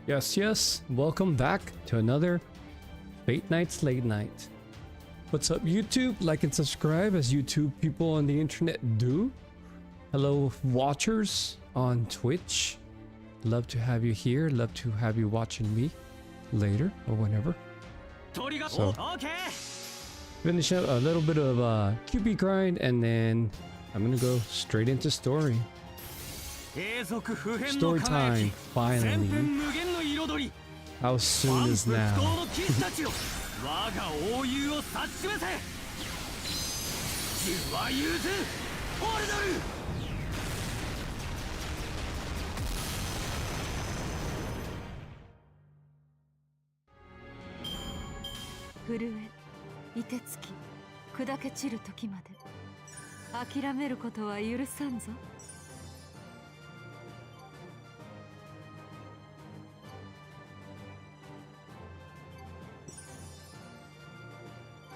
Yes, welcome back to another Fate Nights Late Night. What's up, YouTube? Like and subscribe as YouTube people on the internet do. Hello, watchers on Twitch. Love to have you here. Love to have you watching me later or whenever. So, finish up a little bit of QB grind and then I'm gonna go straight into story. Story time, finally. How soon is now?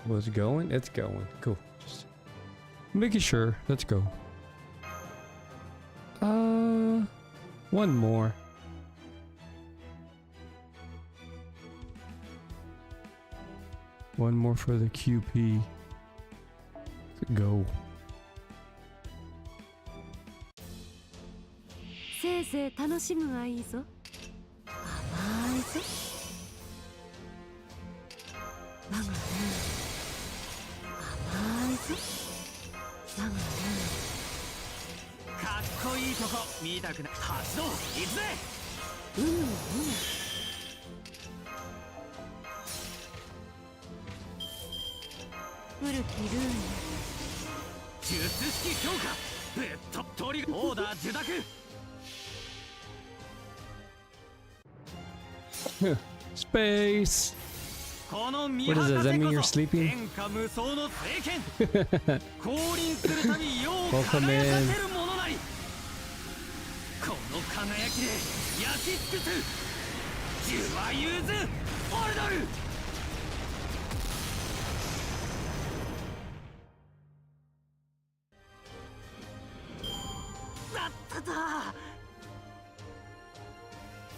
Was it going? It's going. Cool. Just making sure. Let's go. One more. One more for the QP. Let's go. Space. What is it? Does that mean you're sleeping? Welcome in.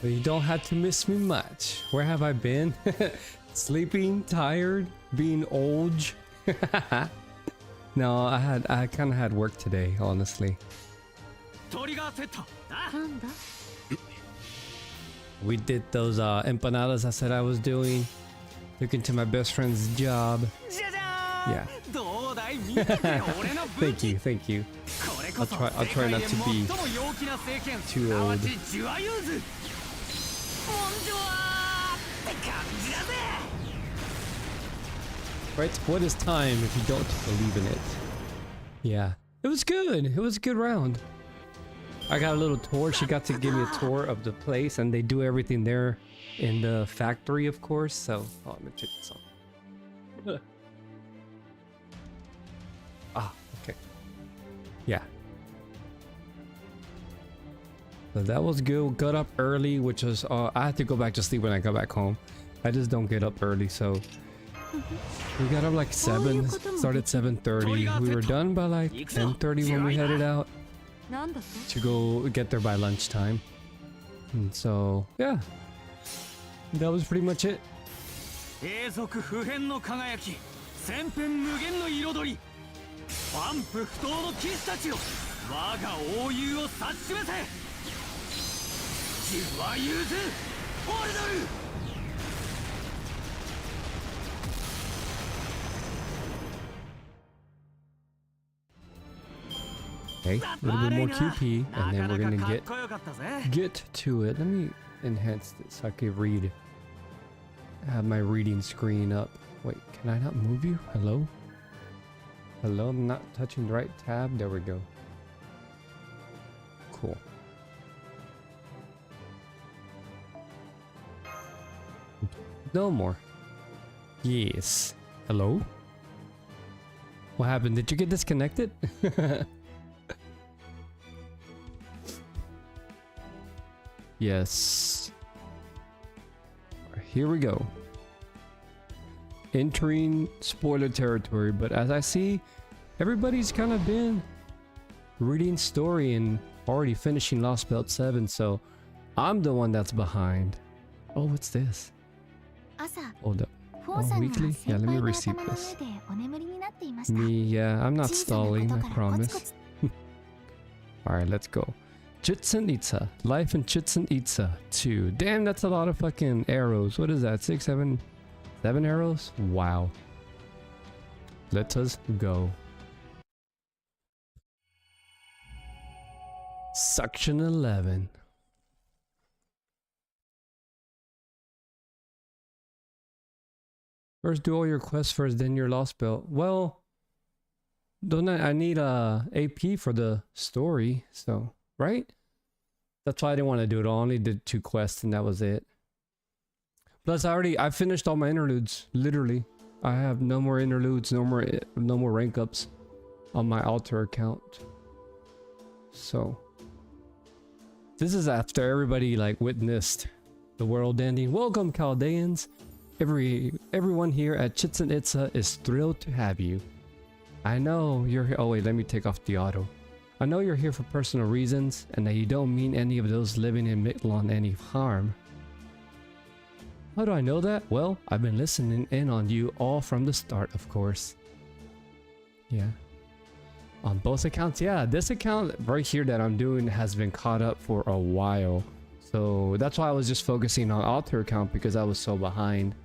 But you don't have to miss me much. Where have I been? Sleeping, tired, being old. No, I kind of had work today, honestly. We did those empanadas I said I was doing. Took into my best friend's job. Yeah. Thank you. I'll try not to be too old. Right? What is time if you don't believe in it? Yeah. It was good. It was a good round. I got a little tour. She got to give me a tour of the place, and they do everything there in the factory, of course. So, oh, let me take this off. Ah, okay. Yeah. So that was good. Got up early, which was I had to go back to sleep when I got back home. I just don't get up early, so we got up like 7. Started 7:30. We were done by like 10:30 when we headed out to go get there by lunchtime. And so yeah, that was pretty much it. Okay, a little bit more QP, and then we're gonna get to it. Let me enhance this so I can read. Have my reading screen up. Wait, can I not move you? Hello? Hello, I'm not touching the right tab. There we go. Cool. No more. Yes. Hello? What happened? Did you get disconnected? Yes. Here we go. Entering spoiler territory, but as I see, everybody's kind of been reading story and already finishing Lost Belt 7, so I'm the one that's behind. Oh, what's this? 朝、 Hold up. フォーさんが weekly? 先 Yeah, let 輩 me の receive 頭の this. 上でお眠りになっていました。 Me, yeah, I'm not 小さなこ stalling, と I からコツコ promise. ツ Alright, let's go. Chitsen Itza. Life in Chitsen Itza 2. Damn, that's a lot of fucking arrows. What is that? 6, 7 arrows? Wow. Let us go. Section 11. First, do all your quests first, then your lost belt. Well, don't I need a AP for the story, so right? That's why I didn't want to do it. I only did 2 quests and that was it. Plus, I finished all my interludes. Literally, I have no more interludes, no more rank ups on my altar account. So this is after everybody like witnessed the world ending. Welcome, Chaldeans. Everyone here at Chitsen Itza is thrilled to have you. I know you're here. Oh wait, let me take off the auto. I know you're here for personal reasons and that you don't mean any of those living in Mitlon any harm. How do I know that? Well, I've been listening in on you all from the start, of course. Yeah. On both accounts, yeah. This account right here that I'm doing has been caught up for a while. So that's why I was just focusing on altar account because I was so behind,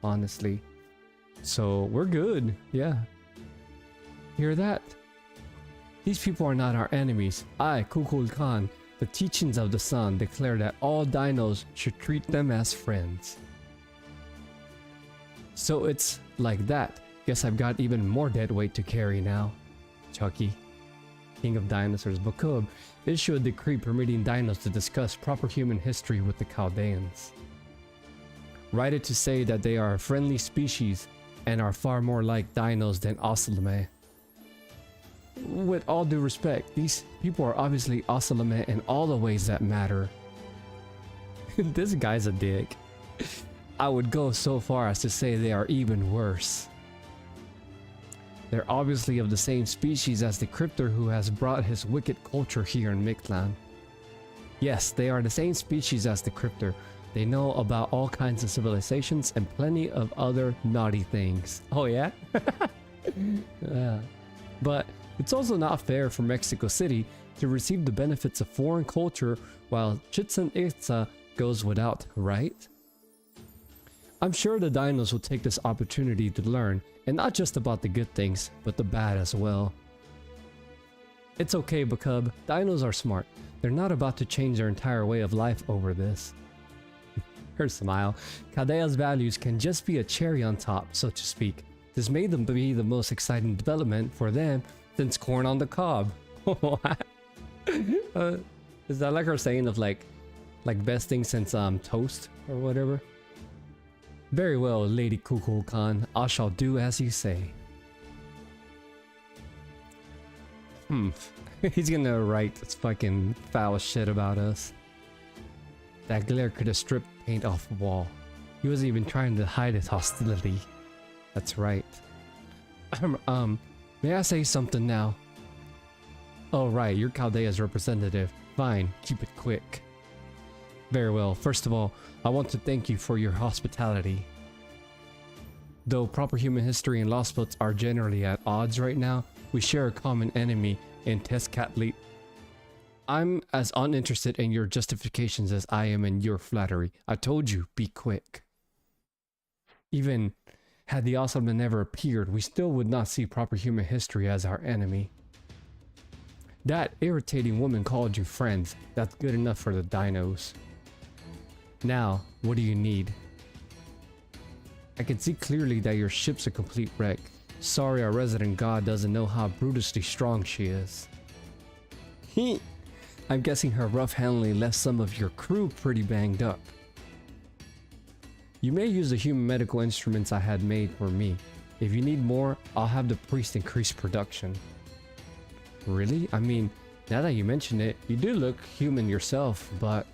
honestly. So we're good, yeah. Hear that? These people are not our enemies. I, Kukul Khan, the teachings of the sun declare that all dinos should treat them as friends. So it's like that. Guess I've got even more dead weight to carry now. Chucky, King of Dinosaurs, Bakub, issue a decree permitting dinos to discuss proper human history with the Chaldeans. Write it to say that they are a friendly species and are far more like dinos than Osalame. With all due respect, these people are obviously Osalame in all the ways that matter. This guy's a dick. I would go so far as to say they are even worse. They're obviously of the same species as the Cryptor who has brought his wicked culture here in Mictlan. Yes, they are the same species as the Cryptor. They know about all kinds of civilizations and plenty of other naughty things. Oh yeah? Yeah. But it's also not fair for Mexico City to receive the benefits of foreign culture while Chitsen Itza goes without, right? I'm sure the dinos will take this opportunity to learn, and not just about the good things, but the bad as well. It's okay, Bakub. Dinos are smart. They're not about to change their entire way of life over this. Her smile. Chaldea's values can just be a cherry on top, so to speak. This made them be the most exciting development for them since corn on the cob. Is that like her saying of like best thing since toast or whatever? Very well, Lady Kukul Khan. I shall do as you say. He's gonna write this fucking foul shit about us. That glare could have stripped paint off the wall. He wasn't even trying to hide his hostility. That's right. May I say something now? Oh right, you're Chaldea's representative. Fine, keep it quick. Very well. First of all, I want to thank you for your hospitality. Though proper human history and lost boats are generally at odds right now, we share a common enemy in Tezcatli. I'm as uninterested in your justifications as I am in your flattery. I told you, be quick. Even had the Osalman never appeared, we still would not see proper human history as our enemy. That irritating woman called you friends. That's good enough for the dinos. Now, what do you need? I can see clearly that your ship's a complete wreck. Sorry our resident god doesn't know how brutally strong she is. I'm guessing her rough handling left some of your crew pretty banged up. You may use the human medical instruments I had made for me. If you need more, I'll have the priest increase production. Really? I mean, now that you mention it, you do look human yourself, but...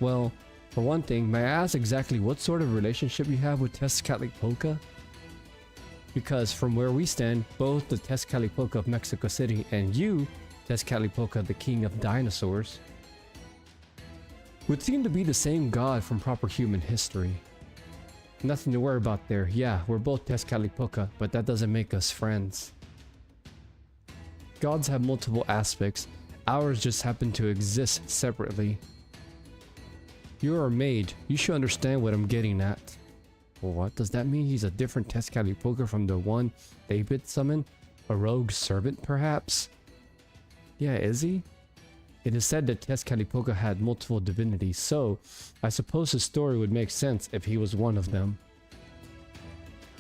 Well, for one thing, may I ask exactly what sort of relationship you have with Tezcatlipoca? Because from where we stand, both the Tezcatlipoca of Mexico City and you, Tezcatlipoca, the king of dinosaurs, would seem to be the same god from proper human history. Nothing to worry about there. Yeah, we're both Tezcatlipoca, but that doesn't make us friends. Gods have multiple aspects. Ours just happen to exist separately. You're a mage. You should understand what I'm getting at. What does that mean? He's a different Tezcatlipoca from the one David summoned? A rogue servant, perhaps? Yeah, is he? It is said that Tezcatlipoca had multiple divinities, so I suppose his story would make sense if he was one of them.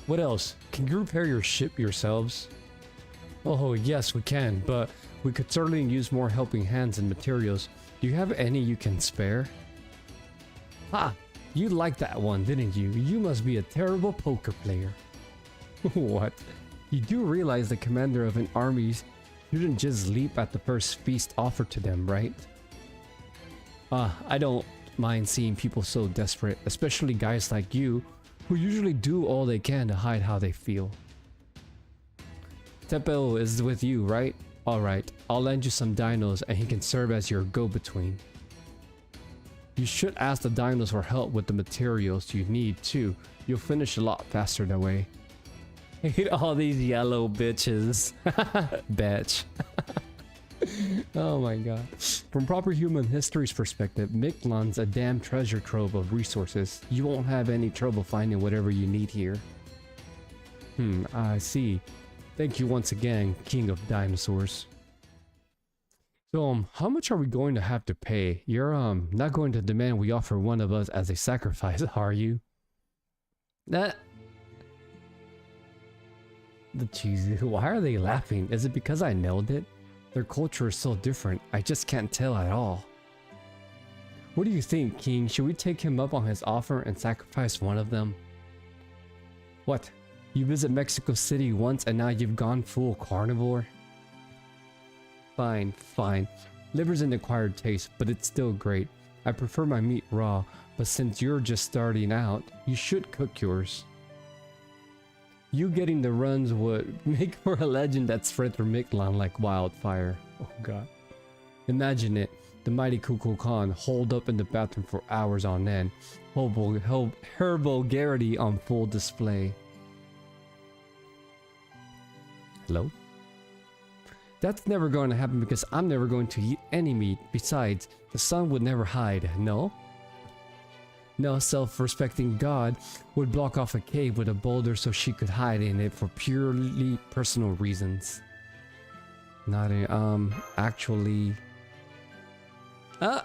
What else? Can you repair your ship yourselves? Oh yes, we can, but we could certainly use more helping hands and materials. Do you have any you can spare? Ha! You liked that one, didn't you? You must be a terrible poker player. What? You do realize the commander of an army shouldn't just leap at the first feast offered to them, right? I don't mind seeing people so desperate, especially guys like you, who usually do all they can to hide how they feel. Tepel is with you, right? Alright, I'll lend you some dinos and he can serve as your go-between. You should ask the dinos for help with the materials you need too. You'll finish a lot faster that way. I hate all these yellow bitches. Bitch. Oh my god. From proper human history's perspective, Mictlan's a damn treasure trove of resources. You won't have any trouble finding whatever you need here. I see. Thank you once again, King of Dinosaurs. So, how much are we going to have to pay? You're, not going to demand we offer one of us as a sacrifice, are you? The cheesy. Why are they laughing? Is it because I nailed it? Their culture is so different, I just can't tell at all. What do you think, King? Should we take him up on his offer and sacrifice one of them? What? You visit Mexico City once and now you've gone full carnivore? Fine, fine. Liver's an acquired taste, but it's still great. I prefer my meat raw, but since you're just starting out, you should cook yours. You getting the runs would make for a legend that spread through Mictlan like wildfire. Oh god. Imagine it. The mighty Kukulkan Khan holed up in the bathroom for hours on end. Her vulgarity on full display. Hello? That's never going to happen because I'm never going to eat any meat. Besides, the sun would never hide, no? No self-respecting god would block off a cave with a boulder so she could hide in it for purely personal reasons. Not a, actually... I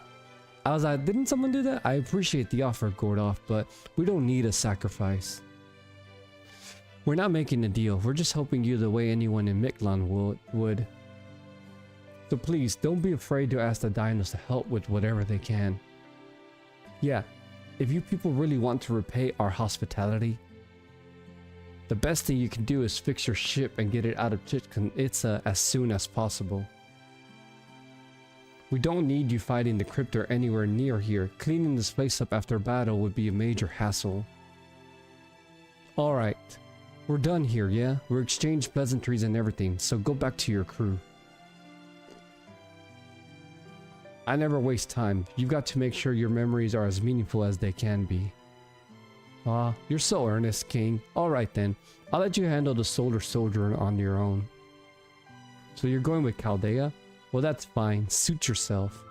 was like, didn't someone do that? I appreciate the offer, Gordoff, but we don't need a sacrifice. We're not making a deal, we're just helping you the way anyone in Mictlan would. So please, don't be afraid to ask the dinos to help with whatever they can. Yeah, if you people really want to repay our hospitality, the best thing you can do is fix your ship and get it out of Chichen Itza as soon as possible. We don't need you fighting the Cryptor anywhere near here. Cleaning this place up after battle would be a major hassle. Alright, we're done here, yeah? We're exchanged pleasantries and everything, so go back to your crew. I never waste time. You've got to make sure your memories are as meaningful as they can be. Ah, you're so earnest, King. Alright then, I'll let you handle the Solar Soldier on your own. So you're going with Chaldea? Well, that's fine. Suit yourself.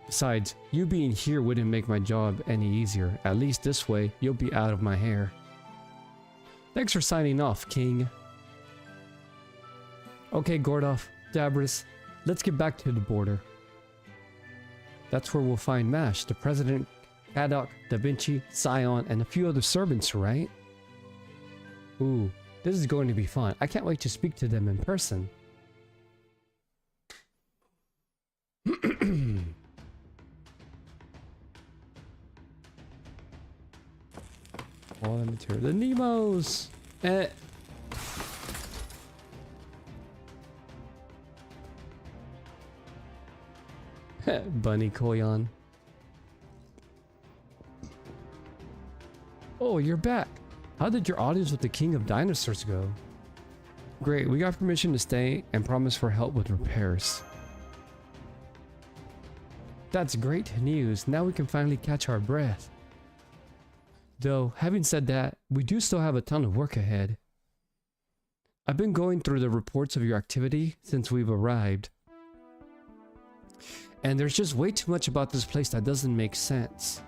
Besides, you being here wouldn't make my job any easier. At least this way, you'll be out of my hair. Thanks for signing off, King. Okay, Gordoff, Dabris, let's get back to the border. That's where we'll find Mash, the President, Kadok, Da Vinci, Scion, and a few other servants, right? Ooh, this is going to be fun. I can't wait to speak to them in person. All the material. The Nemos! Bunny Koyan. Oh, you're back. How did your audience with the King of Dinosaurs go? Great, we got permission to stay and promise for help with repairs. That's great news. Now we can finally catch our breath. Though, having said that, we do still have a ton of work ahead. I've been going through the reports of your activity since we've arrived. And there's just way too much about this place that doesn't make sense.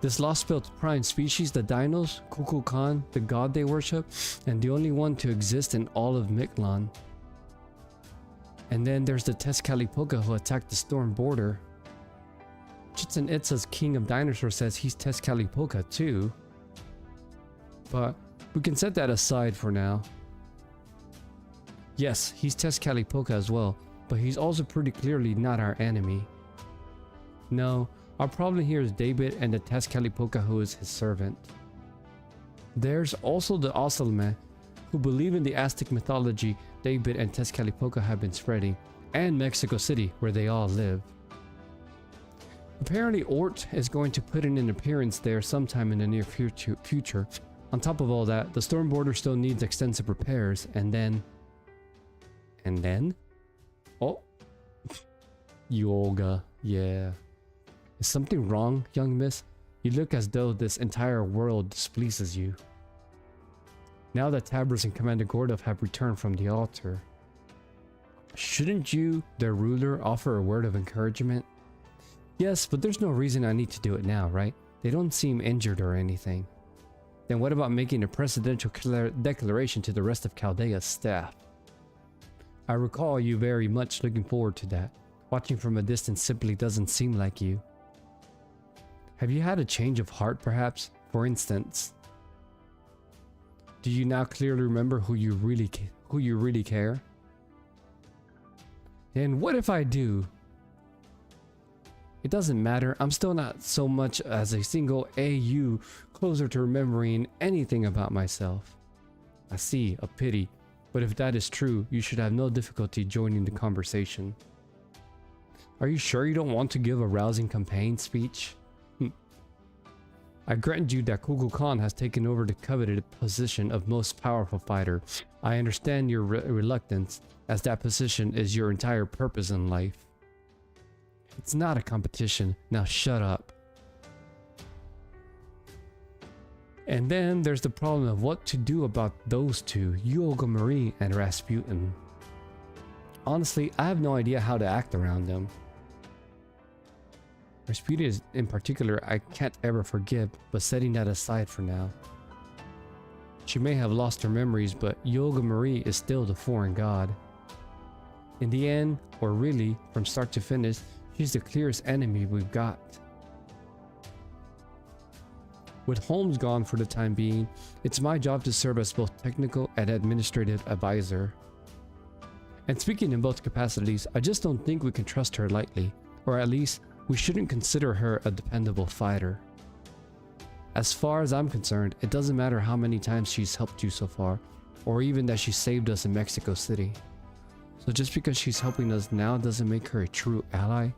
This lost built prime species, the dinos, Kukulkan, the god they worship, and the only one to exist in all of Mictlan. And then there's the Tezcatlipoca who attacked the storm border. Chichen Itza's king of dinosaurs says he's Tezcatlipoca too. But we can set that aside for now. Yes, he's Tezcatlipoca as well, but he's also pretty clearly not our enemy. No, our problem here is David and the Tezcatlipoca who is his servant. There's also the Oselme, who believe in the Aztec mythology David and Tezcatlipoca have been spreading, and Mexico City, where they all live. Apparently Ort is going to put in an appearance there sometime in the near future. On top of all that, the storm border still needs extensive repairs, and then... Oh! Yoga, yeah. Is something wrong, young miss? You look as though this entire world displeases you. Now that Tabris and Commander Gordov have returned from the altar, shouldn't you, their ruler, offer a word of encouragement? Yes, but there's no reason I need to do it now, right? They don't seem injured or anything. Then what about making a presidential declaration to the rest of Chaldea's staff? I recall you very much looking forward to that. Watching from a distance simply doesn't seem like you. Have you had a change of heart, perhaps? For instance, do you now clearly remember who you really care? And what if I do? It doesn't matter. I'm still not so much as a single AU closer to remembering anything about myself. I see, a pity. But if that is true, you should have no difficulty joining the conversation. Are you sure you don't want to give a rousing campaign speech? I grant you that Kukulkan has taken over the coveted position of most powerful fighter. I understand your reluctance, as that position is your entire purpose in life. It's not a competition. Now shut up. And then there's the problem of what to do about those two, Olga Marie and Rasputin. Honestly, I have no idea how to act around them. Rasputin in particular, I can't ever forgive, but setting that aside for now. She may have lost her memories, but Olga Marie is still the foreign god. In the end, or really, from start to finish, she's the clearest enemy we've got. With Holmes gone for the time being, it's my job to serve as both technical and administrative advisor. And speaking in both capacities, I just don't think we can trust her lightly, or at least, we shouldn't consider her a dependable fighter. As far as I'm concerned, it doesn't matter how many times she's helped you so far, or even that she saved us in Mexico City. So just because she's helping us now doesn't make her a true ally?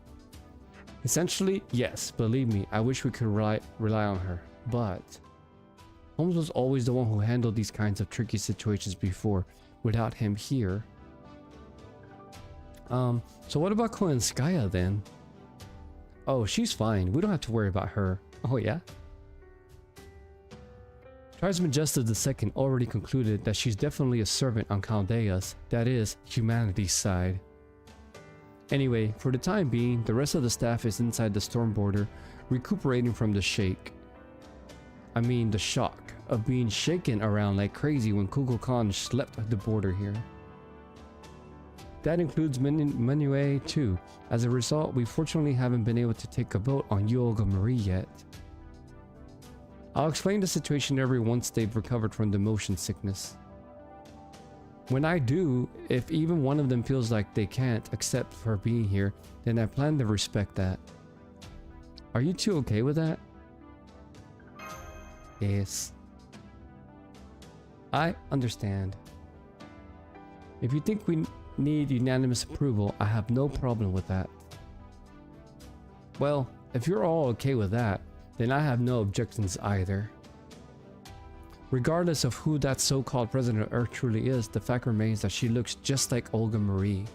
Essentially, yes, believe me, I wish we could rely on her, but Holmes was always the one who handled these kinds of tricky situations before, without him here. So what about Koenskaya then? Oh, she's fine. We don't have to worry about her. Oh yeah? Tribesman Justice II already concluded that she's definitely a servant on Chaldea's, that is, humanity's side. Anyway, for the time being, the rest of the staff is inside the storm border, recuperating from the the shock of being shaken around like crazy when Kukulkan slept at the border here. That includes Manuel too. As a result, we fortunately haven't been able to take a vote on Olga Marie yet. I'll explain the situation to everyone once they've recovered from the motion sickness. When I do, if even one of them feels like they can't accept her being here, then I plan to respect that. Are you two okay with that? Yes. I understand. If you think we need unanimous approval, I have no problem with that. Well, if you're all okay with that, then I have no objections either. Regardless of who that so-called President of Earth truly is, the fact remains that she looks just like Olga Marie.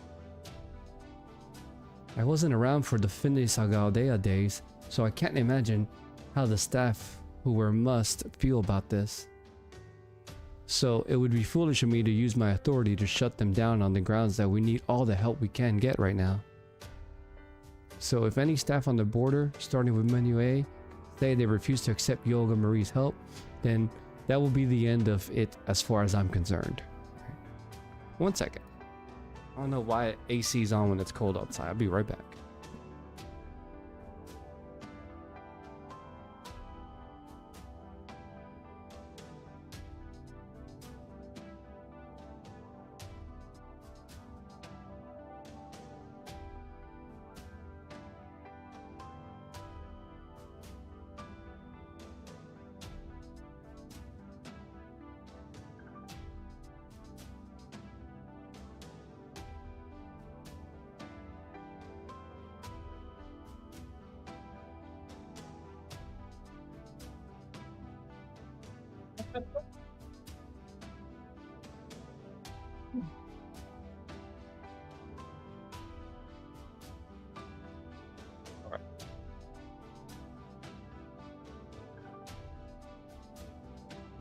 I wasn't around for the Finis Agaldea days, so I can't imagine how the staff who were must feel about this. So it would be foolish of me to use my authority to shut them down on the grounds that we need all the help we can get right now. So if any staff on the border, starting with Menu A, say they refuse to accept Yoga Marie's help, then that will be the end of it as far as I'm concerned. One second. I don't know why AC is on when it's cold outside. I'll be right back.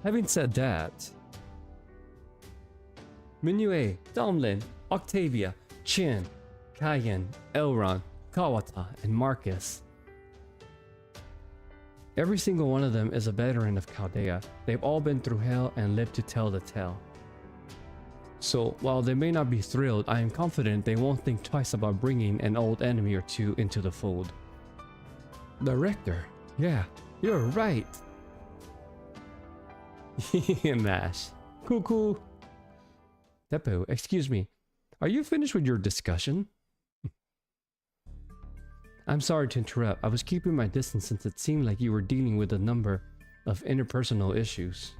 Having said that, Minue, Domlin, Octavia, Chin, Cayenne, Elron, Kawata, and Marcus. Every single one of them is a veteran of Chaldea. They've all been through hell and lived to tell the tale. So while they may not be thrilled, I am confident they won't think twice about bringing an old enemy or two into the fold. The Rector, yeah, you're right. Mash. Cool. Teppo, excuse me. Are you finished with your discussion? I'm sorry to interrupt. I was keeping my distance since it seemed like you were dealing with a number of interpersonal issues.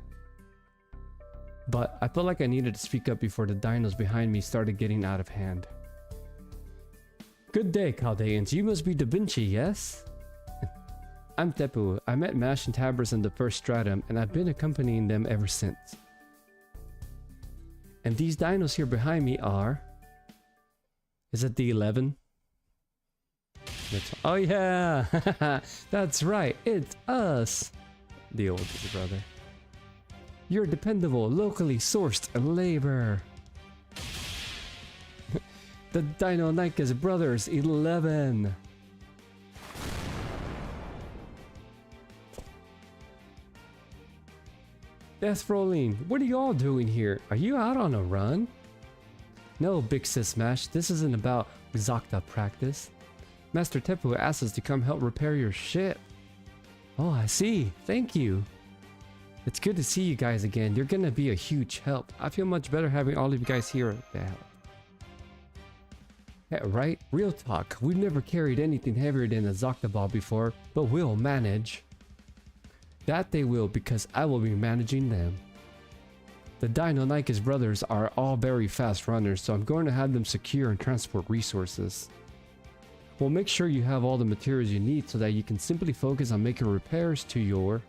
But I felt like I needed to speak up before the dinos behind me started getting out of hand. Good day, Chaldeans. You must be Da Vinci, yes? I'm Teppo. I met Mash and Tabris in the first stratum, and I've been accompanying them ever since. And these dinos here behind me are... Is it the 11? Oh yeah! That's right, it's us! The oldest brother. You're dependable, locally sourced labor. The Dino Nykas brothers, 11. Death Rolling, what are you all doing here? Are you out on a run? No, Big Sis Mash, this isn't about Zakta practice. Master Teppo asked us to come help repair your ship. Oh, I see. Thank you. It's good to see you guys again. You're gonna be a huge help. I feel much better having all of you guys here to help. Yeah, right? Real talk. We've never carried anything heavier than a Zakta ball before, but we'll manage. That they will, because I will be managing them. The Dino Nykas brothers are all very fast runners, so I'm going to have them secure and transport resources. We'll make sure you have all the materials you need so that you can simply focus on making repairs to your...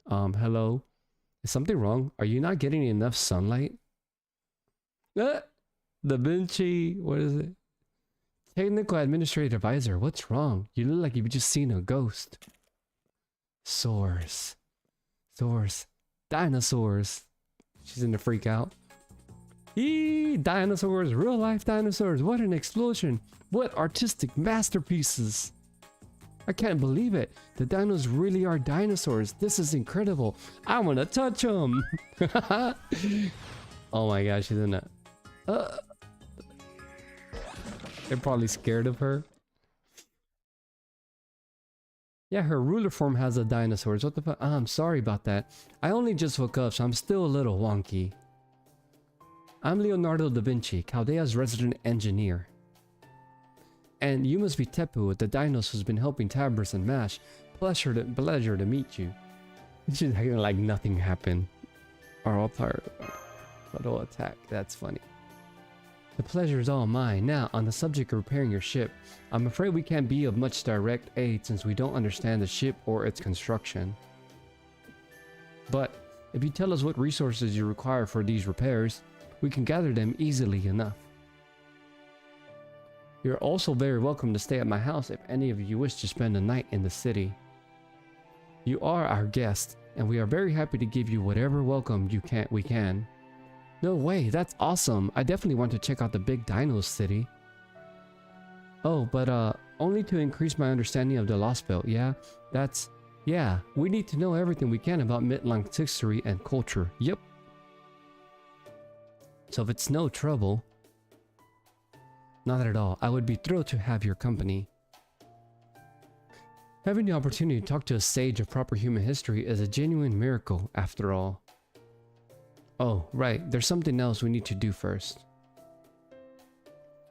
hello? Is something wrong? Are you not getting enough sunlight? Da Vinci, what is it? Technical Administrative Advisor, what's wrong? You look like you've just seen a ghost. Source. Dinosaurs. She's gonna freak out. Eee, dinosaurs, real life dinosaurs. What an explosion. What artistic masterpieces. I can't believe it. The dinos really are dinosaurs. This is incredible. I want to touch them. Oh my gosh, she's in a... They're probably scared of her. Yeah, her ruler form has the dinosaurs. What the fuck? I'm sorry about that. I only just woke up, so I'm still a little wonky. I'm Leonardo da Vinci, Chaldea's resident engineer. And you must be Teppo, the dinos who's been helping Tabris and Mash. Pleasure to meet you. She's acting like nothing happened. Or all part photo attack. That's funny. The pleasure is all mine. Now, on the subject of repairing your ship, I'm afraid we can't be of much direct aid since we don't understand the ship or its construction. But if you tell us what resources you require for these repairs, we can gather them easily enough. You're also very welcome to stay at my house if any of you wish to spend a night in the city. You are our guest, and we are very happy to give you whatever welcome we can. No way, that's awesome. I definitely want to check out the big dino city. Oh, but only to increase my understanding of the Lost Belt. Yeah, we need to know everything we can about Midland's history and culture. Yep. So if it's no trouble, not at all. I would be thrilled to have your company. Having the opportunity to talk to a sage of proper human history is a genuine miracle, after all. Oh, right. There's something else we need to do first.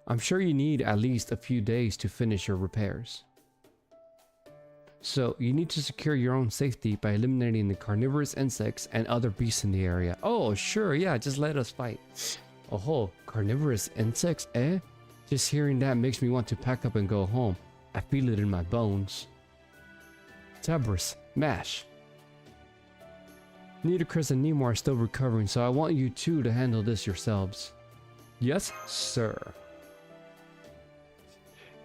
I'm sure you need at least a few days to finish your repairs. So, you need to secure your own safety by eliminating the carnivorous insects and other beasts in the area. Oh, sure, yeah, just let us fight. Oh, carnivorous insects, eh? Just hearing that makes me want to pack up and go home. I feel it in my bones. Tabris, Mash. Nitocris and Nemo are still recovering, so I want you two to handle this yourselves. Yes, sir.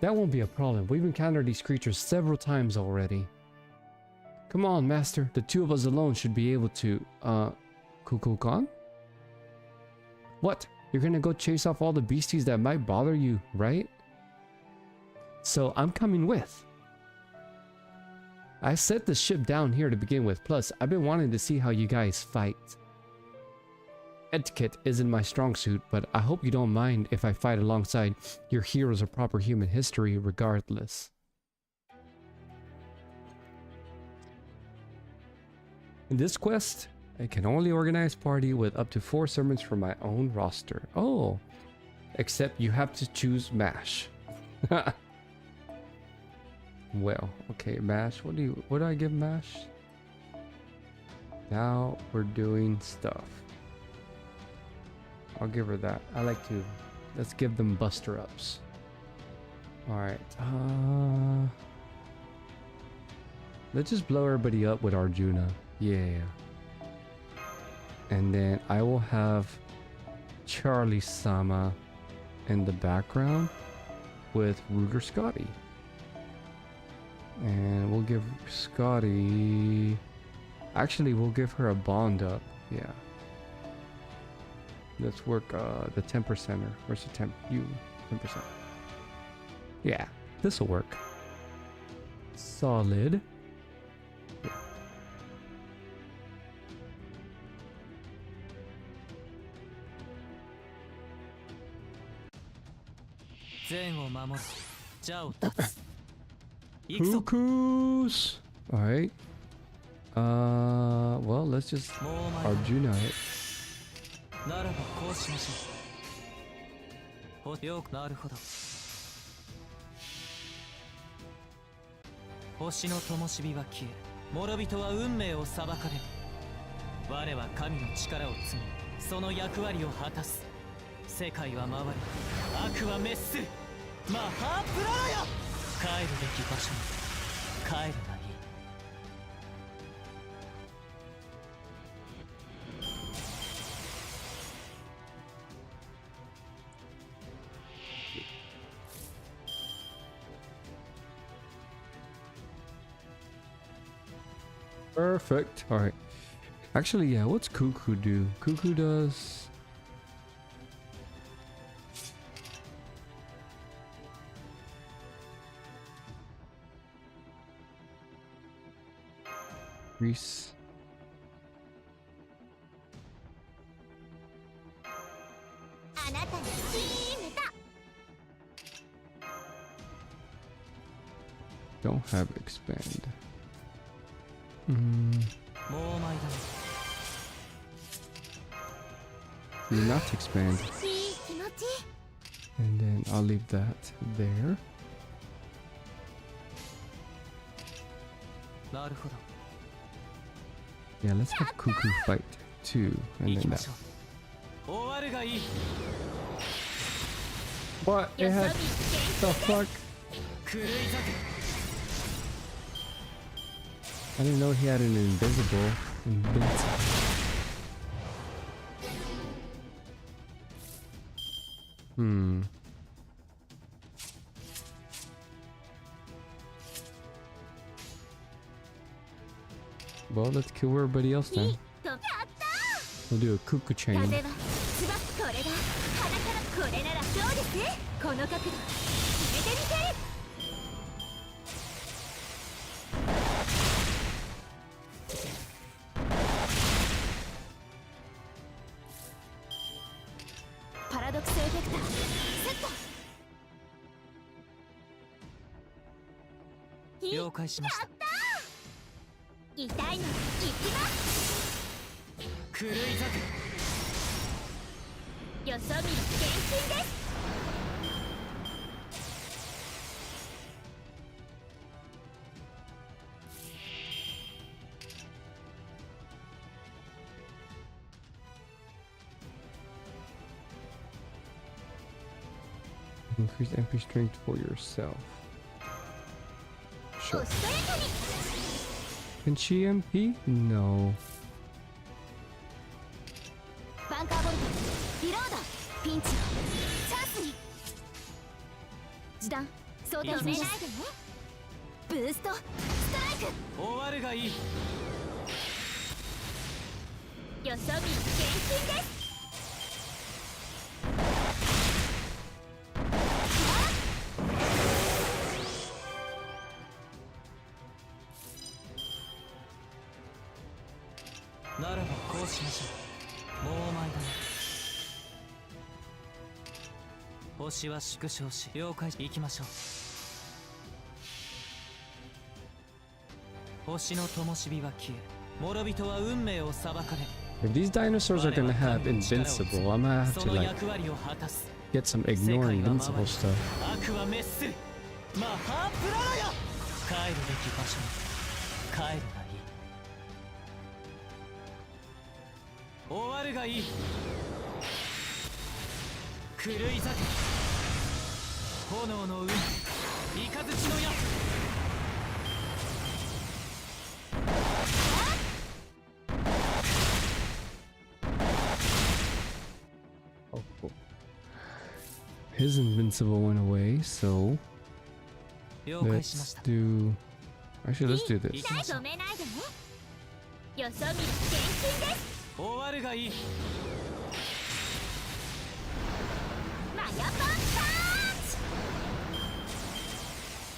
That won't be a problem. We've encountered these creatures several times already. Come on, Master. The two of us alone should be able to, Kukulkan? What? You're gonna go chase off all the beasties that might bother you, right? So I'm coming with. I set the ship down here to begin with, plus I've been wanting to see how you guys fight. Etiquette isn't my strong suit, but I hope you don't mind if I fight alongside your heroes of proper human history regardless. In this quest, I can only organize party with up to 4 servants from my own roster. Oh, except you have to choose Mash. Well, okay, Mash. What do I give Mash? Now we're doing stuff. I'll give her that. I like to. Let's give them buster ups. Alright. Let's just blow everybody up with Arjuna. Yeah. And then I will have Charlie Sama in the background with Ruger Scotty. And we'll give Scotty... Actually, we'll give her a bond up. Yeah. Let's work the 10%er. Where's the 10%? 10%. Yeah, this'll work. Solid. Yeah. Cuckoos! Alright. Well, let's just Arjuna it. ならばこうしましょう。よくなるほど。星の灯火は消え、諸人は運命を裁かれる。我は神の力を継ぎ、その役割を果たす。世界は回り、悪は滅する。マハープララよ。帰るべき場所に帰るがいい。Perfect. All right. Actually, yeah. What's Cuckoo do? Cuckoo does. Reese. Don't have expand. Do not expand. And then I'll leave that there. Yeah, let's have Cuckoo fight too. And then that. What? It had the fuck? I didn't know he had an invisible. Well, let's kill everybody else い then. いとやった We'll do a cuckoo 風 chain. はつばこれだ鼻からこれならどうですこの角度決めてみせるパラドクスエフェクターセット了解しました。痛いのいきます狂い咲よそ見の厳禁ですIncrease MP strength for yourself. お Sure. しとやかに Can she MP? No. バンカーボルトリロードピンチをチャンスに時短相談しないでねブーストストライクく終わるがいい。よそ見厳禁ですならばこうしましょう。もうお前だね。星は縮小し、了解。行きましょう。星の灯火は消え、諸人は運命を裁かれ。 If these dinosaurs are gonna have invincible, I'm gonna have そ to の like 役割を果たす。 get some ignore invincible stuff. 悪は滅する。マハープララよ。帰るべき場所に帰るがいい。終わるがいい。狂い咲け。炎の海、雷の矢。Oh, cool. His invincible went away, so 了解しまし let's た。 do. Actually, let's do this. 行きましょう。止めないでねよそ見厳禁です終わるがいい。マヤパンパン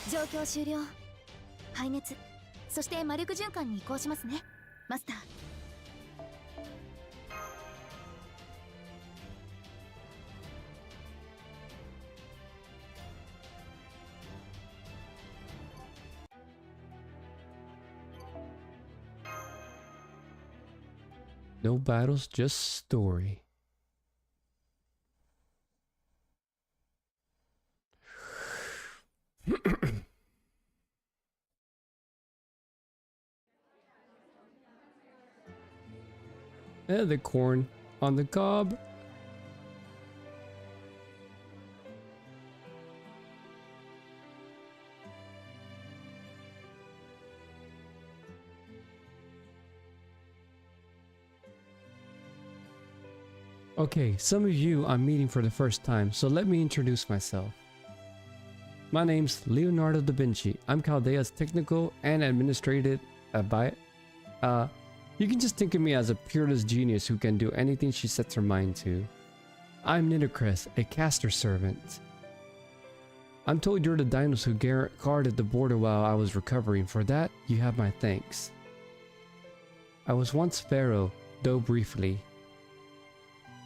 チ状況終了排熱そして魔力循環に移行しますねマスター No battles, just story. The corn on the cob. Okay, some of you I'm meeting for the first time, so let me introduce myself. My name's Leonardo da Vinci. I'm Chaldea's technical and administrative advice. You can just think of me as a peerless genius who can do anything she sets her mind to. I'm Nitocris, a caster servant. I'm told you're the dinos who guarded the border while I was recovering. For that, you have my thanks. I was once Pharaoh, though briefly.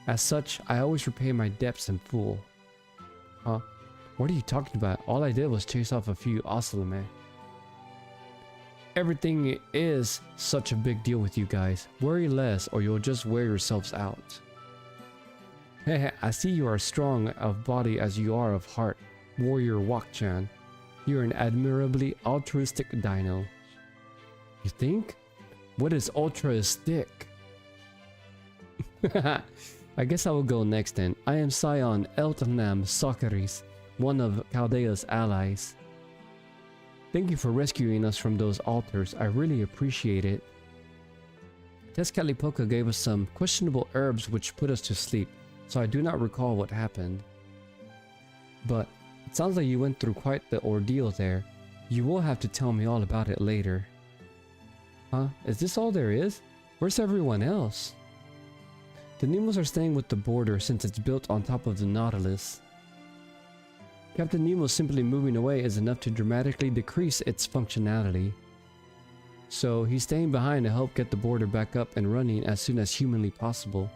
As such, I always repay my debts in full. Huh? What are you talking about? All I did was chase off a few Ocelome. Everything is such a big deal with you guys. Worry less or you'll just wear yourselves out. Heh, I see you are strong of body as you are of heart. Warrior Wakchan. You're an admirably altruistic dino. You think? What is altruistic? I guess I will go next then. I am Scion Eltanam Socceris, one of Chaldea's allies. Thank you for rescuing us from those altars. I really appreciate it. Tezcatlipoca gave us some questionable herbs which put us to sleep, so I do not recall what happened. But it sounds like you went through quite the ordeal there. You will have to tell me all about it later. Huh? Is this all there is? Where's everyone else? The Nemos are staying with the border since it's built on top of the Nautilus. Captain Nemo simply moving away is enough to dramatically decrease its functionality. So he's staying behind to help get the border back up and running as soon as humanly possible.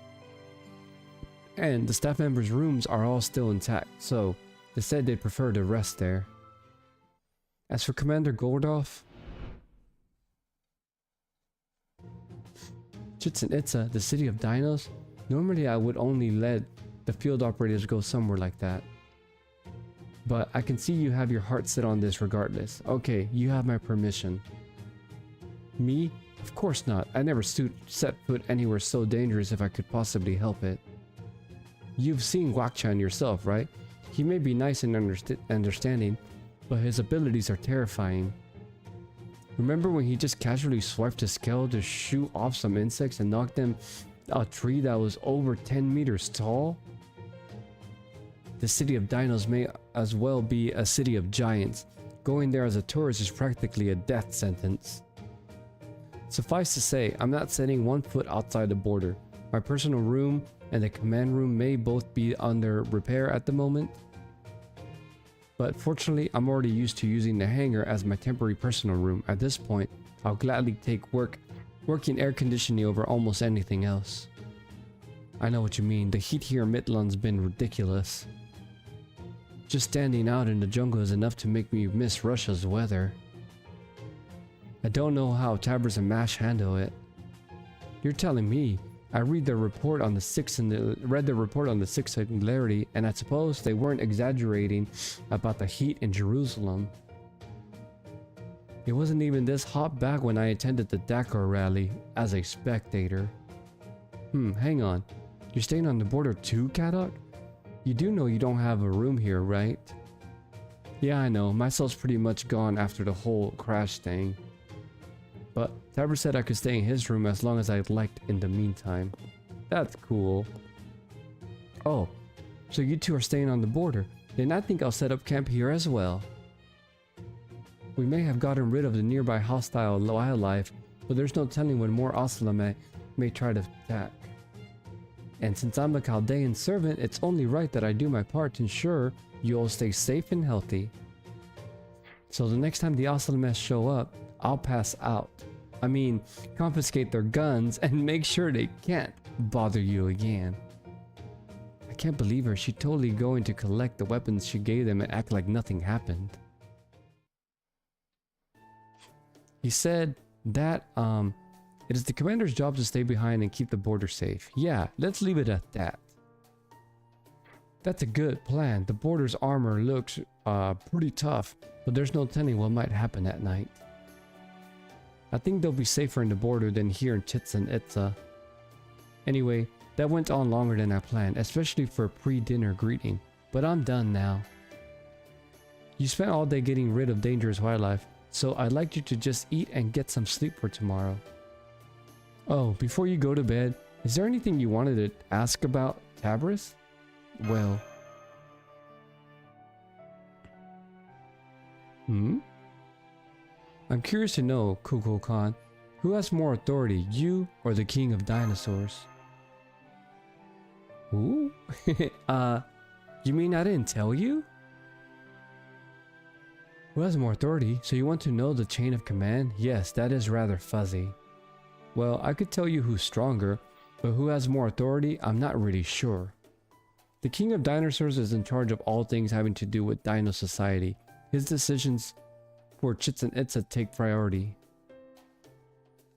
And the staff members' rooms are all still intact, so they said they'd prefer to rest there. As for Commander Goldorf, Chichen Itza, the city of dinos, normally I would only let the field operators go somewhere like that. But I can see you have your heart set on this regardless. Okay, you have my permission. Me? Of course not. I never set foot anywhere so dangerous if I could possibly help it. You've seen Guakchan yourself, right? He may be nice and understanding, but his abilities are terrifying. Remember when he just casually swiped his scale to shoot off some insects and knocked them a tree that was over 10 meters tall? The city of dinos may as well be a city of giants. Going there as a tourist is practically a death sentence. Suffice to say, I'm not setting one foot outside the border. My personal room and the command room may both be under repair at the moment. But fortunately, I'm already used to using the hangar as my temporary personal room. At this point, I'll gladly take working air conditioning over almost anything else. I know what you mean, the heat here in Midland's been ridiculous. Just standing out in the jungle is enough to make me miss Russia's weather. I don't know how Tabris and Mash handle it. You're telling me. I read the report on the sixth singularity, and I suppose they weren't exaggerating about the heat in Jerusalem. It wasn't even this hot back when I attended the Dakar rally as a spectator. Hang on. You're staying on the border too, Kadok? You do know you don't have a room here, right? Yeah, I know. My cell's pretty much gone after the whole crash thing. But Tabber said I could stay in his room as long as I liked in the meantime. That's cool. Oh, so you two are staying on the border. Then I think I'll set up camp here as well. We may have gotten rid of the nearby hostile wildlife, but there's no telling when more Oslame may try to attack. And since I'm a Chaldean servant, it's only right that I do my part to ensure you all stay safe and healthy. So the next time the Oslame show up, I'll pass out. I mean, confiscate their guns and make sure they can't bother you again. I can't believe her. She's totally going to collect the weapons she gave them and act like nothing happened. He said that it is the commander's job to stay behind and keep the border safe. Yeah, let's leave it at that. That's a good plan. The border's armor looks pretty tough, but there's no telling what might happen at night. I think they'll be safer in the border than here in Chichen Itza. Anyway, that went on longer than I planned, especially for a pre-dinner greeting. But I'm done now. You spent all day getting rid of dangerous wildlife, so I'd like you to just eat and get some sleep for tomorrow. Oh, before you go to bed, is there anything you wanted to ask about Tabris? Well... I'm curious to know, Kukulkan, who has more authority, you or the king of dinosaurs? Ooh? You mean I didn't tell you? Who has more authority? So you want to know the chain of command? Yes, that is rather fuzzy. Well, I could tell you who's stronger, but who has more authority, I'm not really sure. The king of dinosaurs is in charge of all things having to do with dino society. His decisions for Chichen Itza take priority.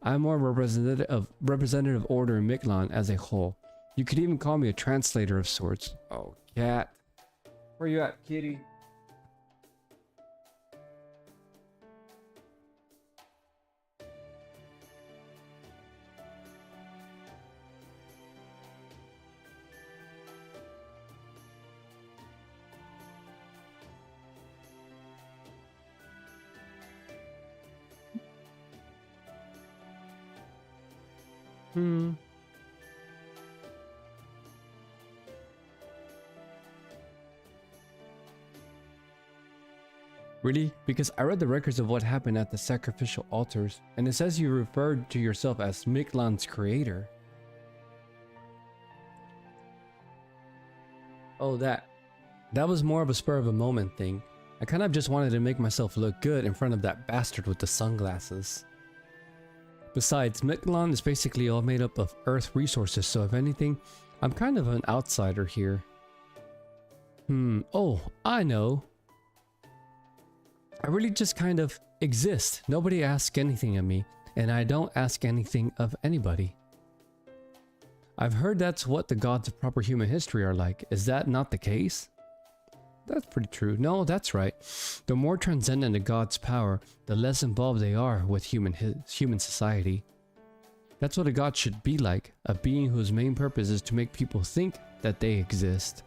I'm more representative order in Miklan as a whole. You could even call me a translator of sorts. Oh, cat. Where you at, kitty? Really? Because I read the records of what happened at the sacrificial altars, and it says you referred to yourself as Miklan's creator. Oh, that was more of a spur of a moment thing. I kind of just wanted to make myself look good in front of that bastard with the sunglasses. Besides, Miklan is basically all made up of Earth resources, so if anything, I'm kind of an outsider here. Oh, I know. I really just kind of exist. Nobody asks anything of me, and I don't ask anything of anybody. I've heard that's what the gods of proper human history are like. Is that not the case? That's pretty true. No, that's right. The more transcendent a god's power, the less involved they are with human society. That's what a god should be like, a being whose main purpose is to make people think that they exist.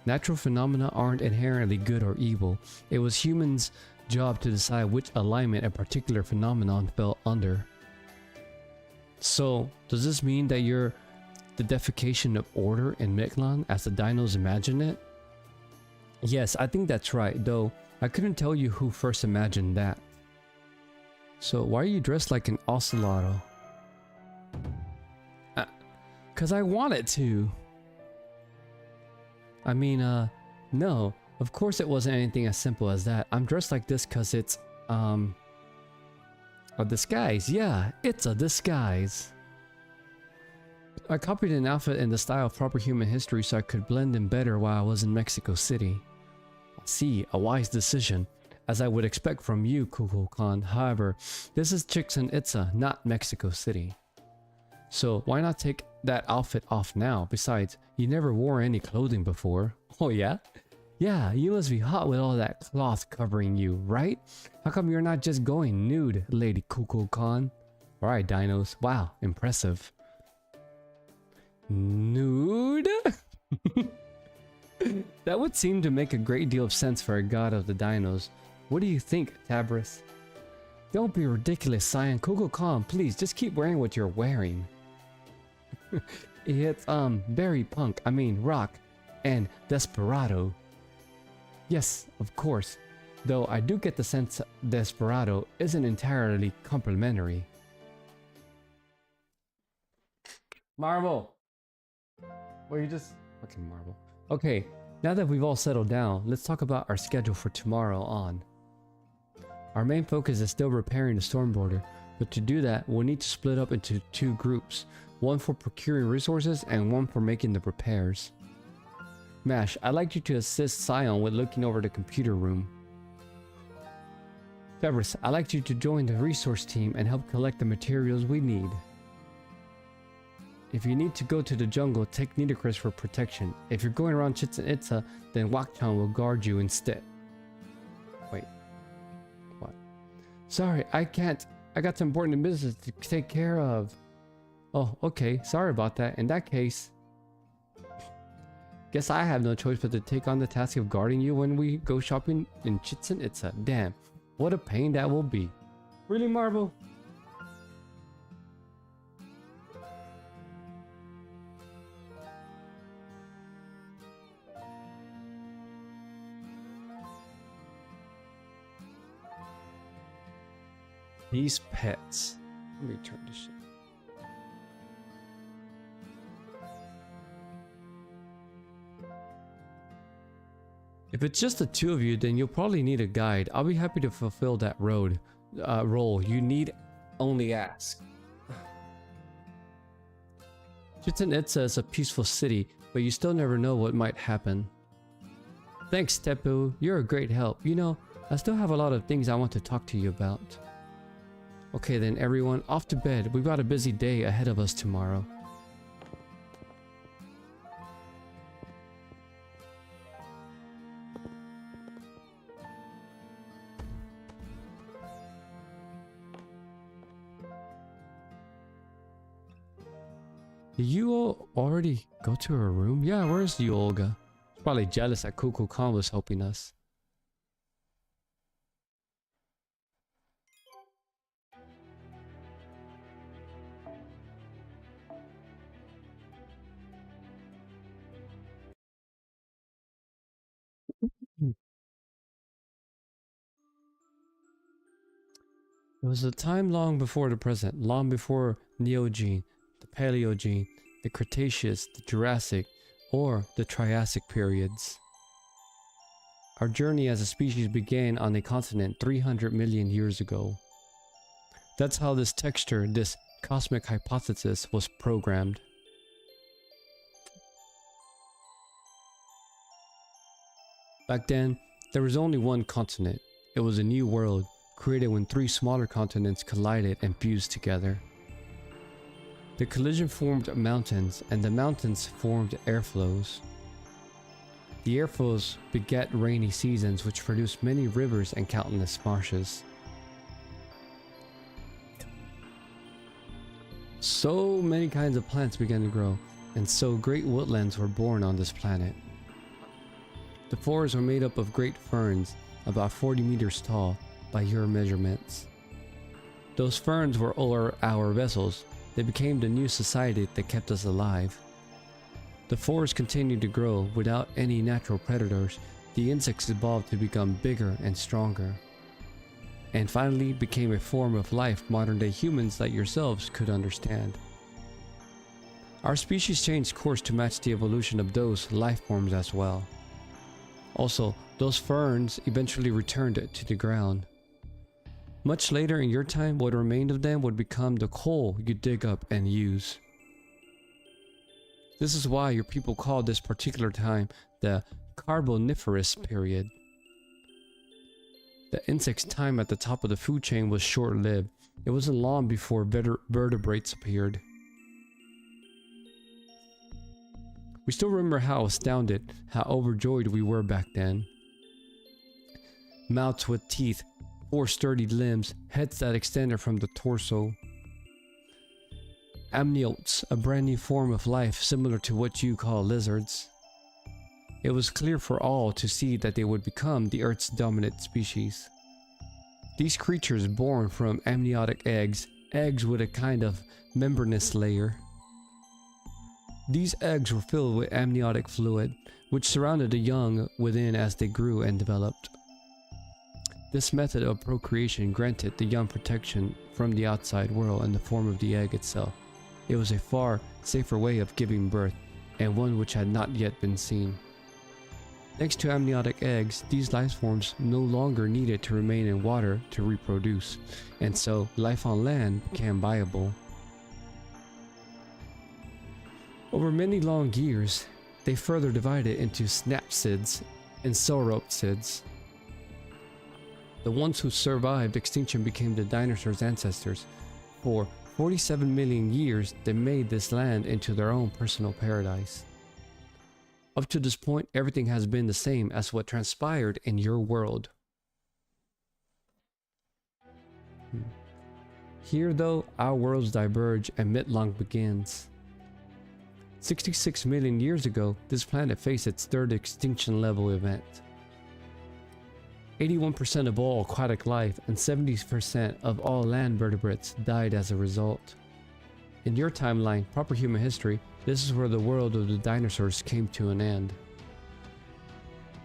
Natural phenomena aren't inherently good or evil. It was humans' job to decide which alignment a particular phenomenon fell under. So, does this mean that you're the defecation of order in Miklan as the dinos imagine it? Yes, I think that's right, though I couldn't tell you who first imagined that. So why are you dressed like an ocelotto? 'Cause I wanted to. I mean, no, of course it wasn't anything as simple as that. I'm dressed like this 'cause it's, a disguise. Yeah, it's a disguise. I copied an outfit in the style of proper human history so I could blend in better while I was in Mexico City. See, a wise decision, as I would expect from you, Kukulkan. However, this is Chichen Itza, not Mexico City. So why not take that outfit off now? Besides, you never wore any clothing before. Oh yeah? Yeah, you must be hot with all that cloth covering you, right? How come you're not just going nude, Lady Kukulkan? Alright, dinos. Wow, impressive. Nude? That would seem to make a great deal of sense for a god of the dinos. What do you think, Tabris? Don't be ridiculous, Cyan. Kukulkan, please, just keep wearing what you're wearing. It's, very punk, I mean rock, and desperado. Yes, of course. Though I do get the sense desperado isn't entirely complimentary. Marble! Well, you just... fucking marble. Okay, now that we've all settled down, let's talk about our schedule for tomorrow on. Our main focus is still repairing the storm border, but to do that, we'll need to split up into two groups. One for procuring resources and one for making the repairs. Mash, I'd like you to assist Scion with looking over the computer room. Febris, I'd like you to join the resource team and help collect the materials we need. If you need to go to the jungle, take Nidacris for protection. If you're going around Chichen Itza, then Wakchan will guard you instead. Wait. What? Sorry, I can't. I got some important business to take care of. Oh, okay. Sorry about that. In that case, guess I have no choice but to take on the task of guarding you when we go shopping in Chichen Itza. Damn, what a pain that will be. Really, Marble? These pets. Let me turn this shit. If it's just the two of you, then you'll probably need a guide. I'll be happy to fulfill that role. You need only ask. Chichen Itza is a peaceful city, but you still never know what might happen. Thanks, Tepu. You're a great help. You know, I still have a lot of things I want to talk to you about. Okay then, everyone, off to bed. We've got a busy day ahead of us tomorrow. Did you already go to her room? Yeah, where's the Olga? She's probably jealous that Kukulkan was helping us. It was a time long before the present, long before Neogene, the Paleogene, the Cretaceous, the Jurassic, or the Triassic periods. Our journey as a species began on a continent 300 million years ago. That's how this texture, this cosmic hypothesis, was programmed. Back then, there was only one continent. It was a new world, created when 3 smaller continents collided and fused together. The collision formed mountains, and the mountains formed airflows. The airflows begat rainy seasons, which produced many rivers and countless marshes. So many kinds of plants began to grow, and so great woodlands were born on this planet. The forests were made up of great ferns, about 40 meters tall by your measurements. Those ferns were our vessels. They became the new society that kept us alive. The forest continued to grow without any natural predators. The insects evolved to become bigger and stronger, and finally became a form of life modern day humans like yourselves could understand. Our species changed course to match the evolution of those life forms as well. Also, those ferns eventually returned to the ground. Much later in your time, what remained of them would become the coal you dig up and use. This is why your people call this particular time the Carboniferous period. The insect's time at the top of the food chain was short-lived. It wasn't long before vertebrates appeared. We still remember how astounded, how overjoyed we were back then. Mouths with teeth, 4 sturdy limbs, heads that extended from the torso. Amniotes, a brand new form of life similar to what you call lizards. It was clear for all to see that they would become the Earth's dominant species. These creatures born from amniotic eggs with a kind of membranous layer. These eggs were filled with amniotic fluid, which surrounded the young within as they grew and developed. This method of procreation granted the young protection from the outside world in the form of the egg itself. It was a far safer way of giving birth, and one which had not yet been seen. Next to amniotic eggs, these life forms no longer needed to remain in water to reproduce, and so life on land became viable. Over many long years, they further divided into snapsids and sauropsids. The ones who survived extinction became the dinosaurs' ancestors. For 47 million years, they made this land into their own personal paradise. Up to this point, everything has been the same as what transpired in your world. Here, though, our worlds diverge and Midlong begins. 66 million years ago, this planet faced its 3rd extinction level event. 81% of all aquatic life and 70% of all land vertebrates died as a result. In your timeline, proper human history, this is where the world of the dinosaurs came to an end.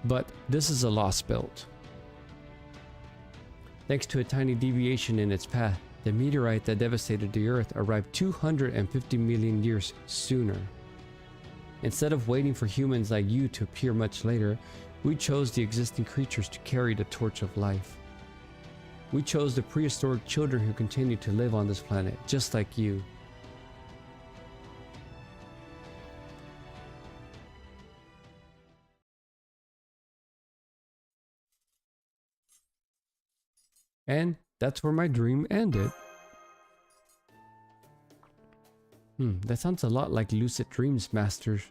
But this is a lost belt. Thanks to a tiny deviation in its path, the meteorite that devastated the Earth arrived 250 million years sooner. Instead of waiting for humans like you to appear much later, we chose the existing creatures to carry the torch of life. We chose the prehistoric children who continue to live on this planet, just like you. And that's where my dream ended. That sounds a lot like lucid dreams masters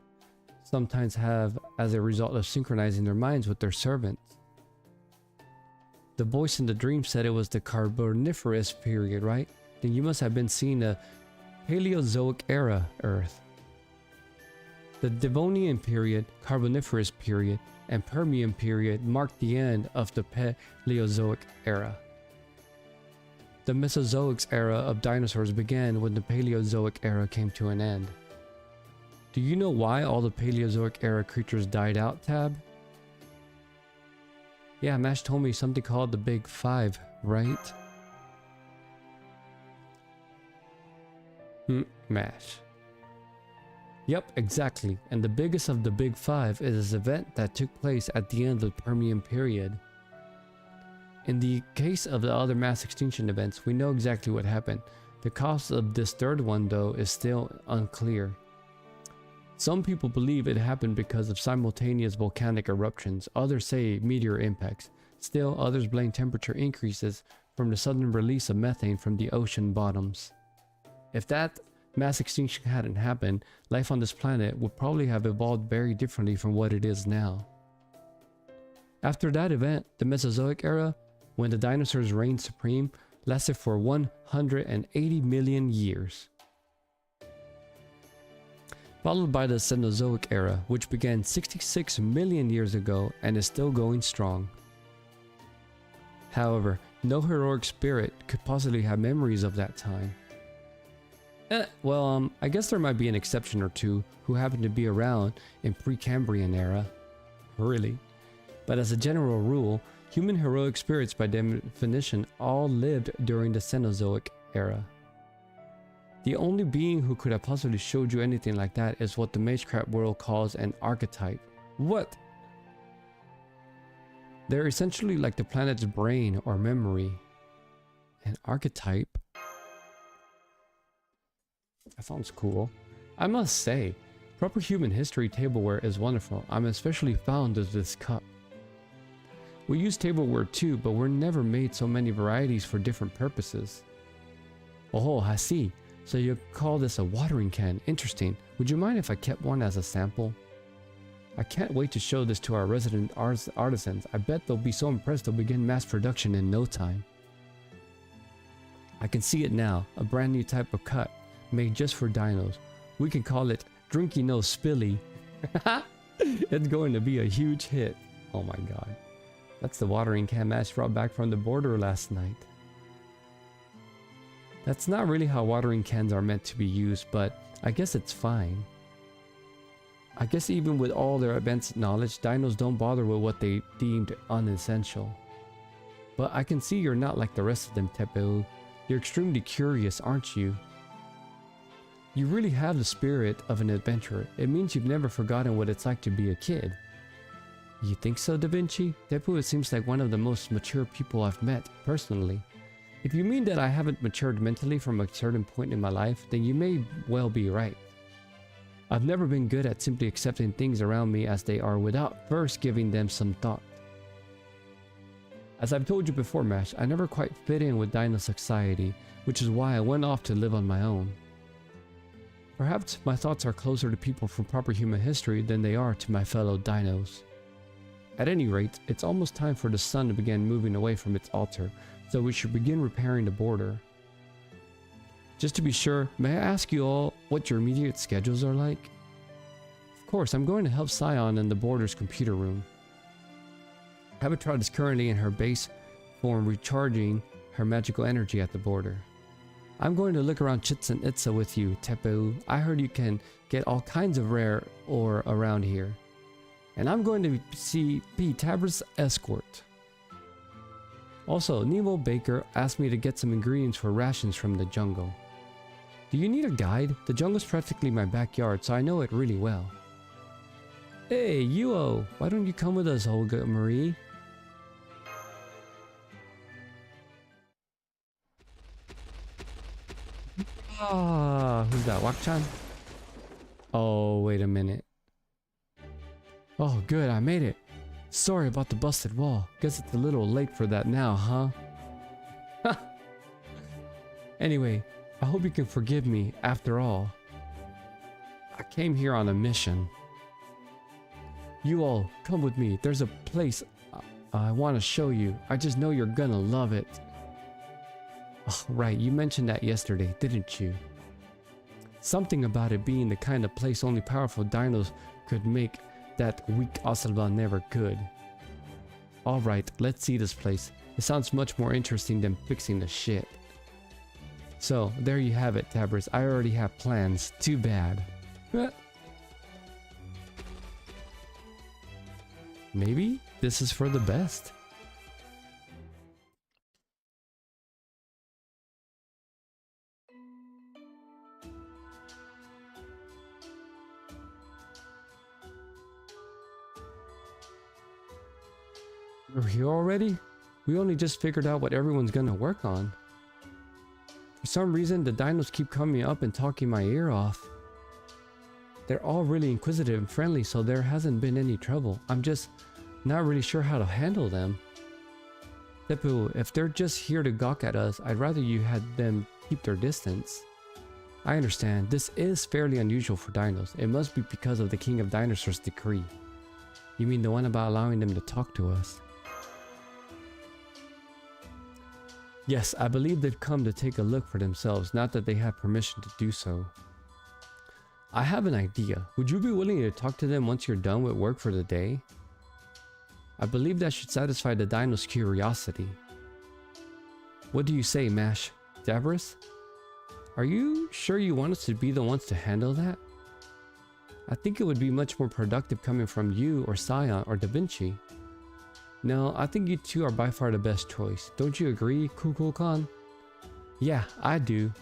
sometimes have as a result of synchronizing their minds with their servants. The voice in the dream said it was the Carboniferous period, right? Then you must have been seeing the Paleozoic era Earth. The Devonian period, Carboniferous period, and Permian period marked the end of the Paleozoic era. The Mesozoic era of dinosaurs began when the Paleozoic era came to an end. Do you know why all the Paleozoic era creatures died out, Tab? Yeah, Mash told me something called the Big Five, right? MASH. Yep, exactly. And the biggest of the big five is an event that took place at the end of the Permian period. In the case of the other mass extinction events, we know exactly what happened. The cause of this third one, though, is still unclear. Some people believe it happened because of simultaneous volcanic eruptions. Others say meteor impacts. Still, others blame temperature increases from the sudden release of methane from the ocean bottoms. If that mass extinction hadn't happened, life on this planet would probably have evolved very differently from what it is now. After that event, the Mesozoic era, when the dinosaurs reigned supreme, lasted for 180 million years. Followed by the Cenozoic era, which began 66 million years ago and is still going strong. However, no heroic spirit could possibly have memories of that time. I guess there might be an exception or two who happen to be around in Precambrian era. Really. But as a general rule, human heroic spirits by definition all lived during the Cenozoic era. The only being who could have possibly showed you anything like that is what the Magecraft world calls an archetype. What? They're essentially like the planet's brain or memory. An archetype? That sounds cool. I must say, proper human history tableware is wonderful. I'm especially fond of this cup. We use tableware too, but we're never made so many varieties for different purposes. Oh, I see. So you call this a watering can. Interesting. Would you mind if I kept one as a sample? I can't wait to show this to our resident artisans. I bet they'll be so impressed they'll begin mass production in no time. I can see it now. A brand new type of cut made just for dinos. We can call it Drinky No Spilly. It's going to be a huge hit. Oh my god. That's the watering can Mash brought back from the border last night. That's not really how watering cans are meant to be used, but I guess it's fine. I guess even with all their advanced knowledge, dinos don't bother with what they deemed unessential. But I can see you're not like the rest of them, Tepeu. You're extremely curious, aren't you? You really have the spirit of an adventurer. It means you've never forgotten what it's like to be a kid. You think so, Da Vinci? Tepeu seems like one of the most mature people I've met, personally. If you mean that I haven't matured mentally from a certain point in my life, then you may well be right. I've never been good at simply accepting things around me as they are without first giving them some thought. As I've told you before, Mash, I never quite fit in with Dino society, which is why I went off to live on my own. Perhaps my thoughts are closer to people from proper human history than they are to my fellow dinos. At any rate, it's almost time for the sun to begin moving away from its altar, so we should begin repairing the border. Just to be sure, may I ask you all what your immediate schedules are like? Of course, I'm going to help Scion in the border's computer room. Habitrot is currently in her base form recharging her magical energy at the border. I'm going to look around Chichen Itza with you, Tepeu. I heard you can get all kinds of rare ore around here. And I'm going to be Tabra's escort. Also, Nemo Baker asked me to get some ingredients for rations from the jungle. Do you need a guide? The jungle's practically my backyard, so I know it really well. Hey, Yuo! Why don't you come with us, Olga Marie? Ah, who's that? Wakchan? Oh, wait a minute. Oh, good, I made it. Sorry about the busted wall. Guess it's a little late for that now, huh? Anyway, I hope you can forgive me after all. I came here on a mission. You all, come with me. There's a place I want to show you. I just know you're gonna love it. Oh, right, you mentioned that yesterday, didn't you? Something about it being the kind of place only powerful dinos could make that weak Ocelot never could. Alright, let's see this place. It sounds much more interesting than fixing the ship. So, there you have it, Tabris. I already have plans. Too bad. Maybe this is for the best. We're here already? We only just figured out what everyone's gonna work on. For some reason, the dinos keep coming up and talking my ear off. They're all really inquisitive and friendly, so there hasn't been any trouble. I'm just not really sure how to handle them. Tepu, if they're just here to gawk at us, I'd rather you had them keep their distance. I understand, this is fairly unusual for dinos. It must be because of the King of Dinosaurs decree. You mean the one about allowing them to talk to us? Yes, I believe they've come to take a look for themselves, not that they have permission to do so. I have an idea. Would you be willing to talk to them once you're done with work for the day? I believe that should satisfy the dino's curiosity. What do you say, Mash? Davros? Are you sure you want us to be the ones to handle that? I think it would be much more productive coming from you or Scion or Da Vinci. No, I think you two are by far the best choice. Don't you agree, Kukulkan? Yeah, I do.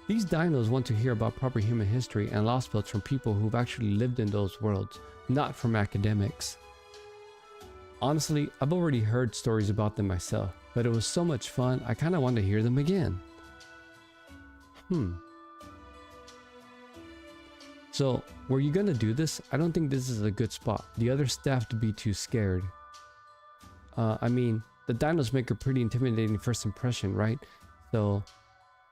These dinos want to hear about proper human history and lost belts from people who've actually lived in those worlds, not from academics. Honestly, I've already heard stories about them myself, but it was so much fun, I kinda want to hear them again. So, were you gonna do this? I don't think this is a good spot. The other staff to be too scared. I mean, the dinos make a pretty intimidating first impression, right? So,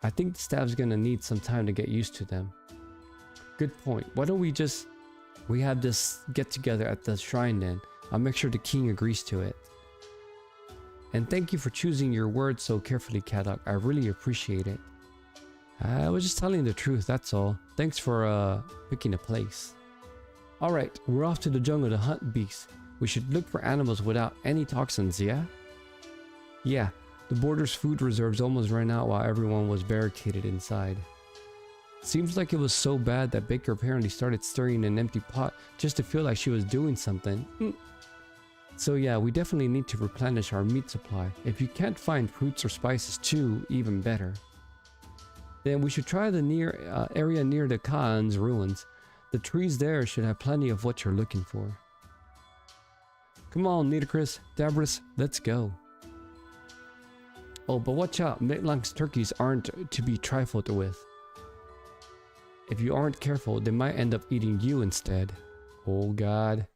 I think the staff's gonna need some time to get used to them. Good point. Why don't we have this get together at the shrine then? I'll make sure the king agrees to it. And thank you for choosing your words so carefully, Kadok. I really appreciate it. I was just telling the truth, that's all. Thanks for picking a place. Alright, we're off to the jungle to hunt beasts. We should look for animals without any toxins, yeah? Yeah, the border's food reserves almost ran out while everyone was barricaded inside. Seems like it was so bad that Baker apparently started stirring an empty pot just to feel like she was doing something. So yeah, we definitely need to replenish our meat supply. If you can't find fruits or spices too, even better. Then we should try the area near the Khan's ruins. The trees there should have plenty of what you're looking for. Come on, Nitocris, Davros, let's go. Oh, but watch out, Mictlang's turkeys aren't to be trifled with. If you aren't careful, they might end up eating you instead. Oh god.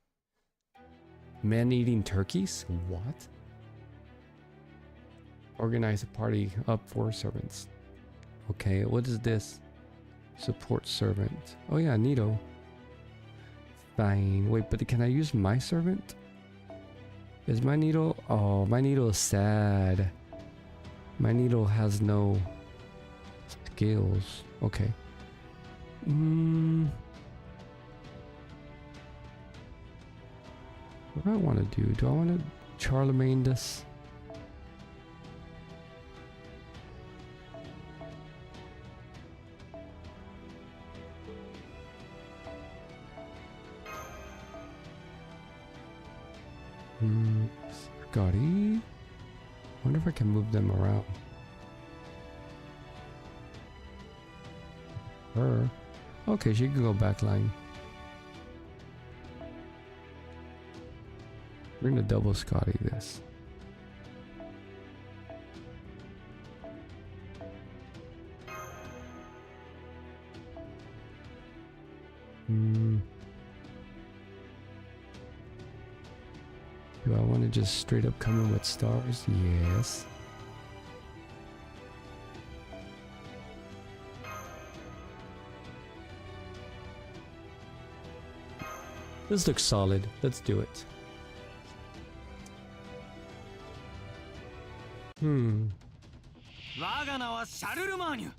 Men eating turkeys? What? Organize a party up for servants. Okay, what is this? Support servant. Oh yeah, Nito. Fine. Wait, but can I use my servant? Is my Nito? Oh, my Nito is sad. My Nito has no skills. Okay. What do I want to do? Do I want to Charlemagne this? Scotty? Wonder if I can move them around. Her. Okay, she can go backline. We're gonna double Scotty this. Do I want to just straight up come in with stars? Yes. This looks solid. Let's do it. 我が名はシャルルマーニュ。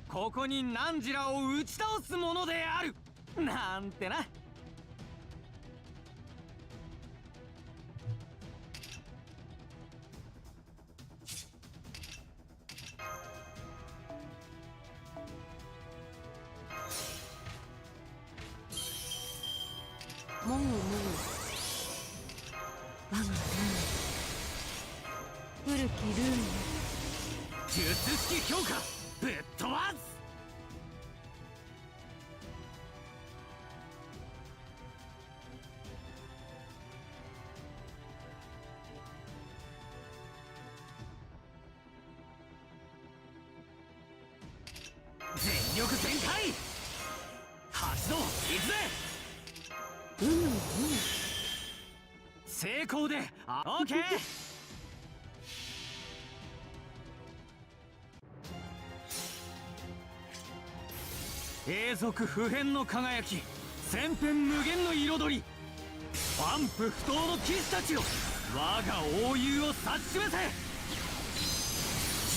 ここにナンジラを打ち倒すものである。なんてな。もう我が古きルール術式強化ぶっ飛ばす。力全開。発動行くぜ。成功で、オッケー。永続不変の輝き、千変無限の彩り、万夫不倒の騎士たちよ、我が英雄を指し示せ。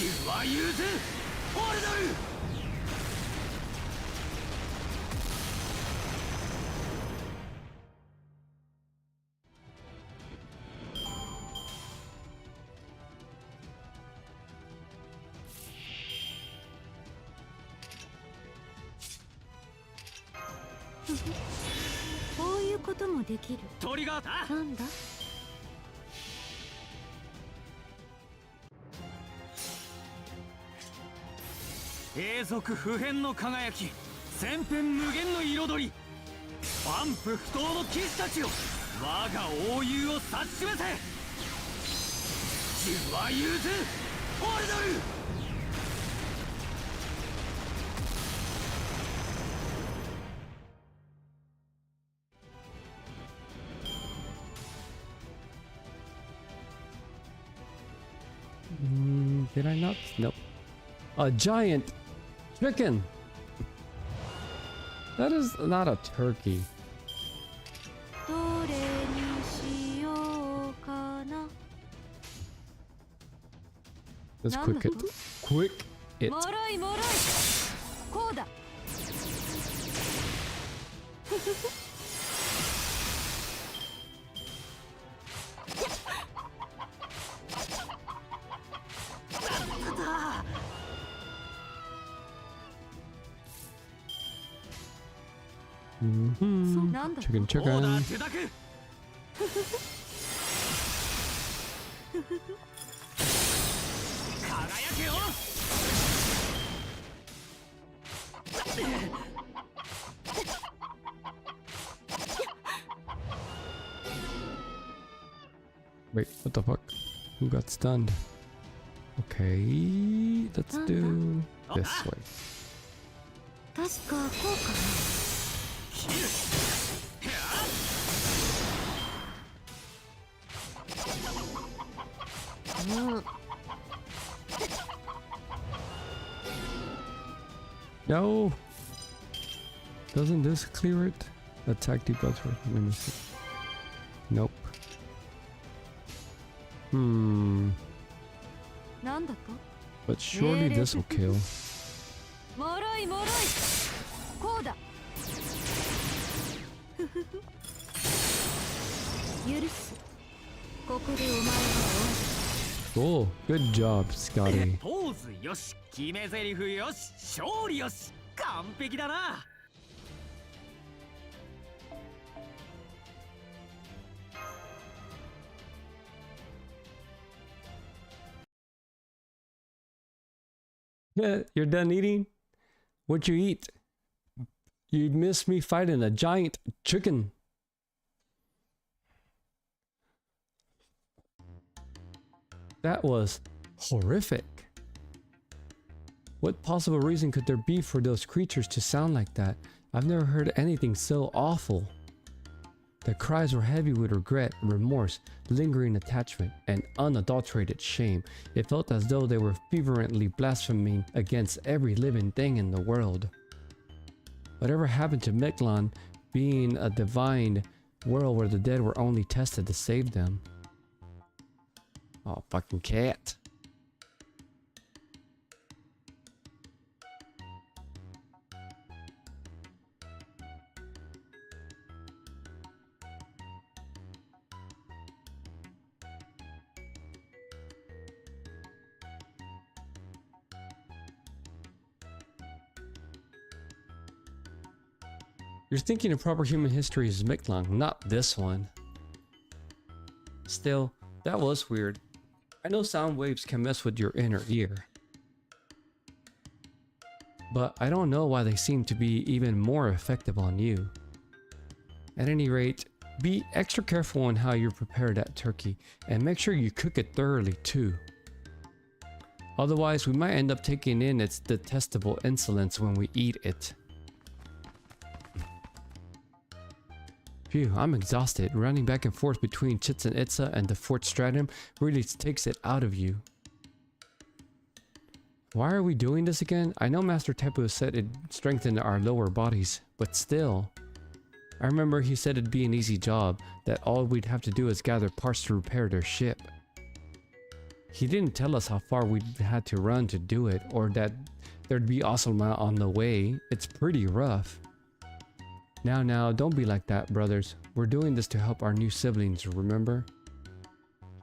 十は融通オルドル。こういうこともできる。トリガー。なんだ。永続不変の輝き、千変無限の彩り、万夫不倒の騎士たちよ、我が英雄を指し示せ。十は融通オルドル。Did I not? Nope. A giant chicken. That is not a turkey. どれにしようかな。 Let's quick it. Quick it. もろいもろい。こうだ。なんだ。 Chicken オーダ chicken. ー受諾。輝けよ。Wait, what the fuck? Who got stunned? Okay, let's do this way. 確かこうか切る。な。うん。 No! Doesn't this clear it? Attack debuffs for let me see. Nope. なんだと。 But surely this will kill. もろいもろい。こうだ。許す。ここでお前は終わ Oh, good job, Scotty. ポーズよし、決め台詞よし、勝利よし、完璧だな。Yeah, you're done eating? What'd you eat? You missed me fighting a giant chicken. That was horrific. What possible reason could there be for those creatures to sound like that? I've never heard anything so awful. Their cries were heavy with regret, remorse, lingering attachment, and unadulterated shame. It felt as though they were fervently blaspheming against every living thing in the world. Whatever happened to Mictlan being a divine world where the dead were only tested to save them? Oh, fucking cat. You're thinking of proper human history is Mictlan, not this one. Still, that was weird. I know sound waves can mess with your inner ear. But I don't know why they seem to be even more effective on you. At any rate, be extra careful on how you prepare that turkey and make sure you cook it thoroughly too. Otherwise, we might end up taking in its detestable insolence when we eat it. Phew, I'm exhausted. Running back and forth between Chichen Itza and the Fort Stratum really takes it out of you. Why are we doing this again? I know Master Tepu said it strengthened our lower bodies, but still. I remember he said it'd be an easy job, that all we'd have to do is gather parts to repair their ship. He didn't tell us how far we'd had to run to do it, or that there'd be Ocelma on the way. It's pretty rough. Now, don't be like that, brothers. We're doing this to help our new siblings, remember?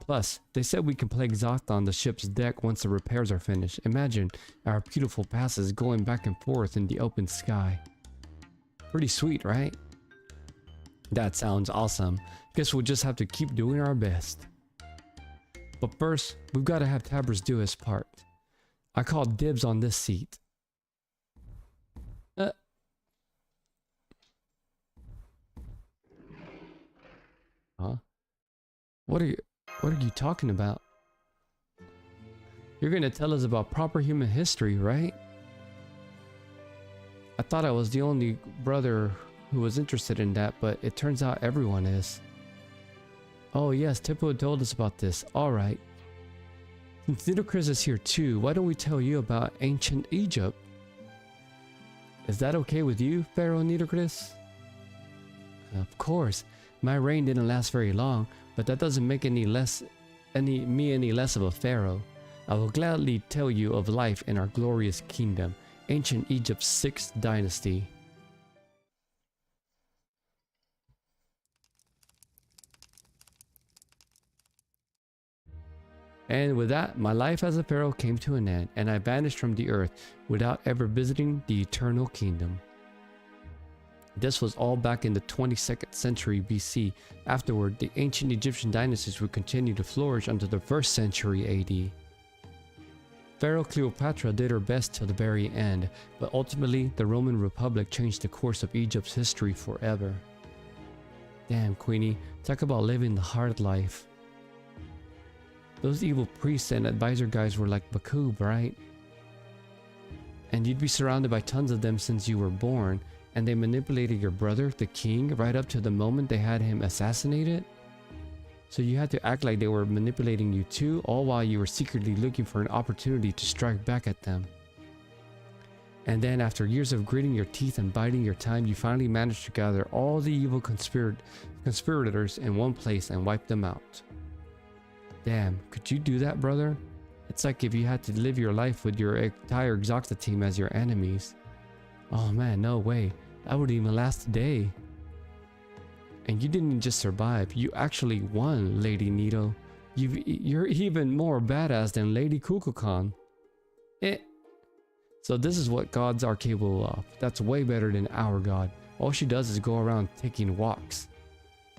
Plus, they said we can play Xath on the ship's deck once the repairs are finished. Imagine our beautiful passes going back and forth in the open sky. Pretty sweet, right? That sounds awesome. Guess we'll just have to keep doing our best. But first, we've got to have Tabers do his part. I call dibs on this seat. Huh? What are you talking about? You're gonna tell us about proper human history, right? I thought I was the only brother who was interested in that, but it turns out everyone is. Oh yes, Tippo told us about this. Alright. Since Nitocris is here too, why don't we tell you about ancient Egypt? Is that okay with you, Pharaoh Nitocris? Of course. My reign didn't last very long, but that doesn't make me any less of a pharaoh. I will gladly tell you of life in our glorious kingdom, ancient Egypt's 6th dynasty. And with that, my life as a pharaoh came to an end, and I vanished from the earth without ever visiting the eternal kingdom. This was all back in the 22nd century BC. Afterward, the ancient Egyptian dynasties would continue to flourish until the 1st century AD. Pharaoh Cleopatra did her best till the very end, but ultimately the Roman Republic changed the course of Egypt's history forever. Damn, Queenie, talk about living the hard life. Those evil priests and advisor guys were like Bakub, right? And you'd be surrounded by tons of them since you were born, and they manipulated your brother, the king, right up to the moment they had him assassinated? So you had to act like they were manipulating you too, all while you were secretly looking for an opportunity to strike back at them. And then after years of gritting your teeth and biding your time, you finally managed to gather all the evil conspirators in one place and wipe them out. Damn, could you do that, brother? It's like if you had to live your life with your entire Xocta team as your enemies. Oh man, no way. That wouldn't even last a day. And you didn't just survive, you actually won, Lady Nito. You're even more badass than Lady Kukulkan. So this is what gods are capable of. That's way better than our god. All she does is go around taking walks.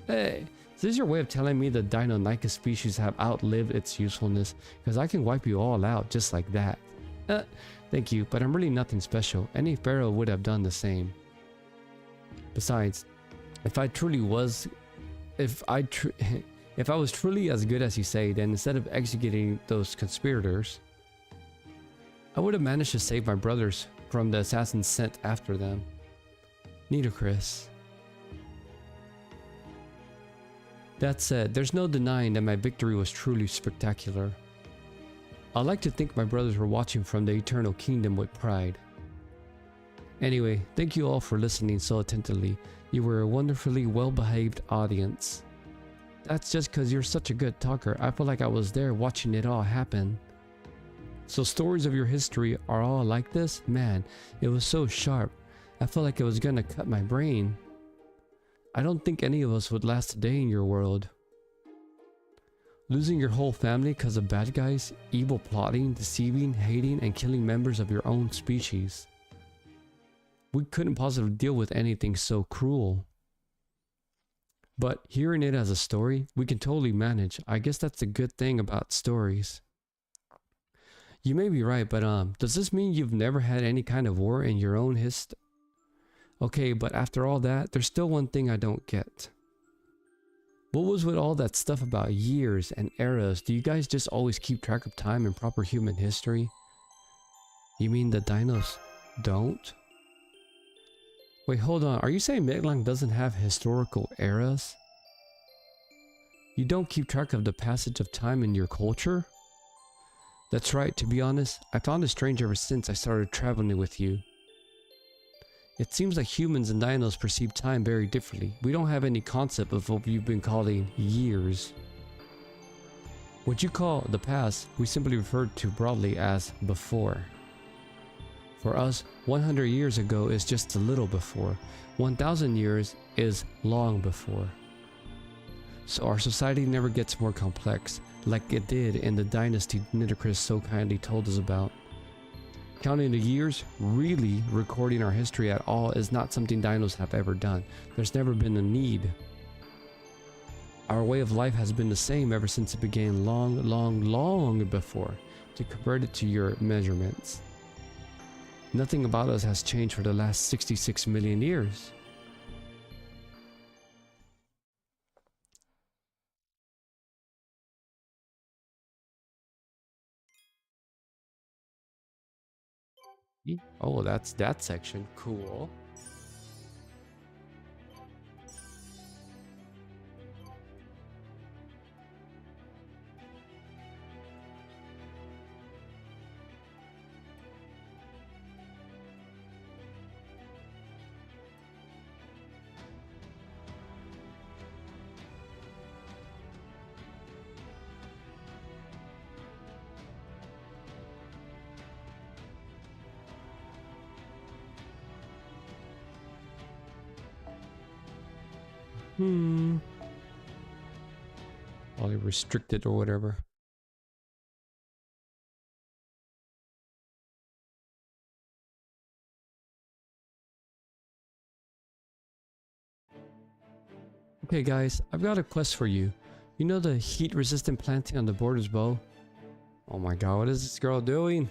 Hey, is this your way of telling me the Deinonychus species have outlived its usefulness? Because I can wipe you all out just like that. Thank you, but I'm really nothing special. Any pharaoh would have done the same. Besides, if I was truly as good as you say, then instead of executing those conspirators, I would have managed to save my brothers from the assassins sent after them. Nitocris. That said, there's no denying that my victory was truly spectacular. I like to think my brothers were watching from the Eternal Kingdom with pride. Anyway, thank you all for listening so attentively. You were a wonderfully well-behaved audience. That's just because you're such a good talker. I feel like I was there watching it all happen. So stories of your history are all like this? Man, it was so sharp. I felt like it was gonna cut my brain. I don't think any of us would last a day in your world. Losing your whole family because of bad guys, evil plotting, deceiving, hating, and killing members of your own species. We couldn't possibly deal with anything so cruel. But hearing it as a story, we can totally manage. I guess that's the good thing about stories. You may be right, but does this mean you've never had any kind of war in your own history? Okay, but after all that, there's still one thing I don't get. What was with all that stuff about years and eras? Do you guys just always keep track of time and proper human history? You mean the dinos don't? Wait, hold on. Are you saying Midlang doesn't have historical eras? You don't keep track of the passage of time in your culture? That's right, to be honest, I found it strange ever since I started traveling with you. It seems like humans and dinos perceive time very differently. We don't have any concept of what you've been calling years. What you call the past, we simply refer to broadly as before. For us, 100 years ago is just a little before. 1,000 years is long before. So our society never gets more complex, like it did in the dynasty Nitocris so kindly told us about. Counting the years, really recording our history at all, is not something dinos have ever done. There's never been a need. Our way of life has been the same ever since it began long before, to convert it to your measurements. Nothing about us has changed for the last 66 million years. Oh, that's that section. Cool. Probably restricted or whatever. Okay guys, I've got a quest for you. You know the heat resistant planting on the border's bow? Oh my god, what is this girl doing?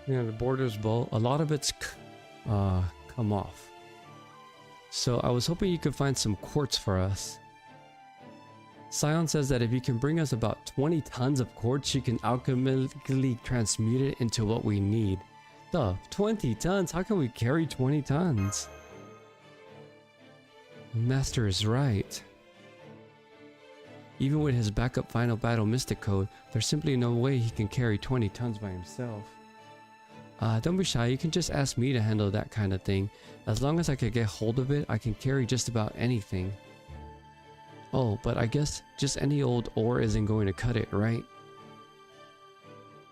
Yeah, the border's bow, a lot of it's come off. So I was hoping you could find some quartz for us. Sion says that if you can bring us about 20 tons of quartz, she can alchemically transmute it into what we need. Duh, 20 tons? How can we carry 20 tons? The master is right. Even with his backup final battle mystic code, there's simply no way he can carry 20 tons by himself. Don't be shy, you can just ask me to handle that kind of thing. As long as I can get hold of it, I can carry just about anything. Oh, but I guess just any old ore isn't going to cut it, right?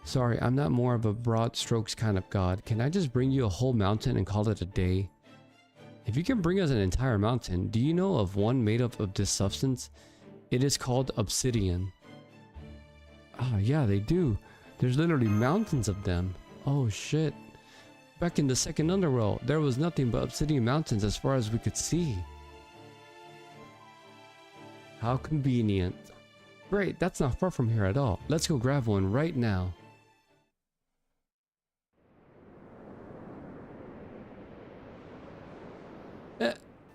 Sorry, I'm not more of a broad strokes kind of god. Can I just bring you a whole mountain and call it a day? If you can bring us an entire mountain, do you know of one made up of this substance? It is called obsidian. Ah, yeah, they do. There's literally mountains of them. Oh shit. Back in the second underworld, there was nothing but obsidian mountains as far as we could see. How convenient. Great, that's not far from here at all. Let's go grab one right now.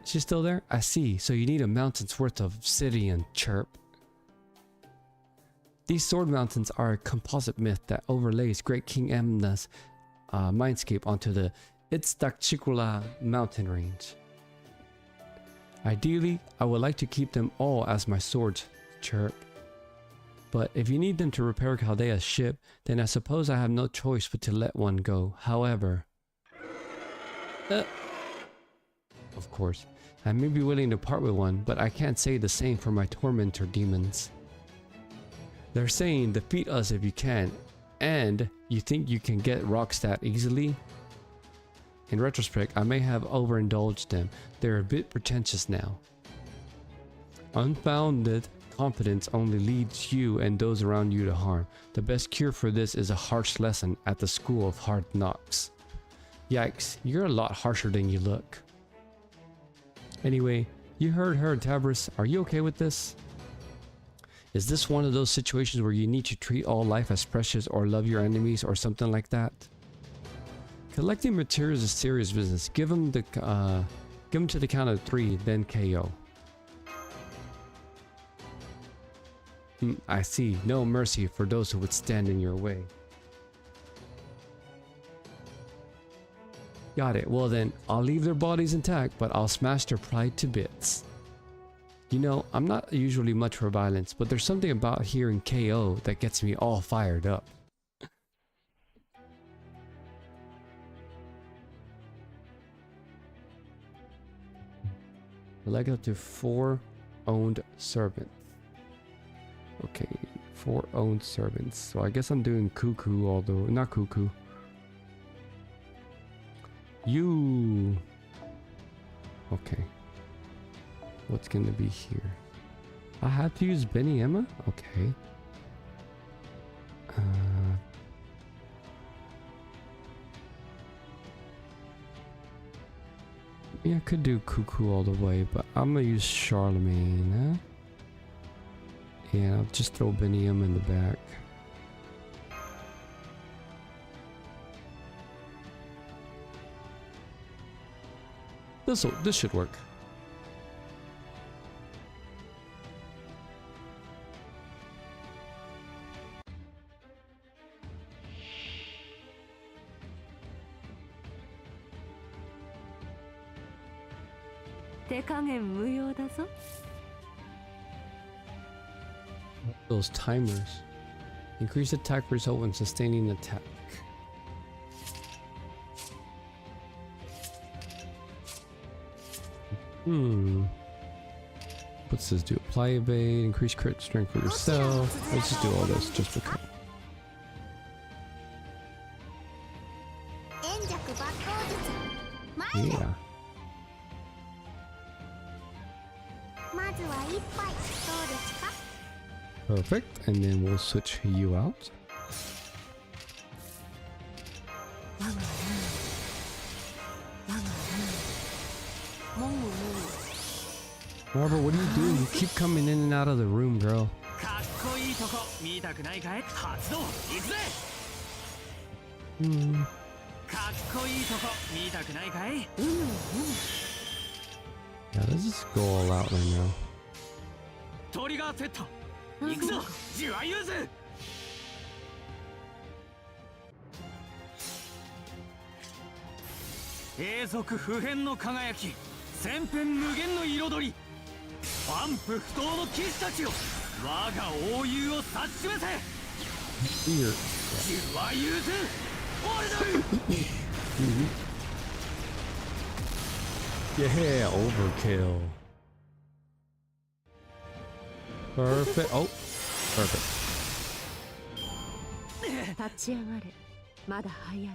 She's still there? I see. So you need a mountain's worth of obsidian, chirp. These sword mountains are a composite myth that overlays Great King Emna's mindscape onto the Itztachikula mountain range. Ideally, I would like to keep them all as my swords, chirp. But if you need them to repair Chaldea's ship, then I suppose I have no choice but to let one go. However... of course, I may be willing to part with one, but I can't say the same for my tormentor demons. They're saying defeat us if you can, and you think you can get Rockstat easily? In retrospect, I may have overindulged them. They're a bit pretentious now. Unfounded confidence only leads you and those around you to harm. The best cure for this is a harsh lesson at the school of hard knocks. Yikes, you're a lot harsher than you look. Anyway, you heard her, Tabris. Are you okay with this? Is this one of those situations where you need to treat all life as precious or love your enemies or something like that? Collecting materials is serious business. Give them to the count of 3, then KO. I see. No mercy for those who would stand in your way. Got it. Well then, I'll leave their bodies intact, but I'll smash their pride to bits. You know, I'm not usually much for violence, but there's something about hearing KO that gets me all fired up. Select up to 4 owned servants. Okay, 4 owned servants. So I guess I'm doing Cuckoo, although not Cuckoo. You. Okay. What's gonna be here? I have to use Benny Emma? Okay. Yeah, I could do Cuckoo all the way, but I'm gonna use Charlemagne. Yeah, I'll just throw Benny Emma in the back. This should work. Those timers. Increase attack result when sustaining attack. What's this do? Apply evade, increase crit strength for yourself. Let's just do all this just because. Yeah. Perfect, and then we'll switch you out. Marvel, what are you doing? You keep coming in and out of the room, girl. Yeah, let's just go all out right now. Yeah, overkill. Perfect. Oh, perfect. 立ち上がれ。まだ早い。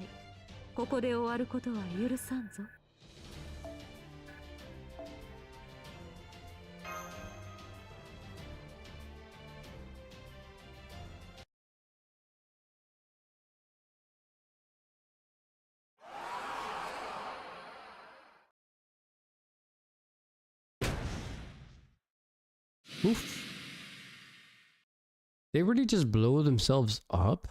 ここで終わることは許さんぞ。Oof. They really just blow themselves up?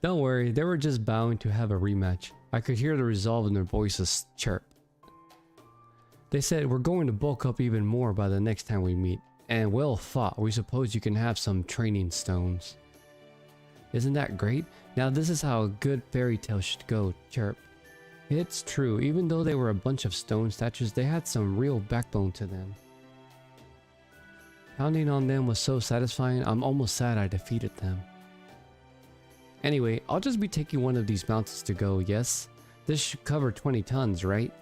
Don't worry, they were just bound to have a rematch. I could hear the resolve in their voices chirp. They said, we're going to bulk up even more by the next time we meet. And well fought, we suppose you can have some training stones. Isn't that great? Now this is how a good fairy tale should go, chirp. It's true, even though they were a bunch of stone statues, they had some real backbone to them. Pounding on them was so satisfying, I'm almost sad I defeated them. Anyway, I'll just be taking one of these mountains to go, yes? This should cover 20 tons, right?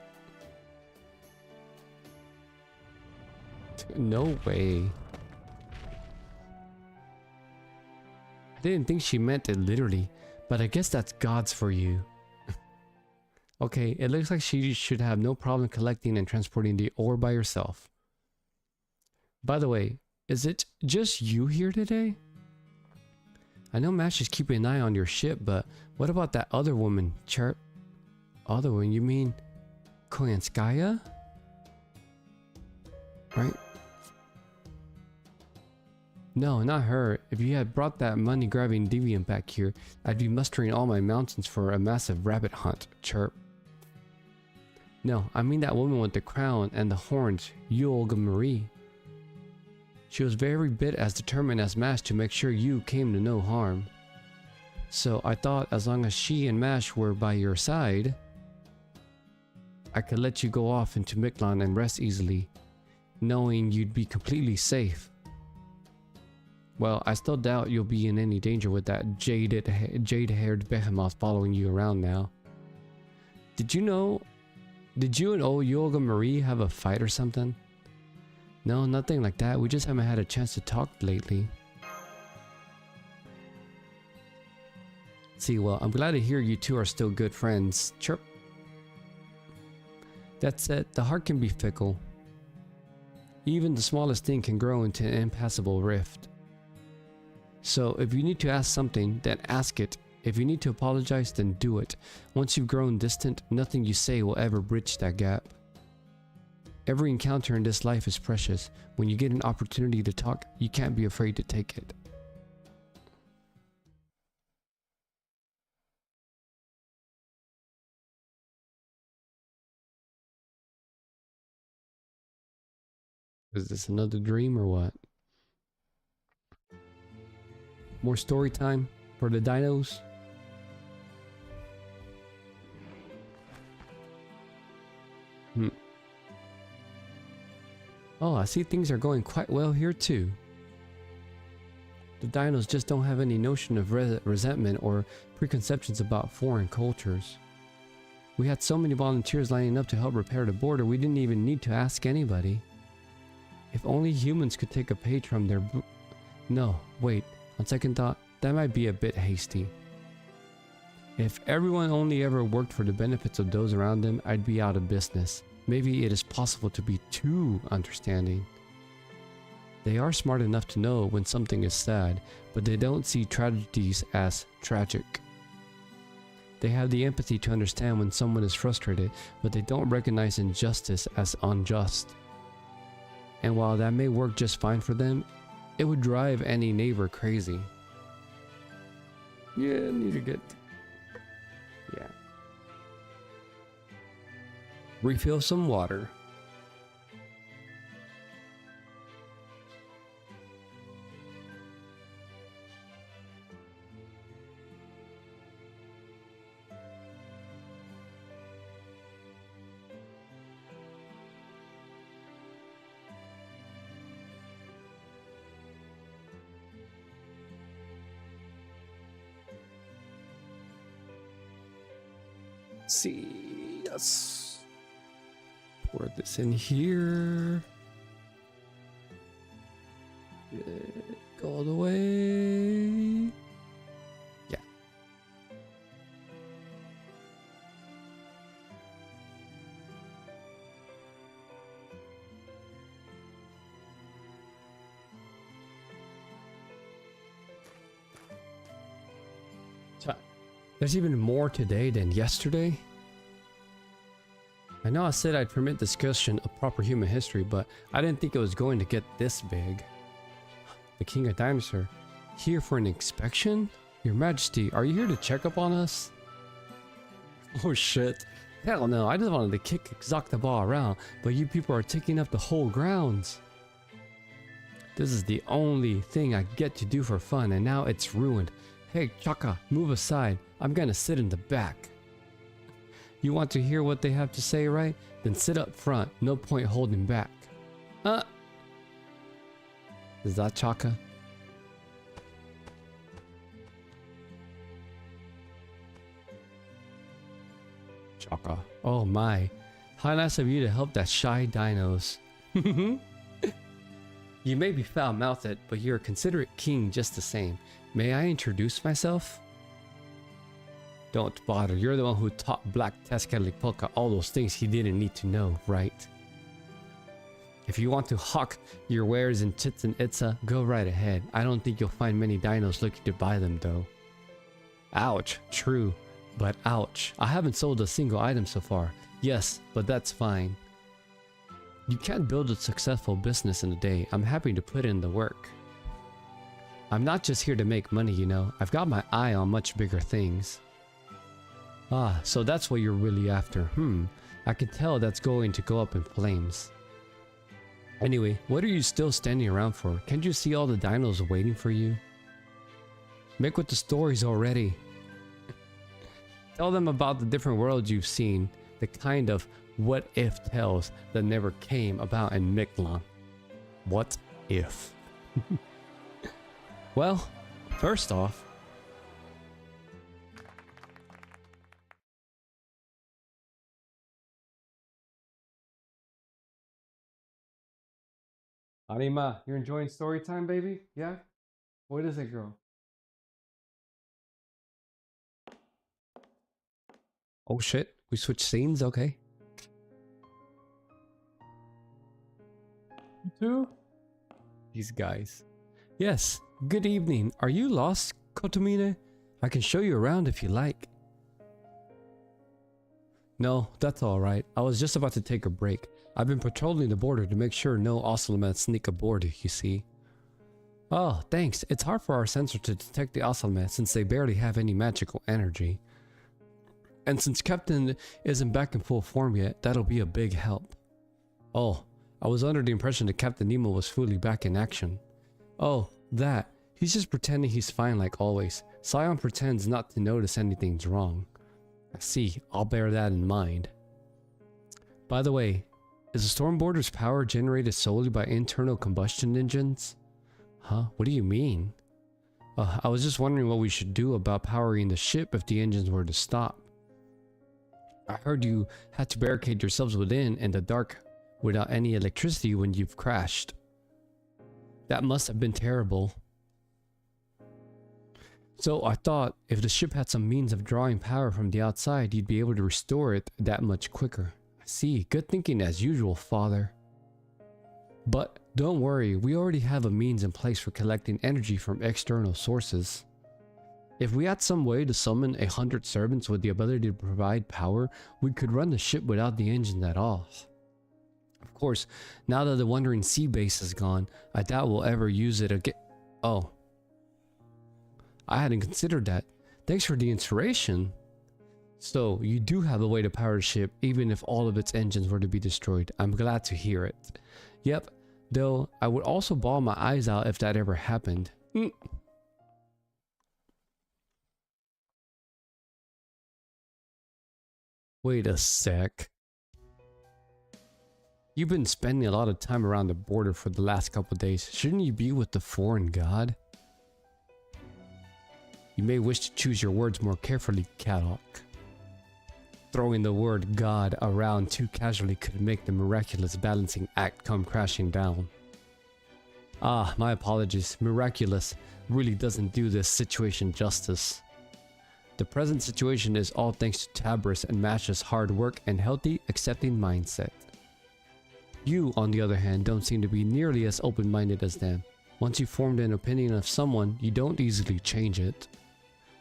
No way. I didn't think she meant it literally, but I guess that's gods for you. Okay, it looks like she should have no problem collecting and transporting the ore by herself. By the way, is it just you here today? I know Mash is keeping an eye on your ship, but what about that other woman, Chirp? Other one, you mean Koyanskaya? Right? No, not her. If you had brought that money-grabbing deviant back here, I'd be mustering all my mountains for a massive rabbit hunt, Chirp. No, I mean that woman with the crown and the horns, Olga Marie. She was every bit as determined as Mash to make sure you came to no harm. So I thought as long as she and Mash were by your side, I could let you go off into Miklan and rest easily, knowing you'd be completely safe. Well, I still doubt you'll be in any danger with that jade-haired behemoth following you around now. Did you and old Olga Marie have a fight or something? No, nothing like that. We just haven't had a chance to talk lately. See, well, I'm glad to hear you two are still good friends. Chirp. That said, the heart can be fickle. Even the smallest thing can grow into an impassable rift. So, if you need to ask something, then ask it. If you need to apologize, then do it. Once you've grown distant, nothing you say will ever bridge that gap. Every encounter in this life is precious. When you get an opportunity to talk, you can't be afraid to take it. Is this another dream or what? More story time for the dinos? Oh, I see things are going quite well here too. The dinos just don't have any notion of resentment or preconceptions about foreign cultures. We had so many volunteers lining up to help repair the border, we didn't even need to ask anybody. If only humans could take a page from their No, wait, on second thought, that might be a bit hasty. If everyone only ever worked for the benefits of those around them, I'd be out of business. Maybe it is possible to be too understanding. They are smart enough to know when something is sad, but they don't see tragedies as tragic. They have the empathy to understand when someone is frustrated, but they don't recognize injustice as unjust. And while that may work just fine for them, it would drive any neighbor crazy. Yeah, I need to get... Yeah. Refill some water. Let's see, yes. Pour this in here. Go all the way. Yeah. So, there's even more today than yesterday. I know I said I'd permit discussion of proper human history, but I didn't think it was going to get this big. The King of Dinosaur, here for an inspection? Your Majesty, are you here to check up on us? Oh shit. Hell no, I just wanted to kick the ball around, but you people are taking up the whole grounds. This is the only thing I get to do for fun, and now it's ruined. Hey, Chaka, move aside. I'm gonna sit in the back. You want to hear what they have to say, right? Then sit up front. No point holding back. Is that Chaka? Chaka. Oh my. How nice of you to help that shy dinos. You may be foul-mouthed, but you're a considerate king just the same. May I introduce myself? Don't bother, you're the one who taught Black Tezcatlipoca all those things he didn't need to know, right? If you want to hawk your wares in Chichen Itza, go right ahead. I don't think you'll find many dinos looking to buy them though. Ouch, true, but ouch. I haven't sold a single item so far. Yes, but that's fine. You can't build a successful business in a day. I'm happy to put in the work. I'm not just here to make money, you know. I've got my eye on much bigger things. Ah, so that's what you're really after. I can tell that's going to go up in flames. Anyway, what are you still standing around for? Can't you see all the dinos waiting for you? Make with the stories already. Tell them about the different worlds you've seen, the kind of what-if tales that never came about in Mictlan. What if? Well, first off, Arima, you're enjoying story time, baby? Yeah? What is it, girl? Oh shit, we switched scenes? Okay. You too? These guys. Yes, good evening. Are you lost, Kotomine? I can show you around if you like. No, that's alright. I was just about to take a break. I've been patrolling the border to make sure no Ocelomats sneak aboard, you see. Oh, thanks. It's hard for our sensor to detect the Ocelomats since they barely have any magical energy. And since Captain isn't back in full form yet, that'll be a big help. Oh, I was under the impression that Captain Nemo was fully back in action. Oh, that. He's just pretending he's fine like always. Scion pretends not to notice anything's wrong. I see, I'll bear that in mind. By the way, is the Stormboarder's power generated solely by internal combustion engines? Huh? What do you mean? I was just wondering what we should do about powering the ship if the engines were to stop. I heard you had to barricade yourselves within in the dark without any electricity when you've crashed. That must have been terrible. So I thought if the ship had some means of drawing power from the outside, you'd be able to restore it that much quicker. I see. Good thinking as usual, father. But don't worry, we already have a means in place for collecting energy from external sources. If we had some way to summon 100 servants with the ability to provide power, we could run the ship without the engines at all. Of course, now that the Wandering Sea base is gone, I doubt we'll ever use it again. Oh. I hadn't considered that. Thanks for the inspiration. So, you do have a way to power the ship even if all of its engines were to be destroyed. I'm glad to hear it. Yep, though I would also bawl my eyes out if that ever happened. Wait a sec. You've been spending a lot of time around the border for the last couple days. Shouldn't you be with the foreign god? You may wish to choose your words more carefully, Kadok. Throwing the word god around too casually could make the miraculous balancing act come crashing down. Ah, my apologies. Miraculous really doesn't do this situation justice. The present situation is all thanks to Tabris and Mash's hard work and healthy, accepting mindset. You, on the other hand, don't seem to be nearly as open-minded as them. Once you've formed an opinion of someone, you don't easily change it.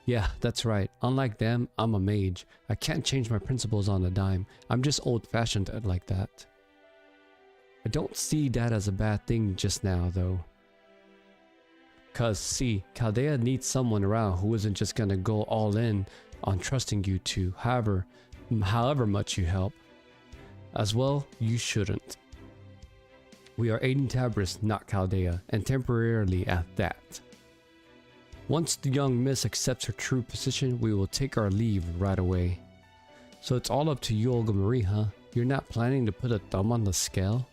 Yeah, that's right. Unlike them, I'm a mage. I can't change my principles on a dime. I'm just old-fashioned like that. I don't see that as a bad thing just now, though. Cause, see, Chaldea needs someone around who isn't just gonna go all in on trusting you two, however much you help. As well, you shouldn't. We are aiding Tabris, not Chaldea, and temporarily at that. Once the young miss accepts her true position, we will take our leave right away. So it's all up to you, Olga Marie, huh? You're not planning to put a thumb on the scale?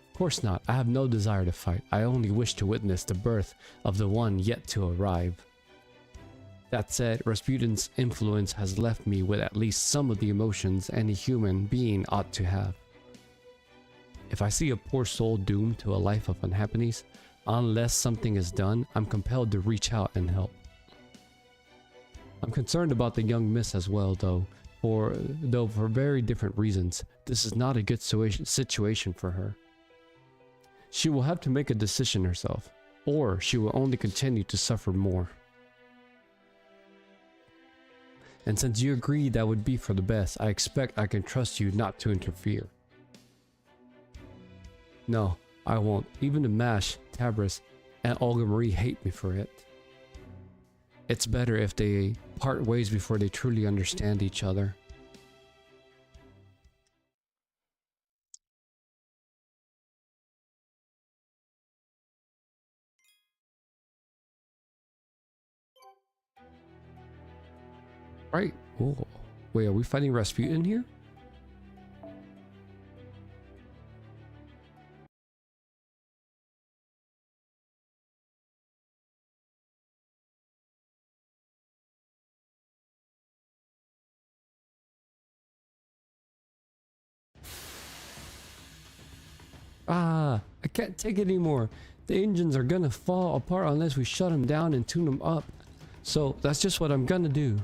Of course not. I have no desire to fight. I only wish to witness the birth of the one yet to arrive. That said, Rasputin's influence has left me with at least some of the emotions any human being ought to have. If I see a poor soul doomed to a life of unhappiness, unless something is done, I'm compelled to reach out and help. I'm concerned about the young miss as well, though for very different reasons. This is not a good situation for her. She will have to make a decision herself, or she will only continue to suffer more. And since you agreed that would be for the best, I expect I can trust you not to interfere. No, I won't. Even the Mash, Tabris, and Olga Marie hate me for it. It's better if they part ways before they truly understand each other. Right. Oh, wait, are we fighting Rasputin here? Ah, I can't take it anymore. The engines are gonna fall apart unless we shut them down and tune them up. So that's just what I'm gonna do.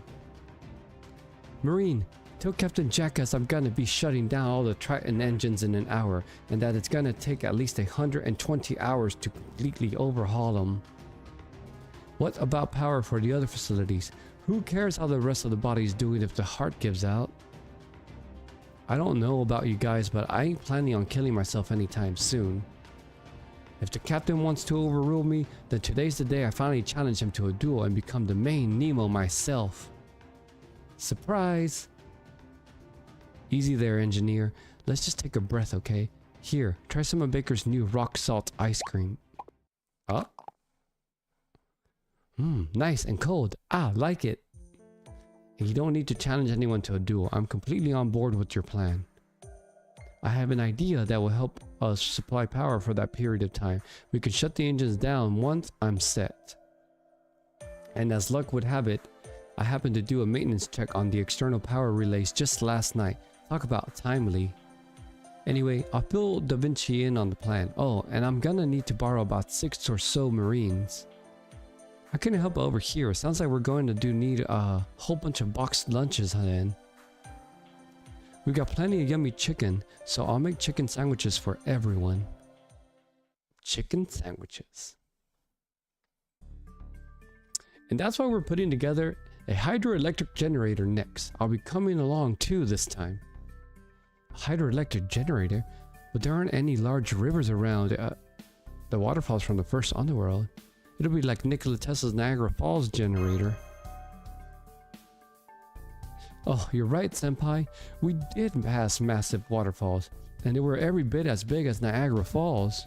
Marine, tell Captain Jackass I'm gonna be shutting down all the Triton engines in an hour, and that it's gonna take at least 120 hours to completely overhaul them. What about power for the other facilities? Who cares how the rest of the body's doing if the heart gives out? I don't know about you guys, but I ain't planning on killing myself anytime soon. If the captain wants to overrule me, then today's the day I finally challenge him to a duel and become the main Nemo myself. Surprise! Easy there, engineer. Let's just take a breath, okay? Here, try some of Baker's new rock salt ice cream. Oh. Nice and cold. Ah, like it. And you don't need to challenge anyone to a duel. I'm completely on board with your plan. I have an idea that will help us supply power for that period of time. We can shut the engines down once I'm set. And as luck would have it, I happened to do a maintenance check on the external power relays just last night. Talk about timely. Anyway, I'll fill Da Vinci in on the plan. Oh, and I'm gonna need to borrow about 6 or so Marines. I couldn't help but overhear. It sounds like we're going to need a whole bunch of boxed lunches then. We've got plenty of yummy chicken, so I'll make chicken sandwiches for everyone. Chicken sandwiches. And that's why we're putting together a hydroelectric generator next. I'll be coming along too this time. A hydroelectric generator? But there aren't any large rivers around. The waterfalls from the first Underworld. It'll be like Nikola Tesla's Niagara Falls generator. Oh, you're right, Senpai. We did pass massive waterfalls, and they were every bit as big as Niagara Falls.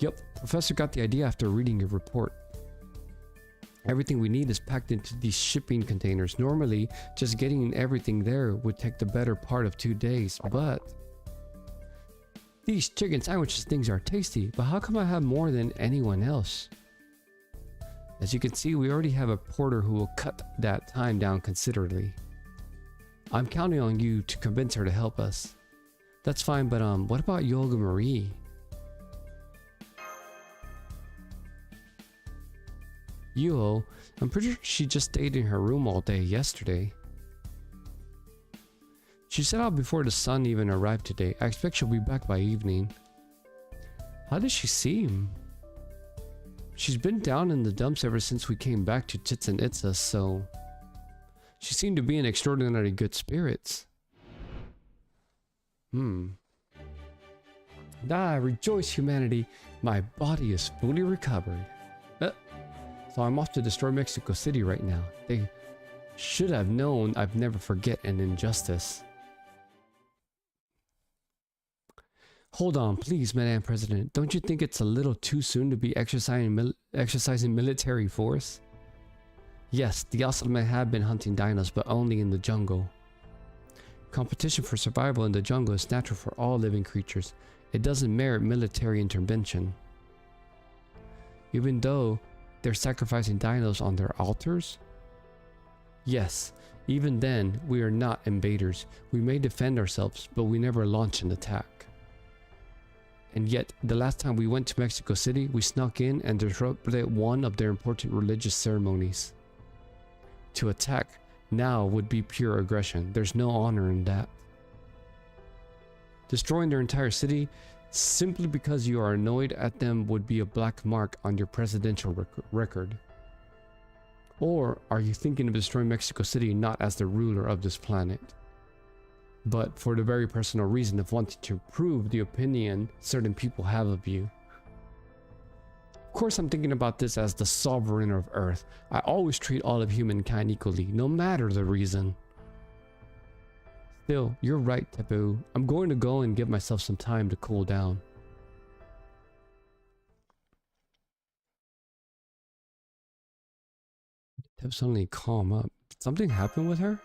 Yep, Professor got the idea after reading your report. Everything we need is packed into these shipping containers. Normally, just getting everything there would take the better part of 2 days, but these chicken sandwiches things are tasty, but how come I have more than anyone else? As you can see, we already have a porter who will cut that time down considerably. I'm counting on you to convince her to help us. That's fine, but what about Olga Marie? Yuho, I'm pretty sure she just stayed in her room all day yesterday. She set out before the sun even arrived today. I expect she'll be back by evening. How does she seem? She's been down in the dumps ever since we came back to Chichen Itza, so she seemed to be in extraordinarily good spirits. Ah, rejoice, humanity. My body is fully recovered. So I'm off to destroy Mexico City right now. They should have known I'd never forget an injustice. Hold on, please, Madam President. Don't you think it's a little too soon to be exercising military force? Yes, the Ocelotmen have been hunting dinos, but only in the jungle. Competition for survival in the jungle is natural for all living creatures. It doesn't merit military intervention. Even though they're sacrificing dinos on their altars? Yes, even then, we are not invaders. We may defend ourselves, but we never launch an attack. And yet, the last time we went to Mexico City, we snuck in and disrupted one of their important religious ceremonies. To attack now would be pure aggression. There's no honor in that. Destroying their entire city simply because you are annoyed at them would be a black mark on your presidential record? Or are you thinking of destroying Mexico City not as the ruler of this planet, but for the very personal reason of wanting to prove the opinion certain people have of you? Of course, I'm thinking about this as the sovereign of Earth. I always treat all of humankind equally, no matter the reason. Still, you're right, Tepu. I'm going to go and give myself some time to cool down. Tepu suddenly calm up. Did something happen with her?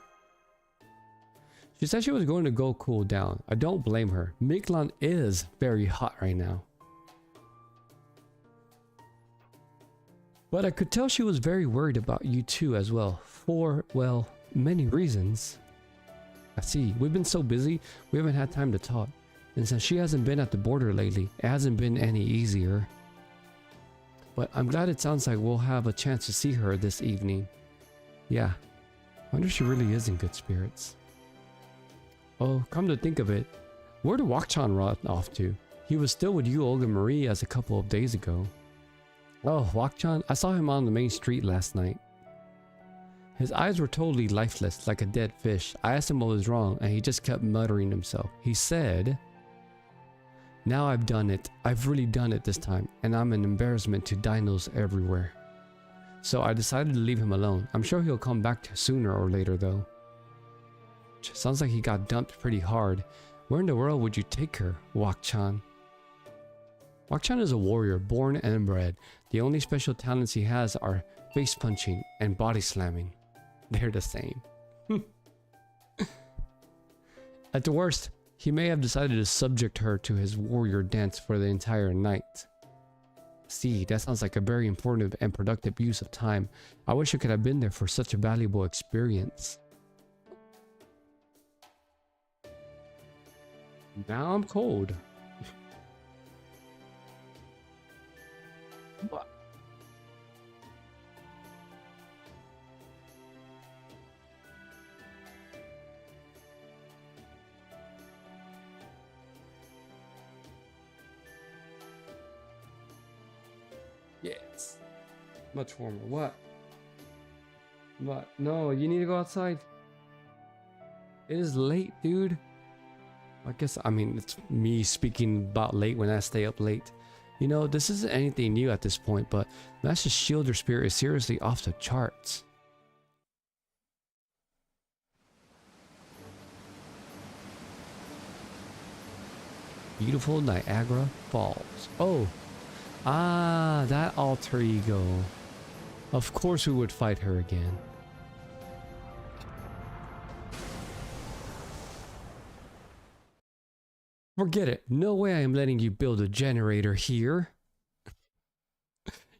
She said she was going to go cool down. I don't blame her. Miklan is very hot right now. But I could tell she was very worried about you too as well. For, well, many reasons. I see. We've been so busy, we haven't had time to talk. And since she hasn't been at the border lately, it hasn't been any easier. But I'm glad it sounds like we'll have a chance to see her this evening. Yeah. I wonder if she really is in good spirits. Oh, come to think of it, where did Wakchan run off to? He was still with you, Olga Marie, as a couple of days ago. Oh, Wakchan, I saw him on the main street last night. His eyes were totally lifeless, like a dead fish. I asked him what was wrong, and he just kept muttering himself. He said, "Now I've done it. I've really done it this time, and I'm an embarrassment to dinos everywhere." So I decided to leave him alone. I'm sure he'll come back sooner or later, though. Sounds like he got dumped pretty hard. Where in the world would you take her, Wakchan? Wakchan is a warrior, born and bred. The only special talents he has are face punching and body slamming. They're the same. At the worst, he may have decided to subject her to his warrior dance for the entire night. See, that sounds like a very important and productive use of time. I wish I could have been there for such a valuable experience. Now I'm cold. What? Yes. Much warmer. What? What? No, you need to go outside. It is late, dude. I guess, I mean, it's me speaking about late when I stay up late. You know, this isn't anything new at this point, but Master Shielder Spirit is seriously off the charts. Beautiful Niagara Falls. Oh, that alter ego. Of course we would fight her again. Forget it. No way I am letting you build a generator here.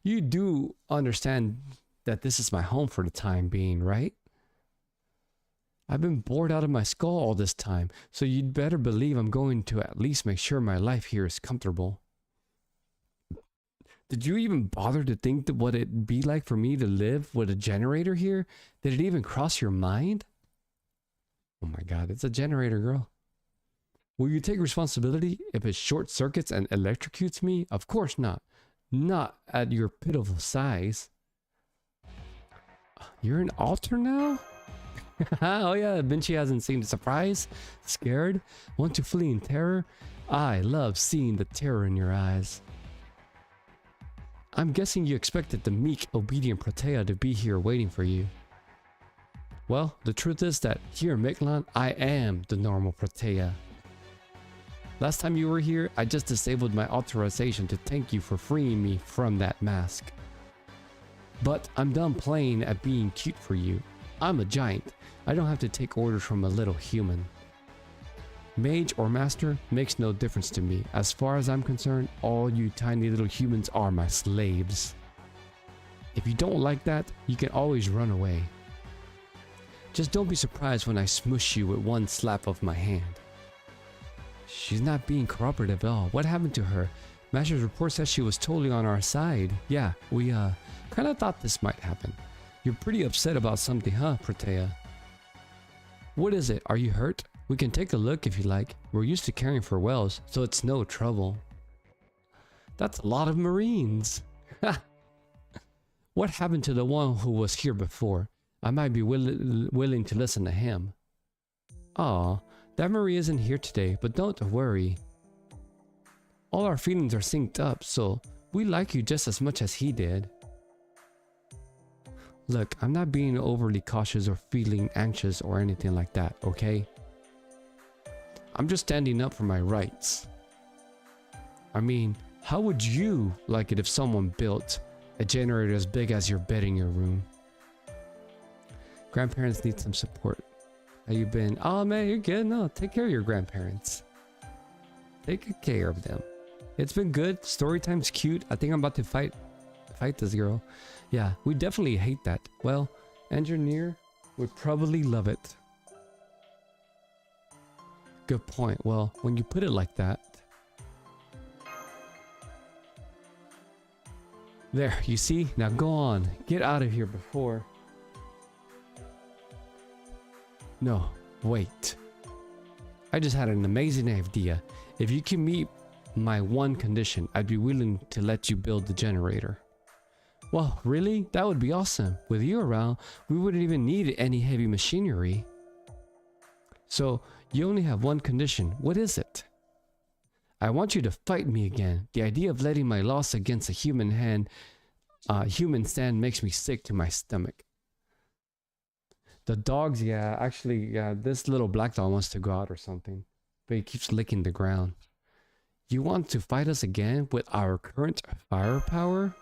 You do understand that this is my home for the time being, right? I've been bored out of my skull all this time, so you'd better believe I'm going to at least make sure my life here is comfortable. Did you even bother to think that what it'd be like for me to live with a generator here? Did it even cross your mind? Oh my god, it's a generator, girl. Will you take responsibility if it short circuits and electrocutes me? Of course not. Not at your pitiful size. You're an altar now? Oh yeah, Vinci hasn't seemed surprised, scared, want to flee in terror. I love seeing the terror in your eyes. I'm guessing you expected the meek, obedient Protea to be here waiting for you. Well, the truth is that here in Miklan, I am the normal Protea. Last time you were here, I just disabled my authorization to thank you for freeing me from that mask. But I'm done playing at being cute for you. I'm a giant. I don't have to take orders from a little human. Mage or master makes no difference to me. As far as I'm concerned, all you tiny little humans are my slaves. If you don't like that, you can always run away. Just don't be surprised when I smush you with one slap of my hand. She's not being cooperative at all. What happened to her? Master's report says she was totally on our side. Yeah, we kind of thought this might happen. You're pretty upset about something, huh, Protea? What is it? Are you hurt? We can take a look if you like. We're used to caring for whales, so it's no trouble. That's a lot of Marines. What happened to the one who was here before? I might be willing to listen to him. Aw, that Marie isn't here today, but don't worry. All our feelings are synced up, so we like you just as much as he did. Look, I'm not being overly cautious or feeling anxious or anything like that, okay? I'm just standing up for my rights. I mean, how would you like it if someone built a generator as big as your bed in your room? Grandparents need some support. How you been? Oh man, you're good. No, take care of your grandparents. Take care of them. It's been good. Story time's cute. I think I'm about to fight this girl. Yeah, we definitely hate that. Well, engineer would probably love it. Good point. Well, when you put it like that. There, you see? Now go on. Get out of here before... No, wait. I just had an amazing idea. If you can meet my one condition, I'd be willing to let you build the generator. Well, really? That would be awesome. With you around, we wouldn't even need any heavy machinery. So, you only have one condition. What is it? I want you to fight me again. The idea of letting my loss against a human stand makes me sick to my stomach. The dogs, yeah, actually, yeah, this little black dog wants to go out or something. But he keeps licking the ground. You want to fight us again with our current firepower?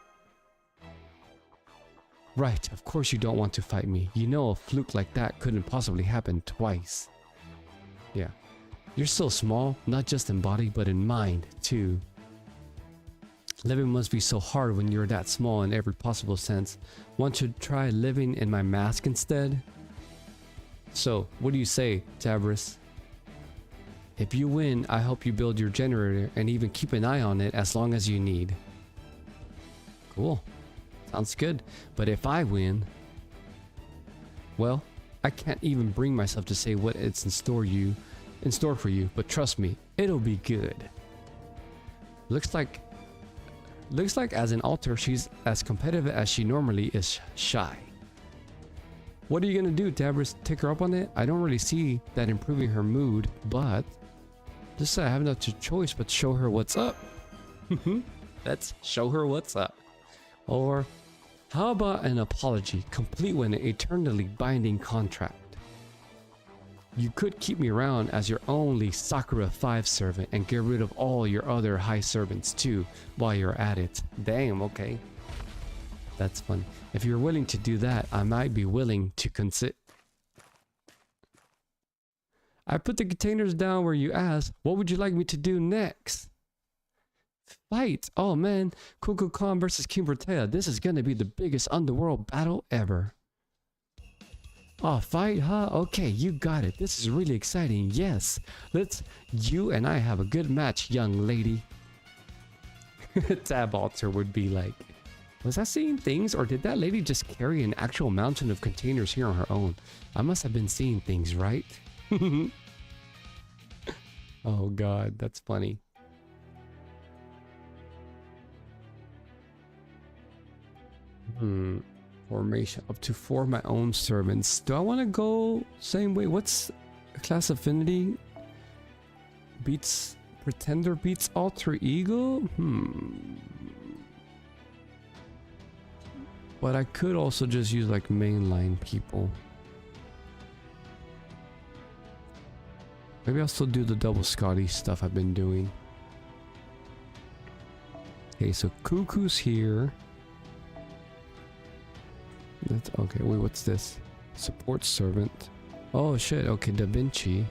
Right, of course you don't want to fight me. You know a fluke like that couldn't possibly happen twice. Yeah. You're so small, not just in body, but in mind, too. Living must be so hard when you're that small in every possible sense. Want to try living in my mask instead? So, what do you say, Tabris? If you win, I help you build your generator and even keep an eye on it as long as you need. Cool. Sounds good. But if I win... Well, I can't even bring myself to say what it's in store for you, but trust me, it'll be good. Looks like as an alter, she's as competitive as she normally is shy. What are you gonna do, Tabris? Take her up on it? I don't really see that improving her mood, but just I have no choice but show her what's up. Let's show her what's up. Or how about an apology, complete with an eternally binding contract? You could keep me around as your only Sakura 5 servant and get rid of all your other high servants too while you're at it. Damn, okay. That's funny. If you're willing to do that, I might be willing to consider. I put the containers down where you asked. What would you like me to do next? Fight! Oh man, Kukulkan versus Kimbertea. This is gonna be the biggest underworld battle ever. Oh, fight, huh? Okay, you got it. This is really exciting. Yes, you and I have a good match, young lady. Tab Alter would be like, was I seeing things, or did that lady just carry an actual mountain of containers here on her own? I must have been seeing things, right? Oh god, that's funny. Formation up to 4 of my own servants. Do I want to go same way? What's class affinity? Beats pretender beats alter ego? But I could also just use like mainline people. Maybe I'll still do the double Scotty stuff I've been doing. Okay, so Cuckoo's here. That's okay. Wait, what's this? Support servant. Oh shit. Okay, Da Vinci.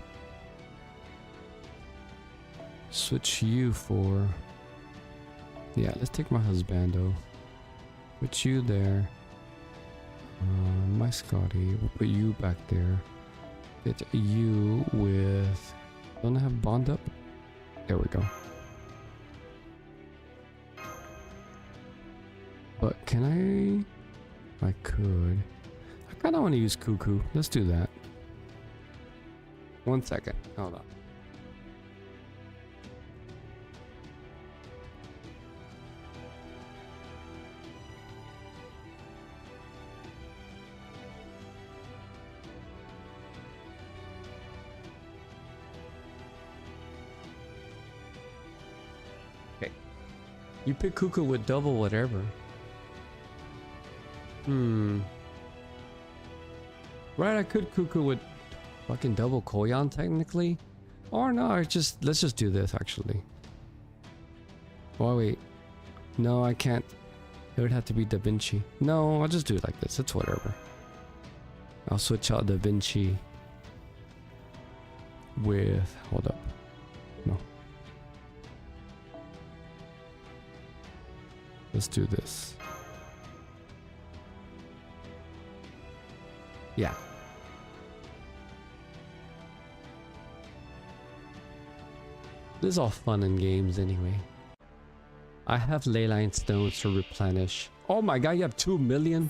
Switch you for. Yeah, let's take my husbando. Put you there. My Scotty. We'll put you back there. Fit you with. Don't I have bond up? There we go. But can I could. I kind of want to use Cuckoo. Let's do that. 1 second. Hold on. Okay. You pick Kuka with double whatever. Right, I could Kuka with fucking double Koyan technically. Or no, let's just do this actually. Oh wait. No, I can't. It would have to be Da Vinci. No, I'll just do it like this. It's whatever. I'll switch out Da Vinci with, hold up. No. Let's do this. Yeah. This is all fun and games anyway. I have leyline stones to replenish. Oh my god, you have 2 million?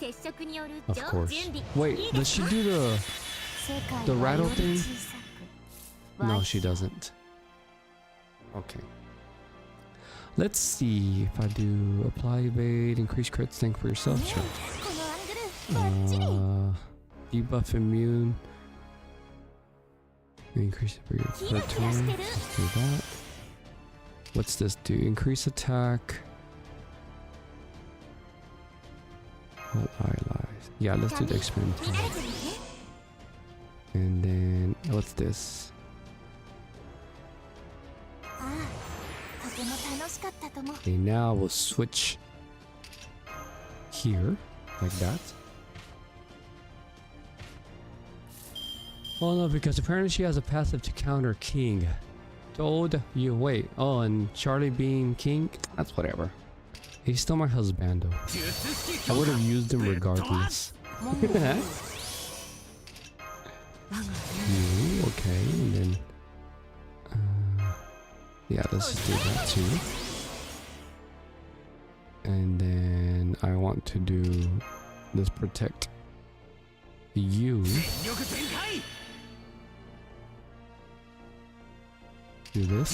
Of course. Wait, does she do the rattle thing? No, she doesn't. Okay. Let's see if I do apply evade, increase crit strength for yourself. Sure. Debuff immune. Increase it for your turn. Let's do that. What's this do? Increase attack. Hold eyelids. Yeah, let's do the experimental. And then what's this? Okay, now we'll switch here like that. Oh no, because apparently she has a passive to counter King. Told you, wait. Oh, and Charlie being King? That's whatever. He's still my husbando. I would have used him regardless. Okay, and then... yeah, let's just do that too. And then I want to do... Let's protect you. Do this.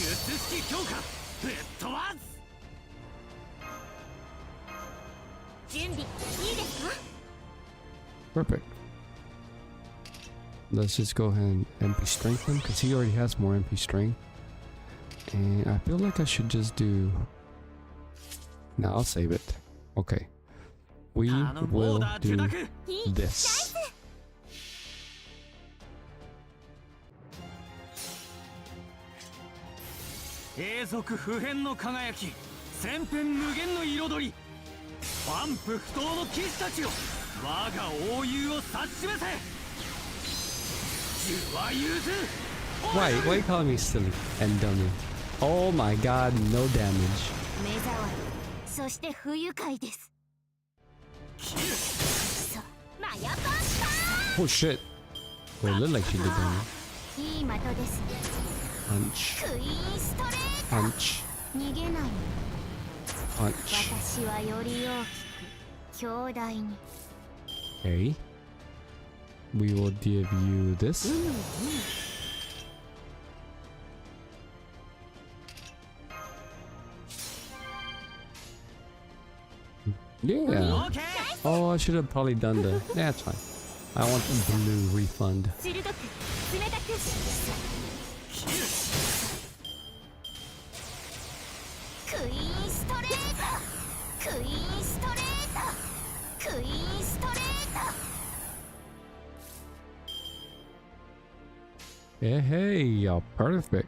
Perfect. Let's just go ahead and MP strengthen because he already has more MP strength. And I feel like I should just do... No, I'll save it. Okay. We will do this. Why are you calling me silly and dummy? Oh my god, no damage. Oh shit. Well, it looked like she did damage. Punch. Punch. Punch. Okay. We will give you this. Yeah. Oh, I should have probably done the... Yeah, it's fine. I want the blue refund. Hey, hey, you're perfect.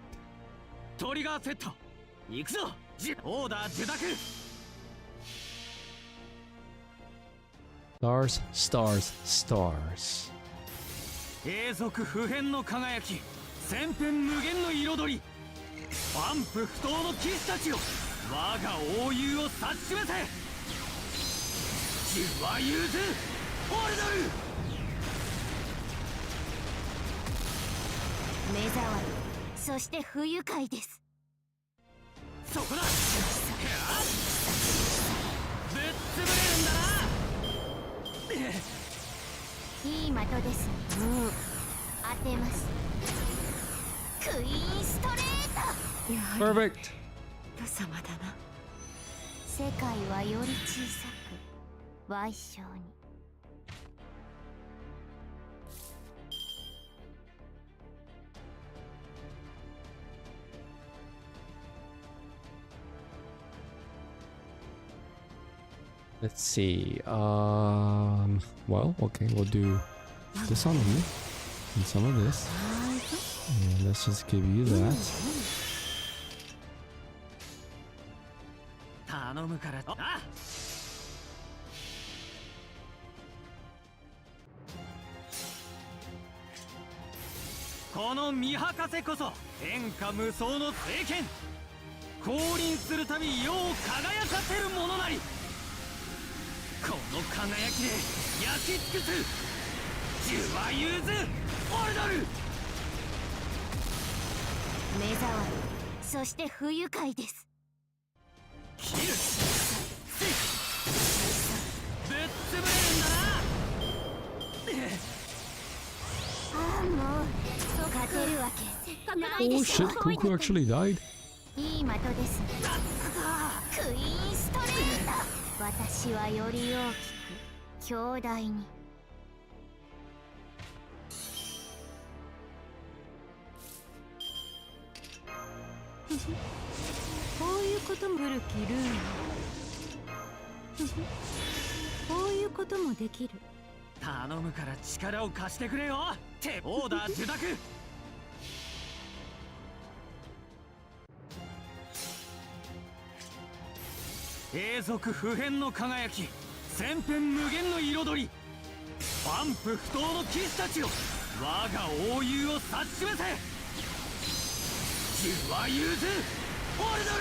Stars, stars, stars. クイーンストレート。やはり Perfect. 無様だな。世界はより小さく矮小に。Let's see. Well, okay, we'll do this on you and some of this. And let's just give you that. 頼むからあこの見博せこそ天下無双の聖剣。降臨するたび世を輝かせるものなり。この輝きで焼き尽くすジュワユーズオルドル。目障り、そして不愉快です。切るぶっ潰れるんだな。ああ、もうそう勝てるわけないで Oh しょ。 shit, Goku actually died. いい的ですね。クイーンストレート。私はより大きく強大に。こういうことも古きルール。こういうこともできる。頼むから力を貸してくれよってオーダー受諾。永続不変の輝き、千変無限の彩り、万夫不倒の騎士たちよ、我が英雄を指し示せ。ジュワユーズオルド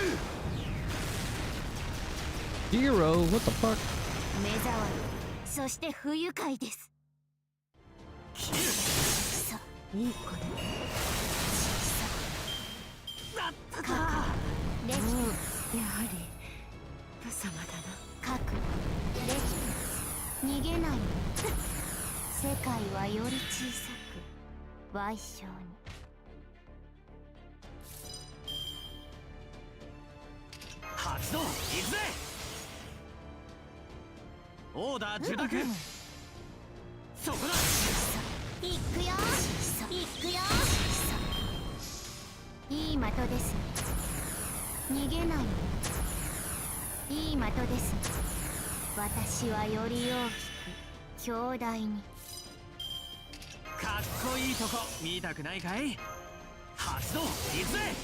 ル。 Hero, what the fuck? 目障り、そして不愉快です。切るさいい子だ。だったか。レキやはり無様だな。核レキ逃げないの。世界はより小さく矮小に。発動行くぜ。オーダー受諾。そこだ。いくよいくよ。いい的ですね。逃げないの。いい的ですね。私はより大きく強大に。かっこいいとこ見たくないかい。発動行くぜ。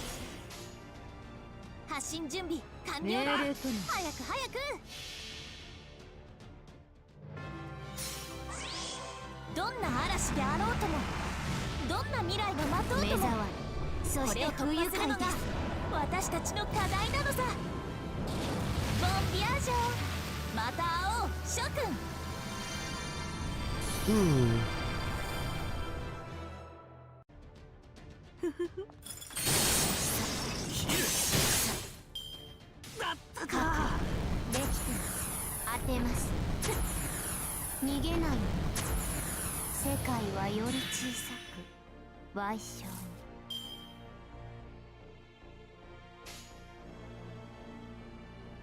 発進準備完了だ。命令との早く早く。どんな嵐であろうとも、どんな未来が待とうとも、目障り、そして不愉快です。私たちの課題なのさ。ボンビアージョまた会おう諸君。切るだったか。できて当てます。逃げないの。世界はより小さく矮小に。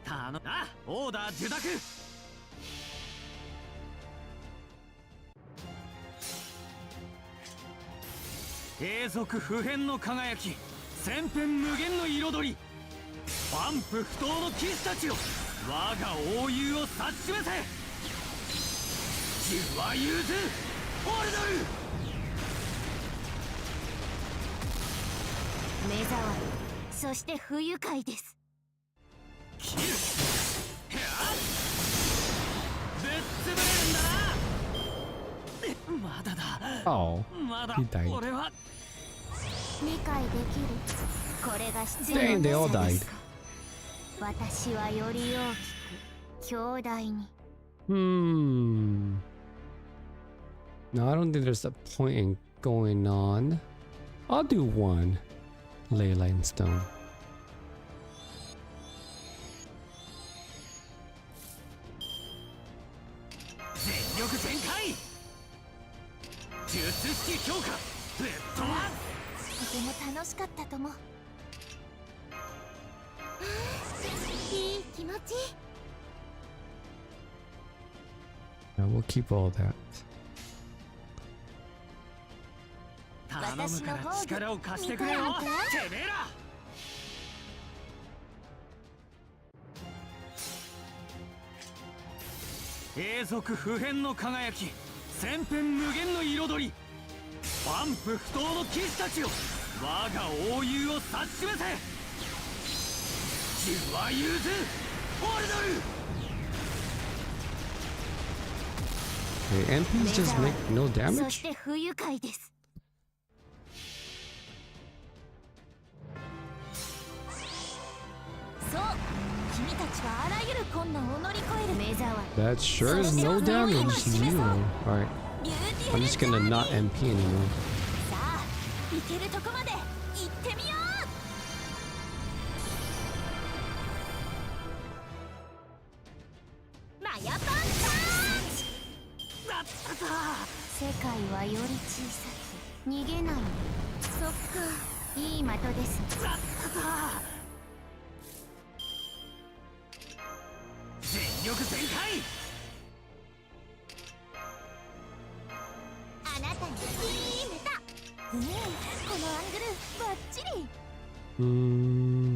頼むな。オーダー受諾。永続不変の輝き、千変無限の彩り、万夫不倒の騎士たちよ、我が英雄を指し示せ。ジュワユーズオルドル。目障り、そして不愉快です。切るへあぶっ潰れるんだな。まだだ。 Oh, まだ he died. 俺は理解できる。これが必要 Dang, な they all 差で died. す。私はより大きく強大に。No, I don't think there's a point in going on. I'll do one. Layla in stone. 全力全開。術式強化ぶっ飛ばす。とても楽しちいい Yeah, we'll keep all that. 頼むから力を貸してくれよ、てめえら。永続不変の輝き、千変無限の彩り、万夫不倒の騎士たちよ、我が英雄を指し示せ。自は融通オルドル。 Okay, MPs just make no そ damage? して不愉快です。そう、君たちはあらゆる困難を乗り越える。目障り。 That sure is no damage. Zero. Alright. ビューティフ I'm ル just gonna not MP anymore. さあ、行けるとこまで行ってみよう。マヤパンチだったぞ。世界はより小さく逃げない。そっか、いい的ですね。だったぞ。全力全開。あなたに決めた。このアングルバッチリ。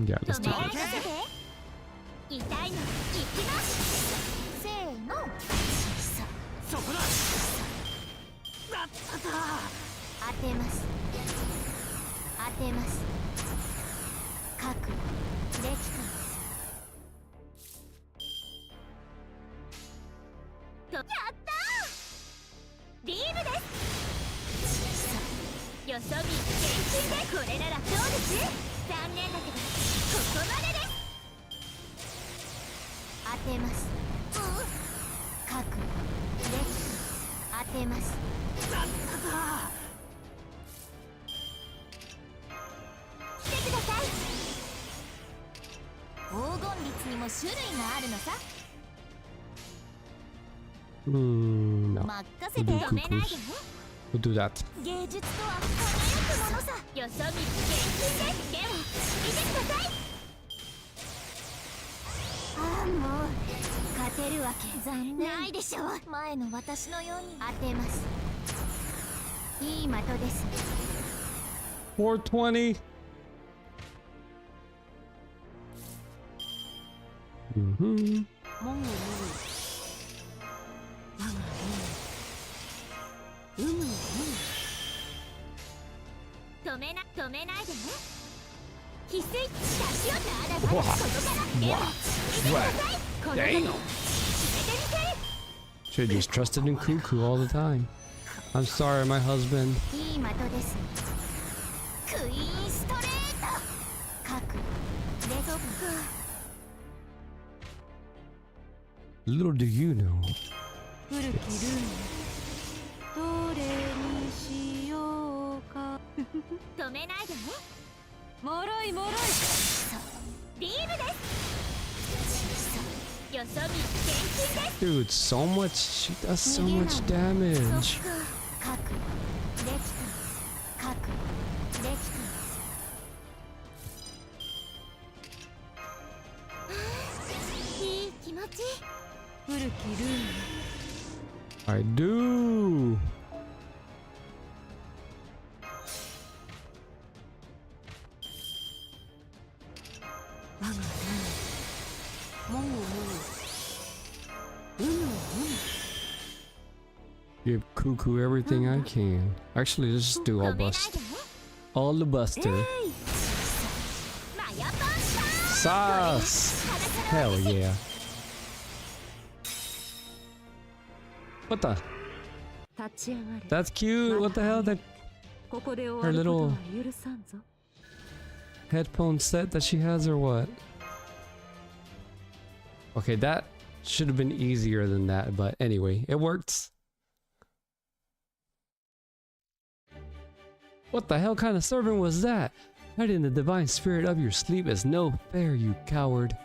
Yeah, let's 止 do めら it. せて。痛いの行きます。せーの。小さ。そこだ。だったぞ。当てます。当てます。覚悟できてます。やったー。ビームです。小さ。よそ見厳禁でこれならどうです。残念だけどここまでです。当てます。覚悟できてます。当てます。だったぞ。来てください。黄金律にも種類があるのさ。 No. 任せて。止めないでね。 We'll do that. 芸術とは輝くものさ。よそ見厳禁です。では見てください。ああ、もう勝てるわけ残念ないでしょう。前の私のように当てます。いい的ですね。 420. Mm-hmm. 門を見る。我が有無を見る。止めないでね。翡翠差し寄ったあなた。ここからでは見てください。この時決めてみせ。 Should just trusted in Cuckoo all the time. I'm sorry, my husband. いい的ですね。クイーンストレート。覚悟レトブ。 Little do you know. 古きルール。どれにしようか。止めないでね。もろいもろい。ビームです。よそ見厳禁です。 Dude, so much. She does so much damage. そっか。覚悟できてます。覚悟できてます。いい気持ち。古きルール。 I do. 我が門を見る。有無を見る。 Give Cuckoo everything I can. Actually, let's just do all 止めない bust. でね。 All the buster. マヤパンチャー。 Sauce. Hell yeah. What the? 立ち上がれ。 That's cute. What the hell? That ここで終わることは許さんぞ。 headphone set that she has, or what? Okay, that should have been easier than that, but anyway, it works. What the hell kind of servant was that? Hiding the divine spirit of your sleep is no fair, you coward.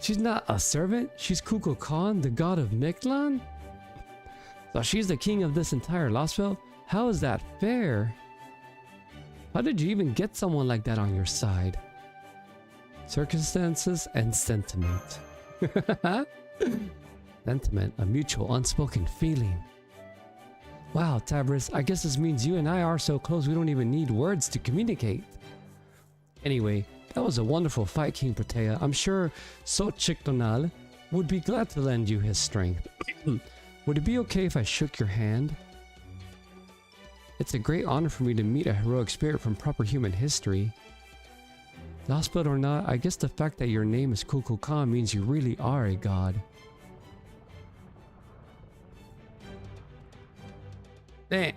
She's not a servant, she's Kukulkan, the god of Mictlan? So she's the king of this entire Lostfell? How is that fair? How did you even get someone like that on your side? Circumstances and sentiment. Sentiment, a mutual unspoken feeling. Wow, Tabris, I guess this means you and I are so close we don't even need words to communicate. Anyway, that was a wonderful fight, King Protea. I'm sure Xochitl would be glad to lend you his strength. Would it be okay if I shook your hand? It's a great honor for me to meet a heroic spirit from proper human history. Last but or not, I guess the fact that your name is Kukulkan means you really are a god. Eh,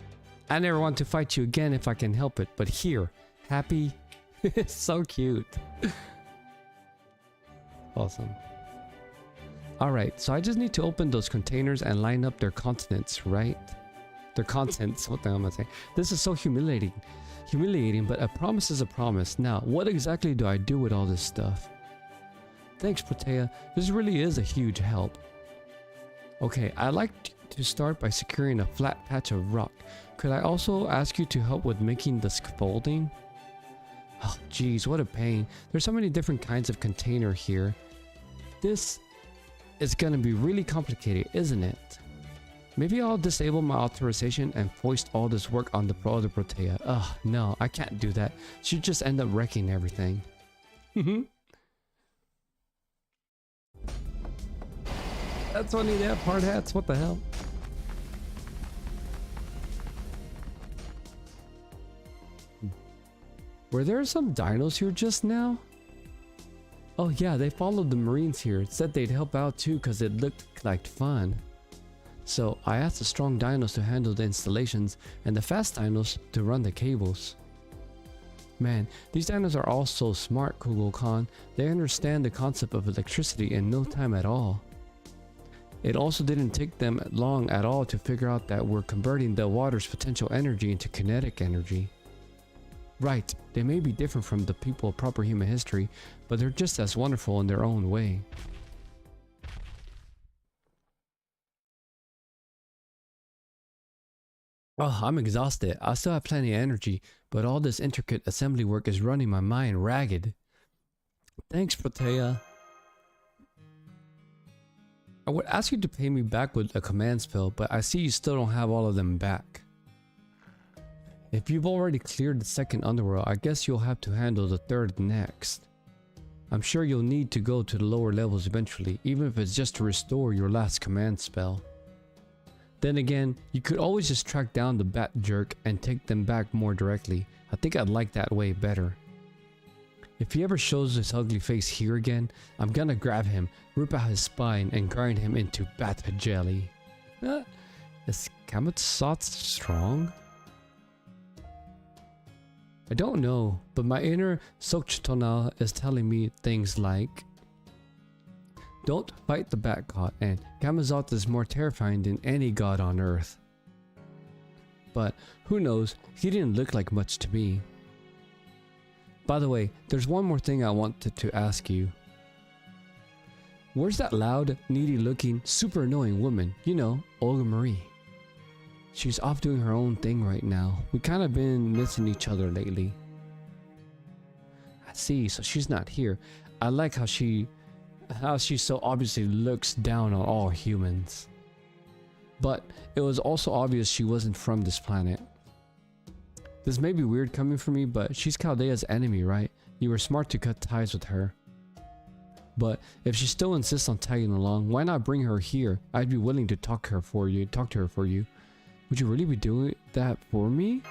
I never want to fight you again if I can help it, but here, happy? It's so cute. Awesome. Alright, so I just need to open those containers and line up their continents, right? Their contents, what the hell am I saying? This is so humiliating, but a promise is a promise. Now, what exactly do I do with all this stuff? Thanks, Protea. This really is a huge help. Okay, I'd like to start by securing a flat patch of rock. Could I also ask you to help with making the scaffolding? Oh, geez, what a pain. There's so many different kinds of container here. This is gonna be really complicated, isn't it? Maybe I'll disable my authorization and foist all this work on the other Protea. Ugh, no, I can't do that. She'd just end up wrecking everything. That's funny, they have hard hats, what the hell? Were there some dinos here just now? Oh yeah, they followed the Marines here. Said they'd help out too because it looked like fun. So I asked the strong dinos to handle the installations and the fast dinos to run the cables. Man, these dinos are all so smart, Kukulkan. They understand the concept of electricity in no time at all. It also didn't take them long at all to figure out that we're converting the water's potential energy into kinetic energy. Right, they may be different from the people of proper human history, but they're just as wonderful in their own way. Oh, I'm exhausted. I still have plenty of energy, but all this intricate assembly work is running my mind ragged. Thanks, Protea. I would ask you to pay me back with a command spell, but I see you still don't have all of them back. If you've already cleared the second underworld, I guess you'll have to handle the third next. I'm sure you'll need to go to the lower levels eventually, even if it's just to restore your last command spell. Then again, you could always just track down the bat jerk and take them back more directly. I think I'd like that way better. If he ever shows his ugly face here again, I'm gonna grab him, rip out his spine, and grind him into bat jelly. Is Kamitsat strong? I don't know, but my inner Xochitl is telling me things like, don't fight the bat god, and Kamazot is more terrifying than any god on earth. But who knows, he didn't look like much to me. By the way, there's one more thing I wanted to ask you. Where's that loud, needy looking, super annoying woman? You know, Olga Marie. She's off doing her own thing right now. We kind of been missing each other lately. I see, so she's not here. I like how she so obviously looks down on all humans. But it was also obvious she wasn't from this planet. This may be weird coming from me, but she's Chaldea's enemy, right? You were smart to cut ties with her. But if she still insists on tagging along, why not bring her here? I'd be willing to talk to her for you. Would you really be doing that for me?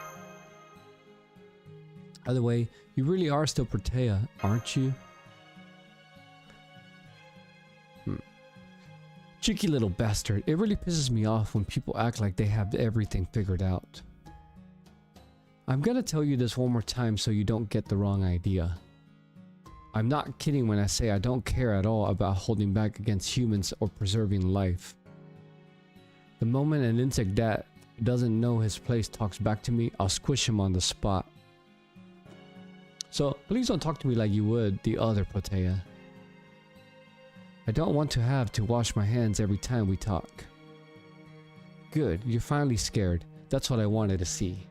Either way, you really are still Protea, aren't you? Cheeky little bastard. It really pisses me off when people act like they have everything figured out. I'm gonna tell you this one more time so you don't get the wrong idea. I'm not kidding when I say I don't care at all about holding back against humans or preserving life. The moment an insect that doesn't know his place talks back to me, I'll squish him on the spot. So please don't talk to me like you would the other Protea. I don't want to have to wash my hands every time we talk. Good, you're finally scared. That's what I wanted to see.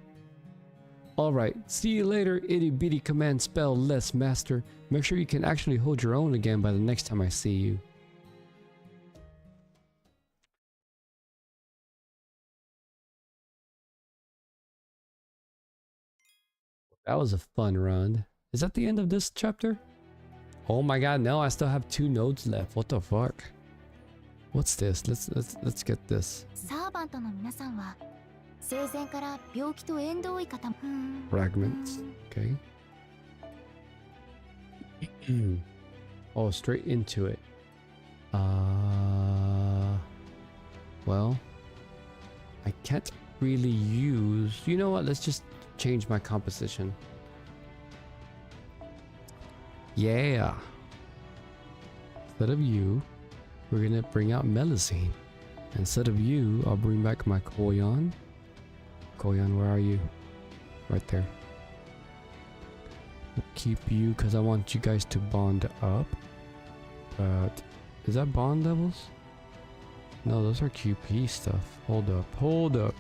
Alright, see you later, itty bitty command spell less master. Make sure you can actually hold your own again by the next time I see you. That was a fun run. Is that the end of this chapter? Oh my god, no, I still have 2 nodes left. What the fuck? What's this? Let's get this. サーバントの皆さんは生前から病気と縁遠い方も Fragments. Okay. Oh, straight into it. Well, I can't really use. You know what? Let's just change my composition. Yeah. Instead of you, we're gonna bring out Melusine. Instead of you, I'll bring back my Koyan. Koyan, where are you? Right there. We'll keep you because I want you guys to bond up. But is that bond levels? No, those are QP stuff. Hold up.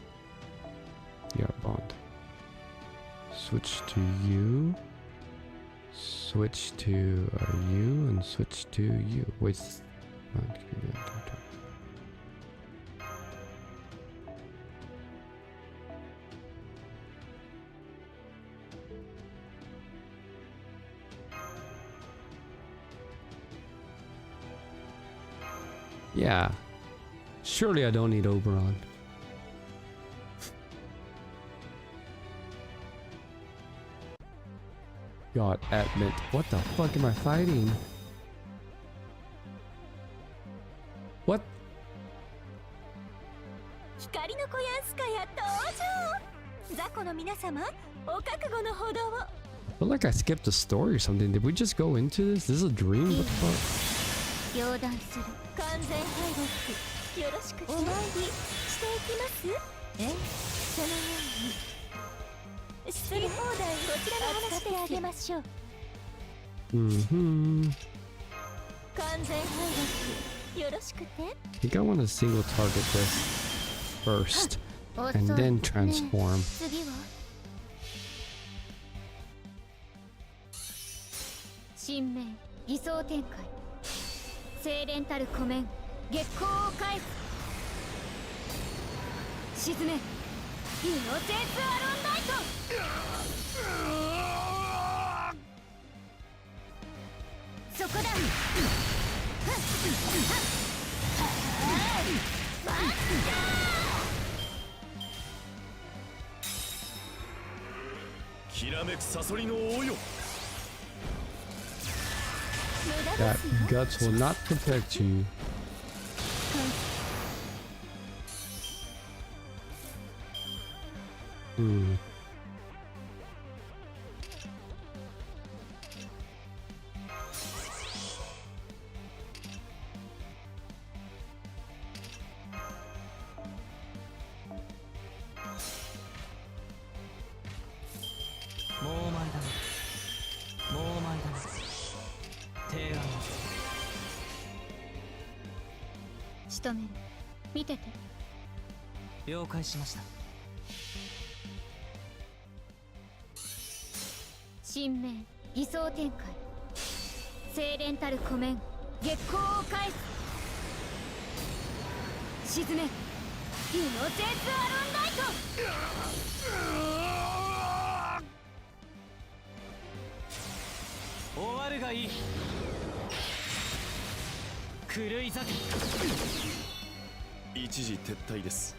Yeah, bond. Switch to you. Switch to you and switch to you. Wait. Yeah. Surely I don't need Oberon. God, admit. What the fuck am I fighting? What? 光の子やんすかや登場。雑魚の皆様、お覚悟のほどを。I feel like I skipped a story or something. Did we just go into this? This is a dream? What the fuck? 両断する。完全敗北。よろしくお参りしていきます。そのように。好き放題こちらの話してあげましょう。Mm-hmm. 完全敗北。よろしくて。I think I want to single target this first and then transform. 次は神明偽装展開精錬たる湖面月光を返す沈めイノセンスアロンナイトそこだきらめくサソリの王よ That guts will not protect you. Hmm. More 仕留める見てて了解しました神明偽装展開精錬たる湖面月光を返す沈めイノセンスアロンナイト終わるがいい狂い咲く一時撤退です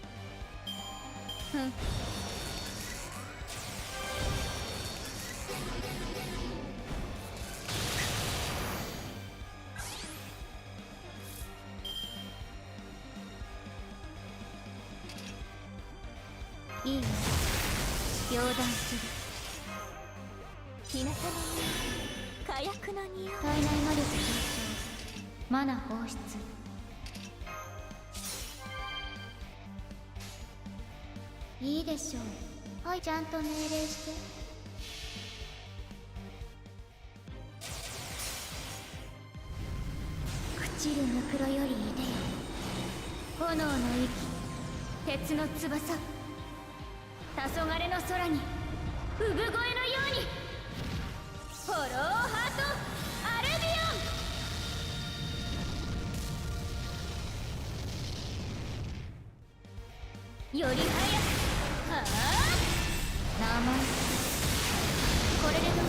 いいよ両断する日向の火薬の匂い体内魔力上昇マナ放出いいでしょうはいちゃんと命令して朽ちるぬくろよりいでよ炎の息鉄の翼黄昏の空に産声のようにフォローハートアルビオンより早くはあ名前これでどう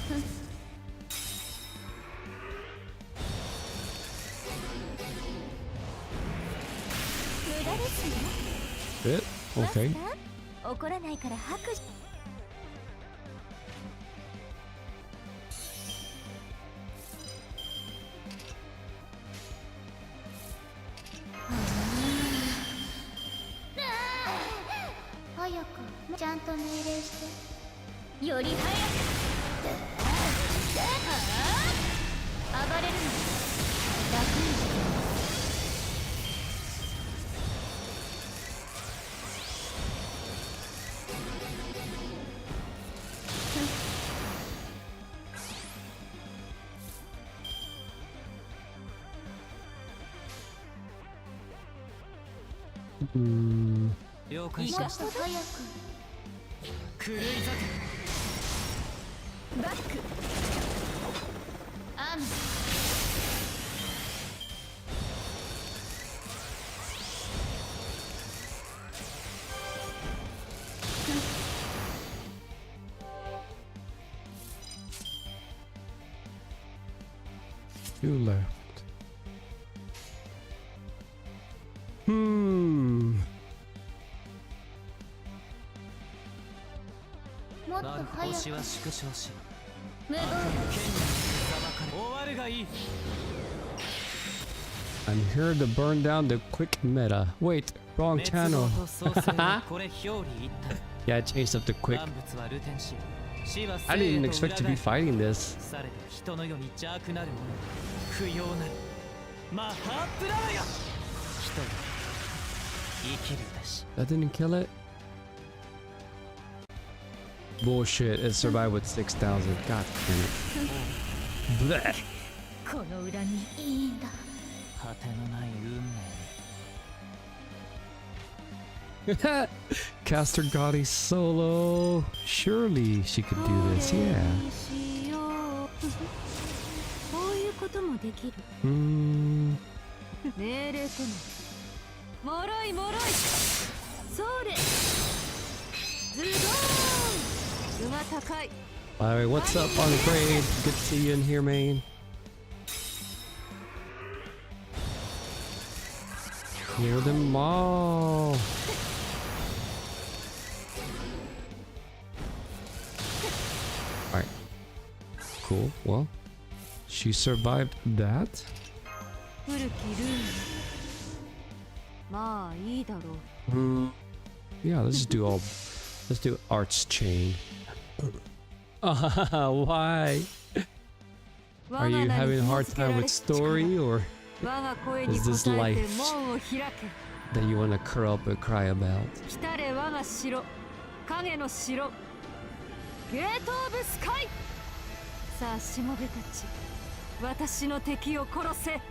ふん無駄ですね It? Okay. マスター怒らないから拍手早くちゃんと命令してより早く暴れるの楽に了解しもっとました。早く狂い咲バックアン Two left. Hmm. もっとなる早く星は縮小し無謀剣に裁かれ終わるがいい I'm here to burn down the quick meta. Wait, wrong 滅 channel. 亡と創世のこれ表裏一体 Yeah, I changed up the quick. 万物は流転し死は I 生 didn't へ even と expect to 裏 be 返り fighting this. されど人の世に邪悪なる者不要なるマハープララよ人よ生きるべし That didn't kill it? Bullshit, it survived with 6,000. God damn it. この裏にいいんだ果てのない運命 Blech. Caster Gotti solo. Surely she could do this, yeah. しようこういうこともできる Hmm. 命令とももろいもろいそうでズドーン馬高い Alright, what's up on grade? Good to see you in here, man. Kill them all. Alright. Cool. Well, she survived that. 古きルールまあいいだろう Hmm. Yeah, let's do all. Let's do Arts Chain. Why? Are you having a hard time with story, or 我が声に is 応 this えて life 門を開け that you want to curl up and cry about? 来たれ我が城影の城ゲートオブスカイさあしもべたち私の敵を殺せ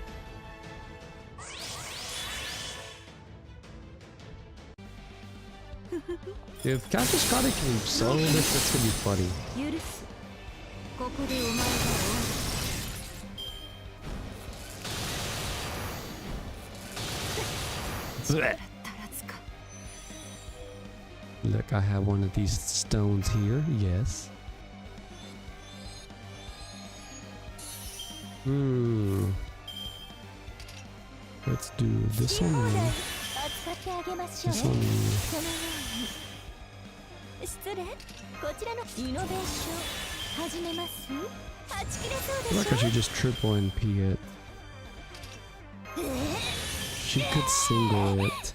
If Caster Scotty can solo this, that's gonna be funny. 許すここでお前が終わる Blech. たらずか Look, I have one of these stones here. Yes. Let's do this 好き放 one. 題扱ってあげましょう This その one. ように失礼こちらのイノベーション始めますはち切れそう I で like し how ょ she just triple NP it. She could single it.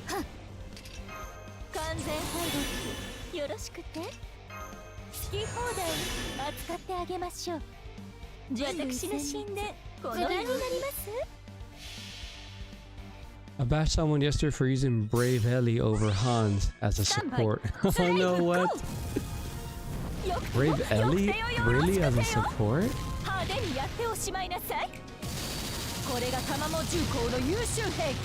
Huh. 完全敗北よろしくて好き放題扱ってあげましょう私の神殿この辺になります I bashed someone yesterday for using Brave Heli over Hans as a support. Oh no, what? よ Brave Ellie? Really as a support? 派手にやっておしまいなさい。これがタマモ重工の優秀兵器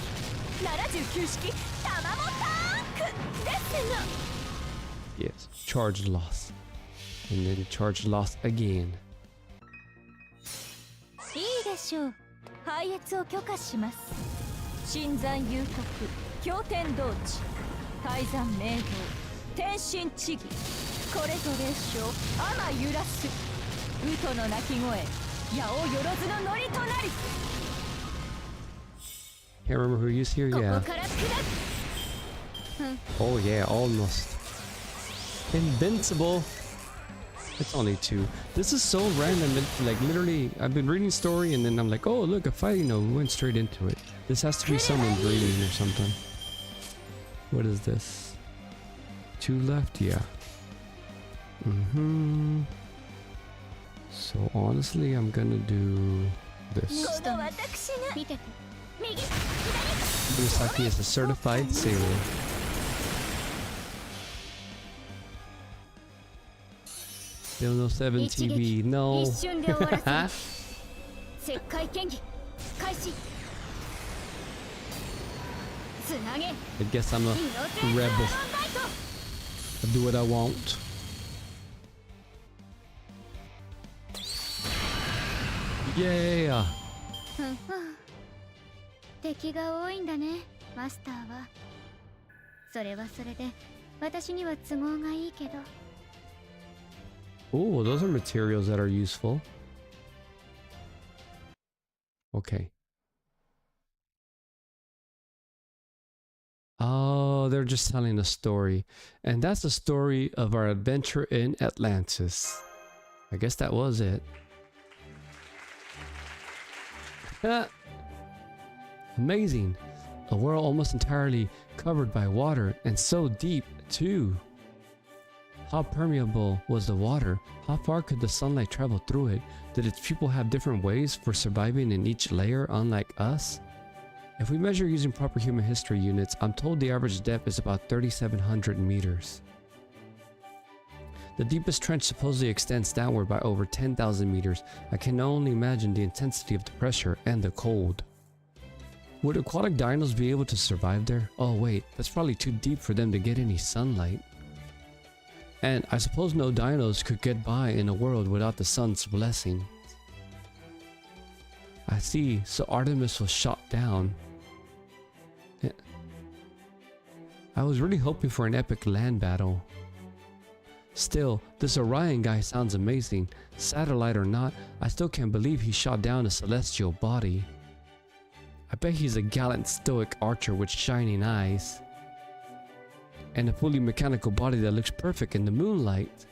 79式タマモタンクですの。 Yes, charge loss. And then charge loss again. いいでしょう。配列を許可します。新山遊郭経典同地泰山明道天心地義これぞ霊障天揺らすウトの鳴き声矢をよろずのノリとなり。 Can't remember who used here? こ Yeah. こから下る。 Oh yeah, almost. Invincible. It's only 2. This is so random. Like literally, I've been reading story and then I'm like, oh look, a fighting note. We went straight into it. This has to be someone breathing or something. What is this? 2 left? Yeah. So honestly, I'm gonna do this. この私が見てて右左 Murasaki is a certified sailor. Still no 7 TV. No. 一瞬で終わらせる。石灰剣技開始。つなげ。 I guess I'm a rebel. I do what I want. Yeah. 敵が多いんだね、マスターは。それはそれで、私には都合がいいけど。 Oh, those are materials that are useful. Okay. Oh, they're just telling a story. And that's the story of our adventure in Atlantis. I guess that was it. Amazing. A world almost entirely covered by water and so deep too. How permeable was the water? How far could the sunlight travel through it? Did its people have different ways for surviving in each layer, unlike us? If we measure using proper human history units, I'm told the average depth is about 3,700 meters. The deepest trench supposedly extends downward by over 10,000 meters. I can only imagine the intensity of the pressure and the cold. Would aquatic dinos be able to survive there? Oh wait, that's probably too deep for them to get any sunlight. And I suppose no dinos could get by in a world without the sun's blessing. I see, so Artemis was shot down. I was really hoping for an epic land battle. Still, this Orion guy sounds amazing. Satellite or not, I still can't believe he shot down a celestial body. I bet he's a gallant stoic archer with shining eyes. And a fully mechanical body that looks perfect in the moonlight.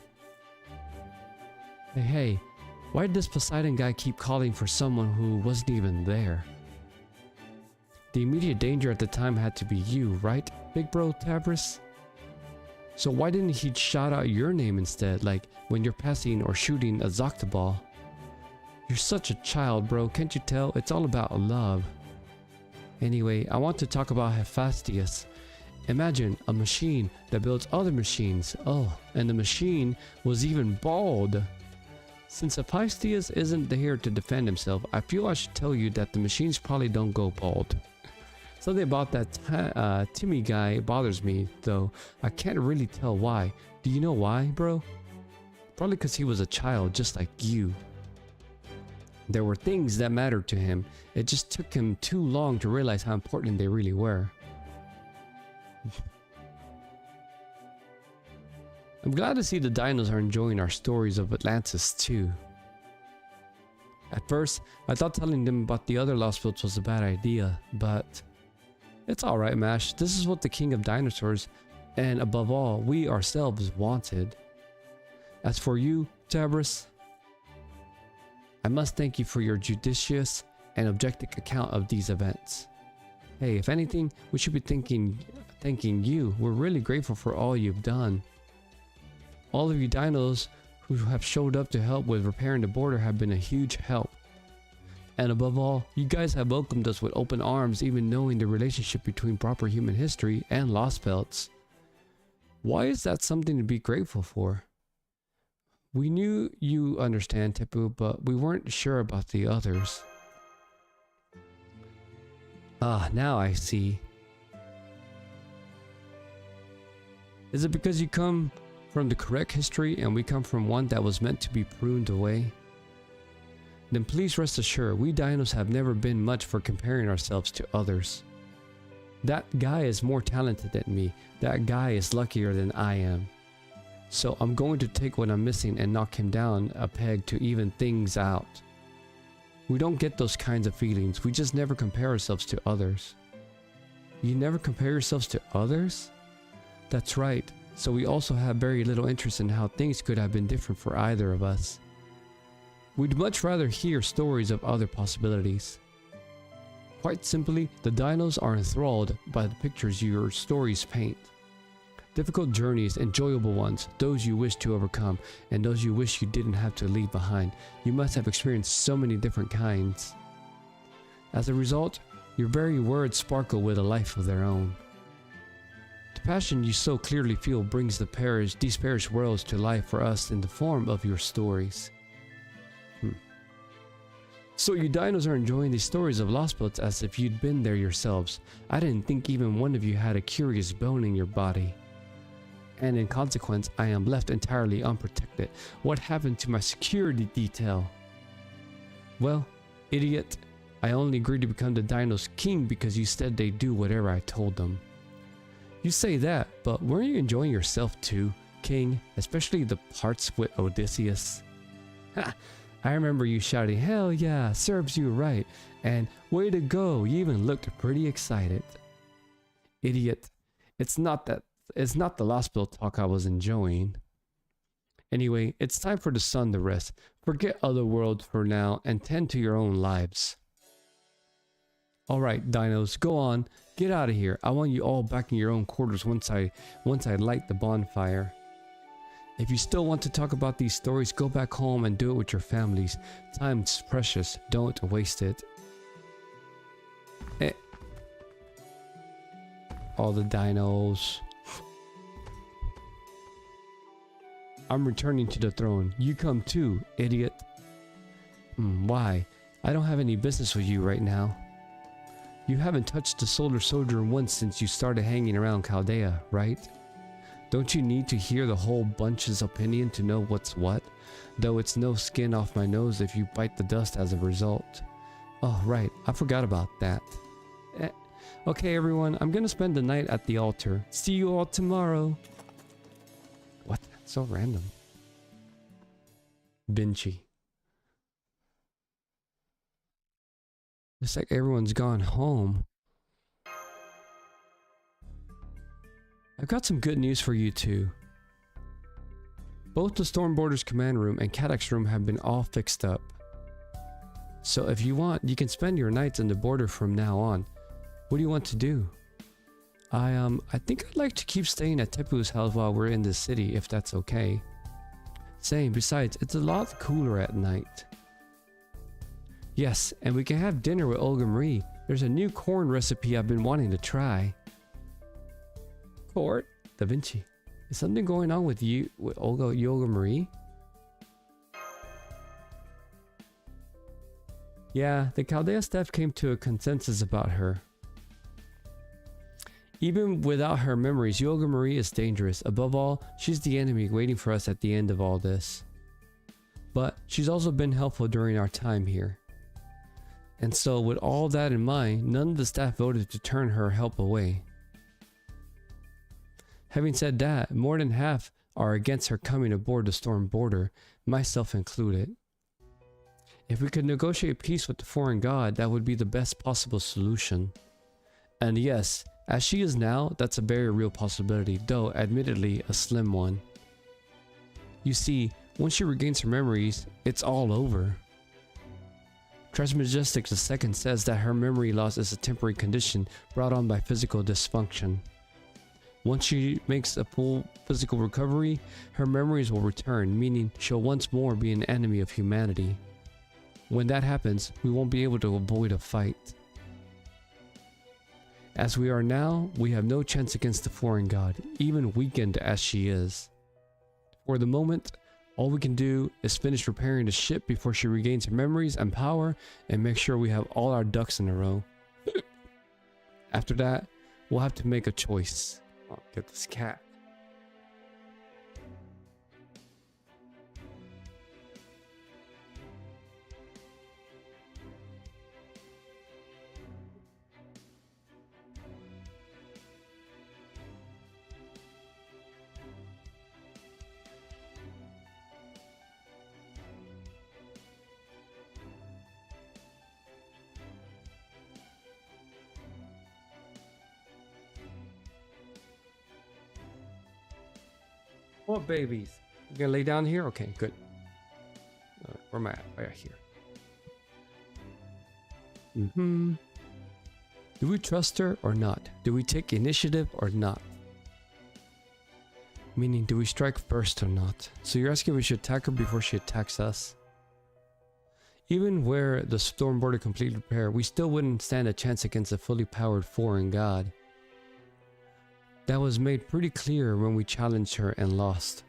Hey, why did this Poseidon guy keep calling for someone who wasn't even there? The immediate danger at the time had to be you, right, big bro Tabris? So why didn't he shout out your name instead, like when you're passing or shooting a Zoctoball? You're such a child, bro, can't you tell? It's all about love. Anyway, I want to talk about Hephaestus. Imagine a machine that builds other machines. Oh, and the machine was even bald. Since Hephaestus isn't here to defend himself, I feel I should tell you that the machines probably don't go bald. Something about that Timmy guy bothers me, though. I can't really tell why. Do you know why, bro? Probably because he was a child just like you. There were things that mattered to him. It just took him too long to realize how important they really were. I'm glad to see the dinos are enjoying our stories of Atlantis too. At first, I thought telling them about the other lost worlds was a bad idea, but it's alright, Mash. This is what the king of dinosaurs, and above all, we ourselves wanted. As for you, Tabris, I must thank you for your judicious and objective account of these events. Hey, if anything, we should be thanking you. We're really grateful for all you've done. All of you dinos who have showed up to help with repairing the border have been a huge help. And above all, you guys have welcomed us with open arms, even knowing the relationship between proper human history and Lost Belts. Why is that something to be grateful for? We knew you understand, Tepu, but we weren't sure about the others. Ah, now I see. Is it because you come from the correct history and we come from one that was meant to be pruned away? Then please rest assured, we dinos have never been much for comparing ourselves to others. That guy is more talented than me. That guy is luckier than I am. So I'm going to take what I'm missing and knock him down a peg to even things out. We don't get those kinds of feelings. We just never compare ourselves to others. You never compare yourselves to others? That's right. So we also have very little interest in how things could have been different for either of us. We'd much rather hear stories of other possibilities. Quite simply, the dinos are enthralled by the pictures your stories paint. Difficult journeys, enjoyable ones, those you wish to overcome, and those you wish you didn't have to leave behind. You must have experienced so many different kinds. As a result, your very words sparkle with a life of their own. The passion you so clearly feel brings these perished worlds to life for us in the form of your stories. So you dinos are enjoying these stories of lost boats as if you'd been there yourselves. I didn't think even one of you had a curious bone in your body. And in consequence, I am left entirely unprotected. What happened to my security detail? Well, idiot, I only agreed to become the dinos' king because you said they'd do whatever I told them. You say that, but weren't you enjoying yourself too, king? Especially the parts with Odysseus. Ha! I remember you shouting, "Hell yeah, serves you right," and "Way to go, you even looked pretty excited." Idiot, it's not the lost bill talk I was enjoying. Anyway, it's time for the sun to rest. Forget other worlds for now and tend to your own lives. Alright, dinos, go on, get out of here. I want you all back in your own quarters once I light the bonfire. If you still want to talk about these stories, go back home and do it with your families. Time's precious, don't waste it. All the dinos. I'm returning to the throne. You come too, idiot. Why? I don't have any business with you right now. You haven't touched the Solar Soldier once since you started hanging around Chaldea, right? Don't you need to hear the whole bunch's opinion to know what's what? Though it's no skin off my nose if you bite the dust as a result. Oh, right, I forgot about that. Okay, everyone, I'm gonna spend the night at the altar. See you all tomorrow. What? So random. Vinci. Looks like everyone's gone home. I've got some good news for you too. Both the Stormborders command room and Caddox room have been all fixed up. So if you want, you can spend your nights in the border from now on. What do you want to do? I think I'd like to keep staying at Tepu's house while we're in the city, if that's okay. Same, besides, it's a lot cooler at night. Yes, and we can have dinner with Olga Marie. There's a new corn recipe I've been wanting to try. Court? Da Vinci. Is something going on with you, with Olga Marie? Yeah, the Chaldea staff came to a consensus about her. Even without her memories, Olga Marie is dangerous. Above all, she's the enemy waiting for us at the end of all this. But she's also been helpful during our time here. And so with all that in mind, none of the staff voted to turn her help away. Having said that, more than half are against her coming aboard the Stormborder, myself included. If we could negotiate peace with the foreign god, that would be the best possible solution. And yes, as she is now, that's a very real possibility, though admittedly a slim one. You see, once she regains her memories, it's all over. Trismegistic II says that her memory loss is a temporary condition brought on by physical dysfunction. Once she makes a full physical recovery, her memories will return, meaning she'll once more be an enemy of humanity. When that happens, we won't be able to avoid a fight. As we are now, we have no chance against the foreign god, even weakened as she is. For the moment, All we can do is finish repairing the ship before she regains her memories and power, and make sure we have all our ducks in a row. After that, we'll have to make a choice. I'll get this cat. What babies? You gonna lay down here? Okay, good. Where am I at? Right here. Do we trust her or not? Do we take initiative or not? Meaning, do we strike first or not? So you're asking if we should attack her before she attacks us? Even where the Stormboard complete repair, we still wouldn't stand a chance against a fully powered foreign god. That was made pretty clear when we challenged her and lost.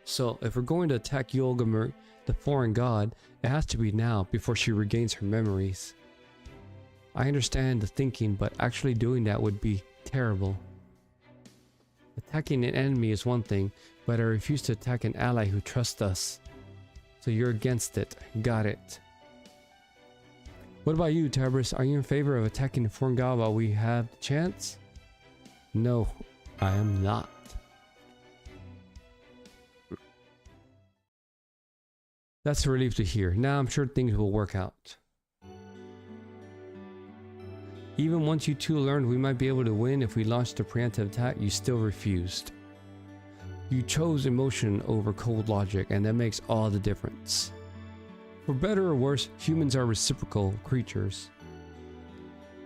So if we're going to attack Yolgamur, the foreign god, it has to be now before she regains her memories. I understand the thinking, but actually doing that would be terrible. Attacking an enemy is one thing, but I refuse to attack an ally who trusts us. So you're against it. Got it. What about you, Tabris? Are you in favor of attacking the foreign god while we have the chance? No, I am not. That's a relief to hear. Now I'm sure things will work out. Even once you two learned we might be able to win if we launched a preemptive attack, you still refused. You chose emotion over cold logic, and that makes all the difference. For better or worse, humans are reciprocal creatures.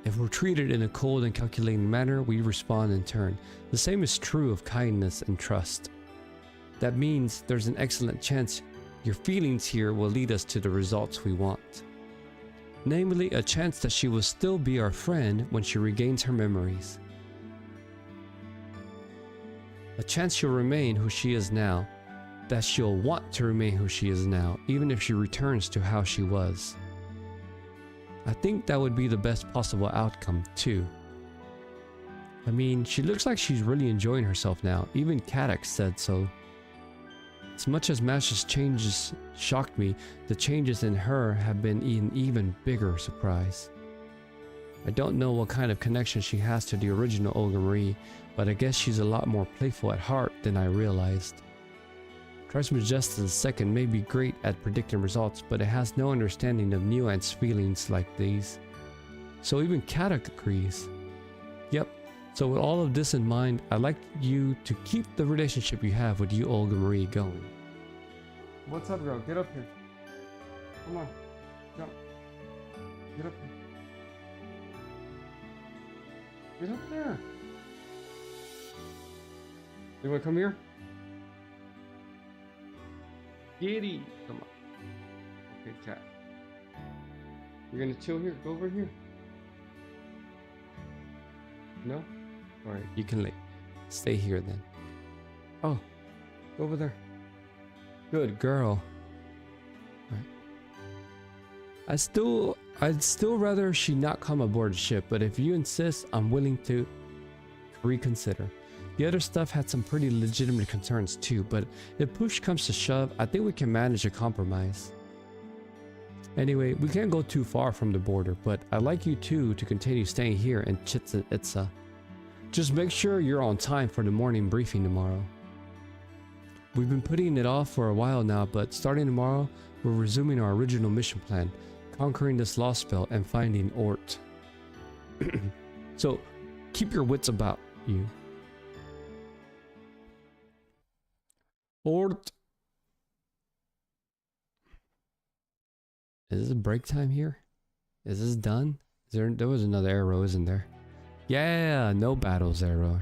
If we're treated in a cold and calculating manner, we respond in turn. The same is true of kindness and trust. That means there's an excellent chance your feelings here will lead us to the results we want. Namely, a chance that she will still be our friend when she regains her memories. A chance she'll remain who she is now, that she'll want to remain who she is now, even if she returns to how she was. I think that would be the best possible outcome, too. I mean, she looks like she's really enjoying herself now. Even Kadak said so. As much as Mash's changes shocked me, the changes in her have been an even bigger surprise. I don't know what kind of connection she has to the original Olga Marie, but I guess she's a lot more playful at heart than I realized. Trismegistus II may be great at predicting results, but it has no understanding of nuanced feelings like these. So even Kadak agrees. Yep, so with all of this in mind, I'd like you to keep the relationship you have with you Olga Marie going. What's up, girl? Get up here. Come on. Jump. Get up here. Get up there. You wanna come here? Giddy! Come on. Okay, cat. You're gonna chill here? Go over here. No? Alright, you can stay here then. Oh, go over there. Good girl. Alright. I'd still rather she not come aboard the ship, but if you insist, I'm willing to reconsider. The other stuff had some pretty legitimate concerns too, but if push comes to shove, I think we can manage a compromise. Anyway, we can't go too far from the border, but I'd like you two to continue staying here in Chichen Itza. Just make sure you're on time for the morning briefing tomorrow. We've been putting it off for a while now, but starting tomorrow, we're resuming our original mission plan, conquering this lost spell and finding Ort. So, keep your wits about you. Ort. Is this break time here? Is this done? There was another arrow, isn't there? Yeah, no battles arrow.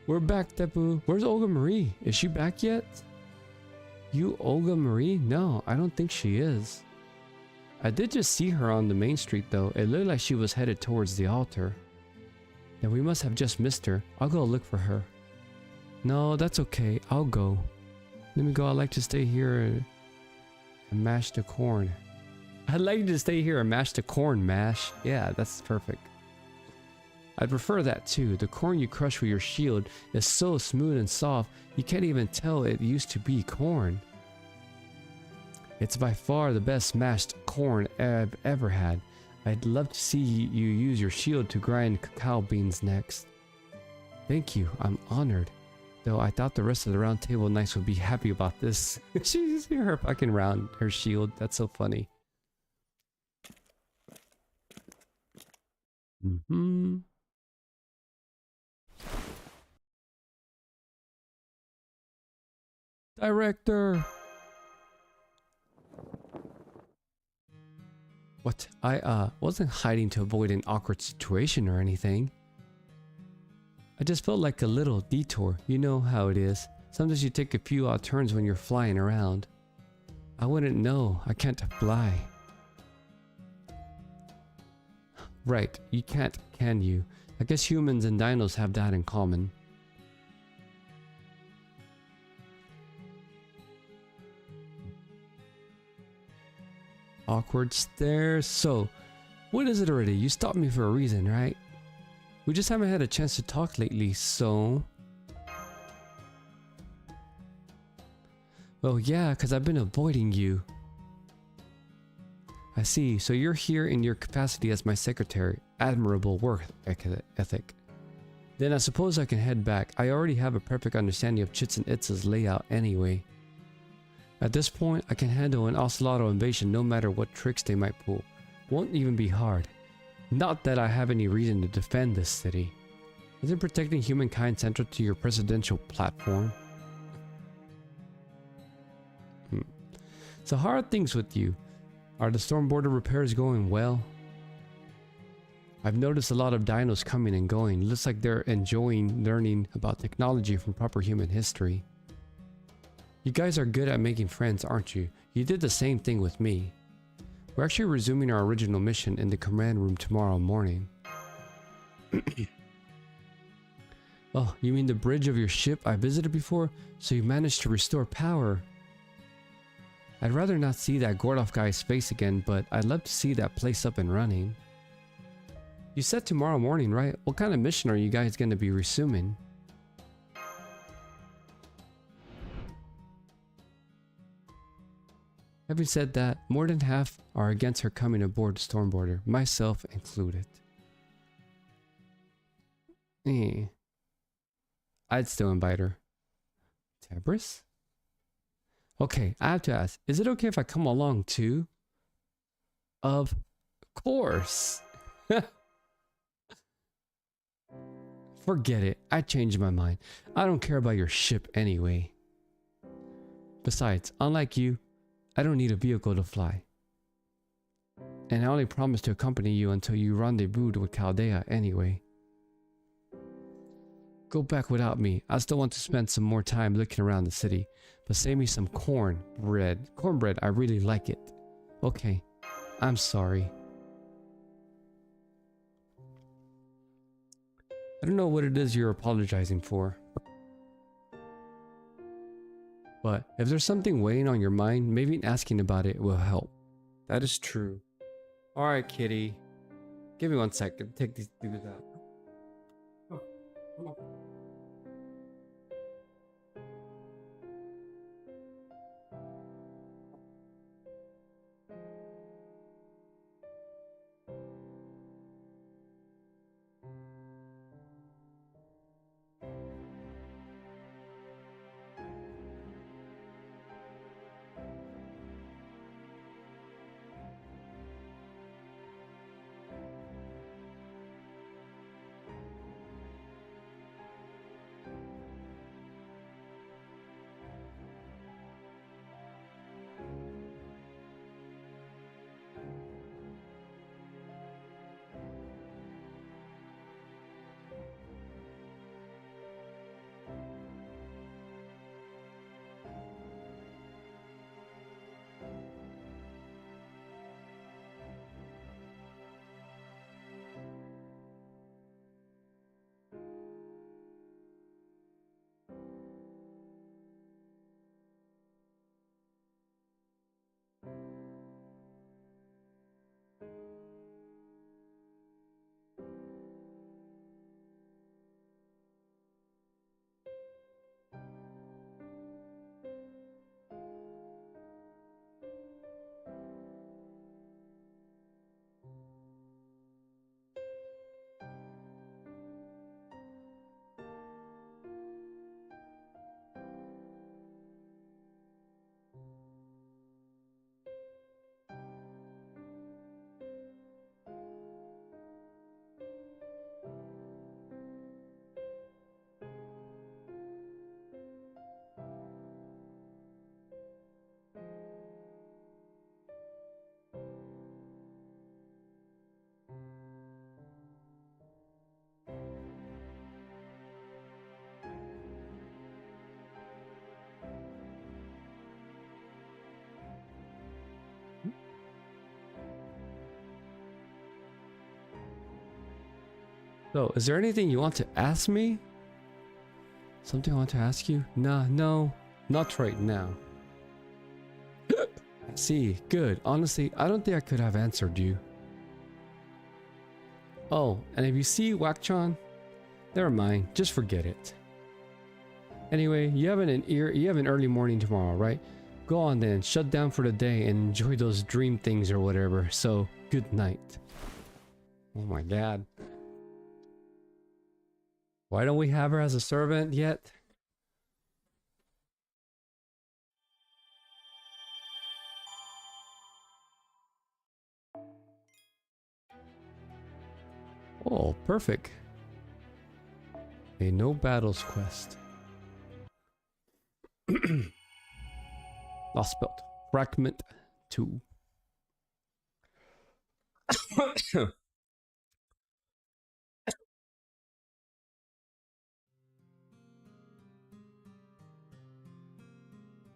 We're back, Tepu. Where's Olga Marie? Is she back yet? You Olga Marie? No, I don't think she is. I did just see her on the main street though. It looked like she was headed towards the altar. Then we must have just missed her. I'll go look for her. No, that's okay. I'll go. Let me go. I'd like to stay here and mash the corn. I'd like to stay here and mash the corn mash. Yeah, that's perfect. I'd prefer that too. The corn you crush with your shield is so smooth and soft, you can't even tell it used to be corn. It's by far the best mashed corn I've ever had. I'd love to see you use your shield to grind cacao beans next. Thank you, I'm honored. Though I thought the rest of the round table knights would be happy about this. She's her fucking round, her shield. That's so funny. Director! What? I wasn't hiding to avoid an awkward situation or anything. I just felt like a little detour. You know how it is. Sometimes you take a few odd turns when you're flying around. I wouldn't know. I can't fly. Right, you can't, can you? I guess humans and dinos have that in common. Awkward stare. So, what is it already? You stopped me for a reason, right? We just haven't had a chance to talk lately, so... Well, yeah, because I've been avoiding you. I see. So you're here in your capacity as my secretary. Admirable work ethic. Then I suppose I can head back. I already have a perfect understanding of Chits and Itz's layout anyway. At this point, I can handle an Ocelotto invasion no matter what tricks they might pull. Won't even be hard. Not that I have any reason to defend this city. Isn't protecting humankind central to your presidential platform? So how are things with you? Are the storm border repairs going well? I've noticed a lot of dinos coming and going. Looks like they're enjoying learning about technology from proper human history. You guys are good at making friends, aren't you? You did the same thing with me. We're actually resuming our original mission in the command room tomorrow morning. Oh, you mean the bridge of your ship I visited before? So you managed to restore power. I'd rather not see that Gordov guy's face again, but I'd love to see that place up and running. You said tomorrow morning, right? What kind of mission are you guys going to be resuming? Having said that, more than half are against her coming aboard the storm border, myself included. I'd still invite her. Tabris? Okay, I have to ask, is it okay if I come along too? Of course. Forget it, I changed my mind. I don't care about your ship anyway. Besides, unlike you, I don't need a vehicle to fly. And I only promise to accompany you until you rendezvoused with Chaldea anyway. Go back without me. I still want to spend some more time looking around the city. But save me some cornbread. Cornbread, I really like it. Okay, I'm sorry. I don't know what it is you're apologizing for. But if there's something weighing on your mind, maybe asking about it will help. That is true. Alright, kitty. Give me 1 second. Take these dudes out. Oh, come on. So, is there anything you want to ask me? Something I want to ask you? Nah, no, not right now. I see, good. Honestly, I don't think I could have answered you. Oh, and if you see Wakchan, never mind, just forget it. Anyway, you have an early morning tomorrow, right? Go on then, shut down for the day and enjoy those dream things or whatever. So, good night. Oh my god. Why don't we have her as a servant yet? Oh, perfect. A no battles quest. Lost spelled. Fragment 2.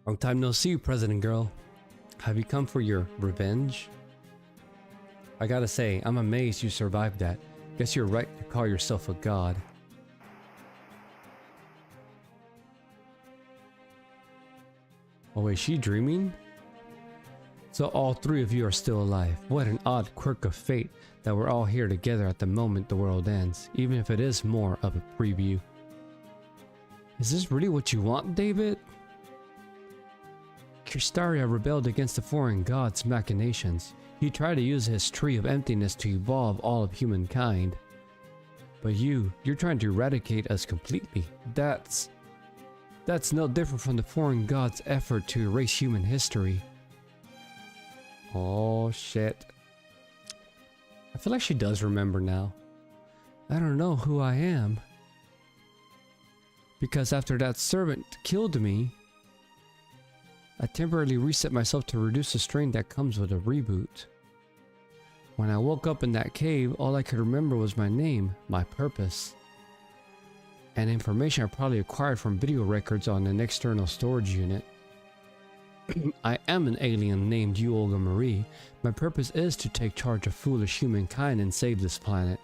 Long time no see, President Girl. Have you come for your revenge? I gotta say, I'm amazed you survived that. Guess you're right to call yourself a god. Oh, is she dreaming? So all three of you are still alive. What an odd quirk of fate that we're all here together at the moment the world ends, even if it is more of a preview. Is this really what you want, David? Kristaria rebelled against the foreign god's machinations. He tried to use his tree of emptiness to evolve all of humankind. But you're trying to eradicate us completely. That's no different from the foreign god's effort to erase human history. Oh shit. I feel like she does remember now. I don't know who I am. Because after that servant killed me, I temporarily reset myself to reduce the strain that comes with a reboot. When I woke up in that cave, all I could remember was my name, my purpose, and information I probably acquired from video records on an external storage unit. I am an alien named Olga Marie. My purpose is to take charge of foolish humankind and save this planet.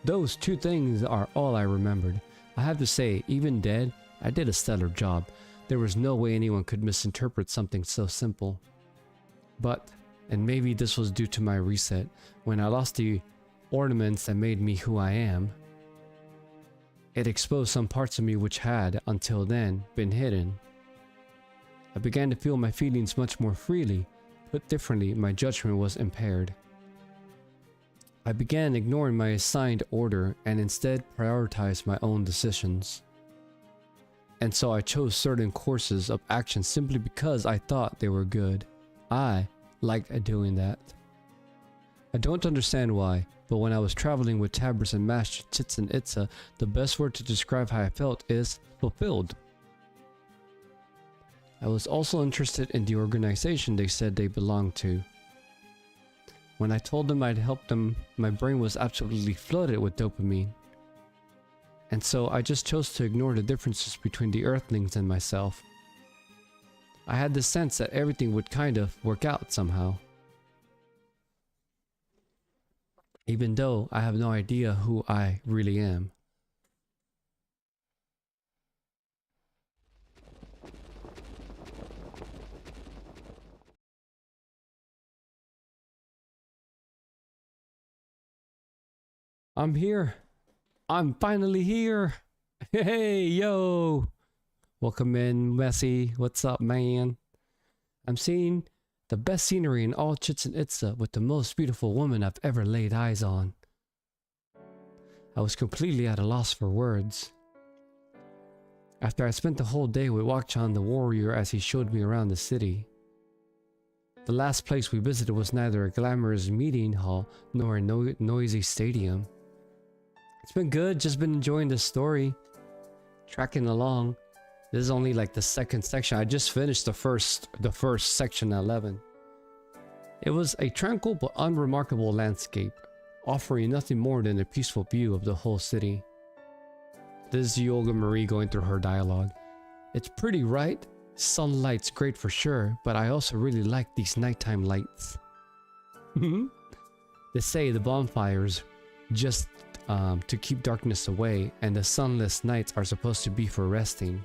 Those two things are all I remembered. I have to say, even dead, I did a stellar job. There was no way anyone could misinterpret something so simple. But, and maybe this was due to my reset, when I lost the ornaments that made me who I am, it exposed some parts of me which had, until then, been hidden. I began to feel my feelings much more freely. Put differently, my judgment was impaired. I began ignoring my assigned order and instead prioritized my own decisions. And so I chose certain courses of action simply because I thought they were good. I liked doing that. I don't understand why, but when I was traveling with Tabris and Master Chitzen Itza, the best word to describe how I felt is fulfilled. I was also interested in the organization they said they belonged to. When I told them I'd help them, my brain was absolutely flooded with dopamine. And so I just chose to ignore the differences between the Earthlings and myself. I had the sense that everything would kind of work out somehow. Even though I have no idea who I really am. I'm here. I'm finally here. Hey, yo. Welcome in, Messi. What's up, man? I'm seeing the best scenery in all Chichen Itza with the most beautiful woman I've ever laid eyes on. I was completely at a loss for words. After I spent the whole day with Wakchan the warrior as he showed me around the city. The last place we visited was neither a glamorous meeting hall nor a noisy stadium. It's been good, just been enjoying the story. Tracking along. This is only like the second section. I just finished the first section at 11. It was a tranquil but unremarkable landscape, offering nothing more than a peaceful view of the whole city. This is Olga Marie going through her dialogue. It's pretty, right? Sunlight's great for sure, but I also really like these nighttime lights. They say the bonfires just to keep darkness away, and the sunless nights are supposed to be for resting.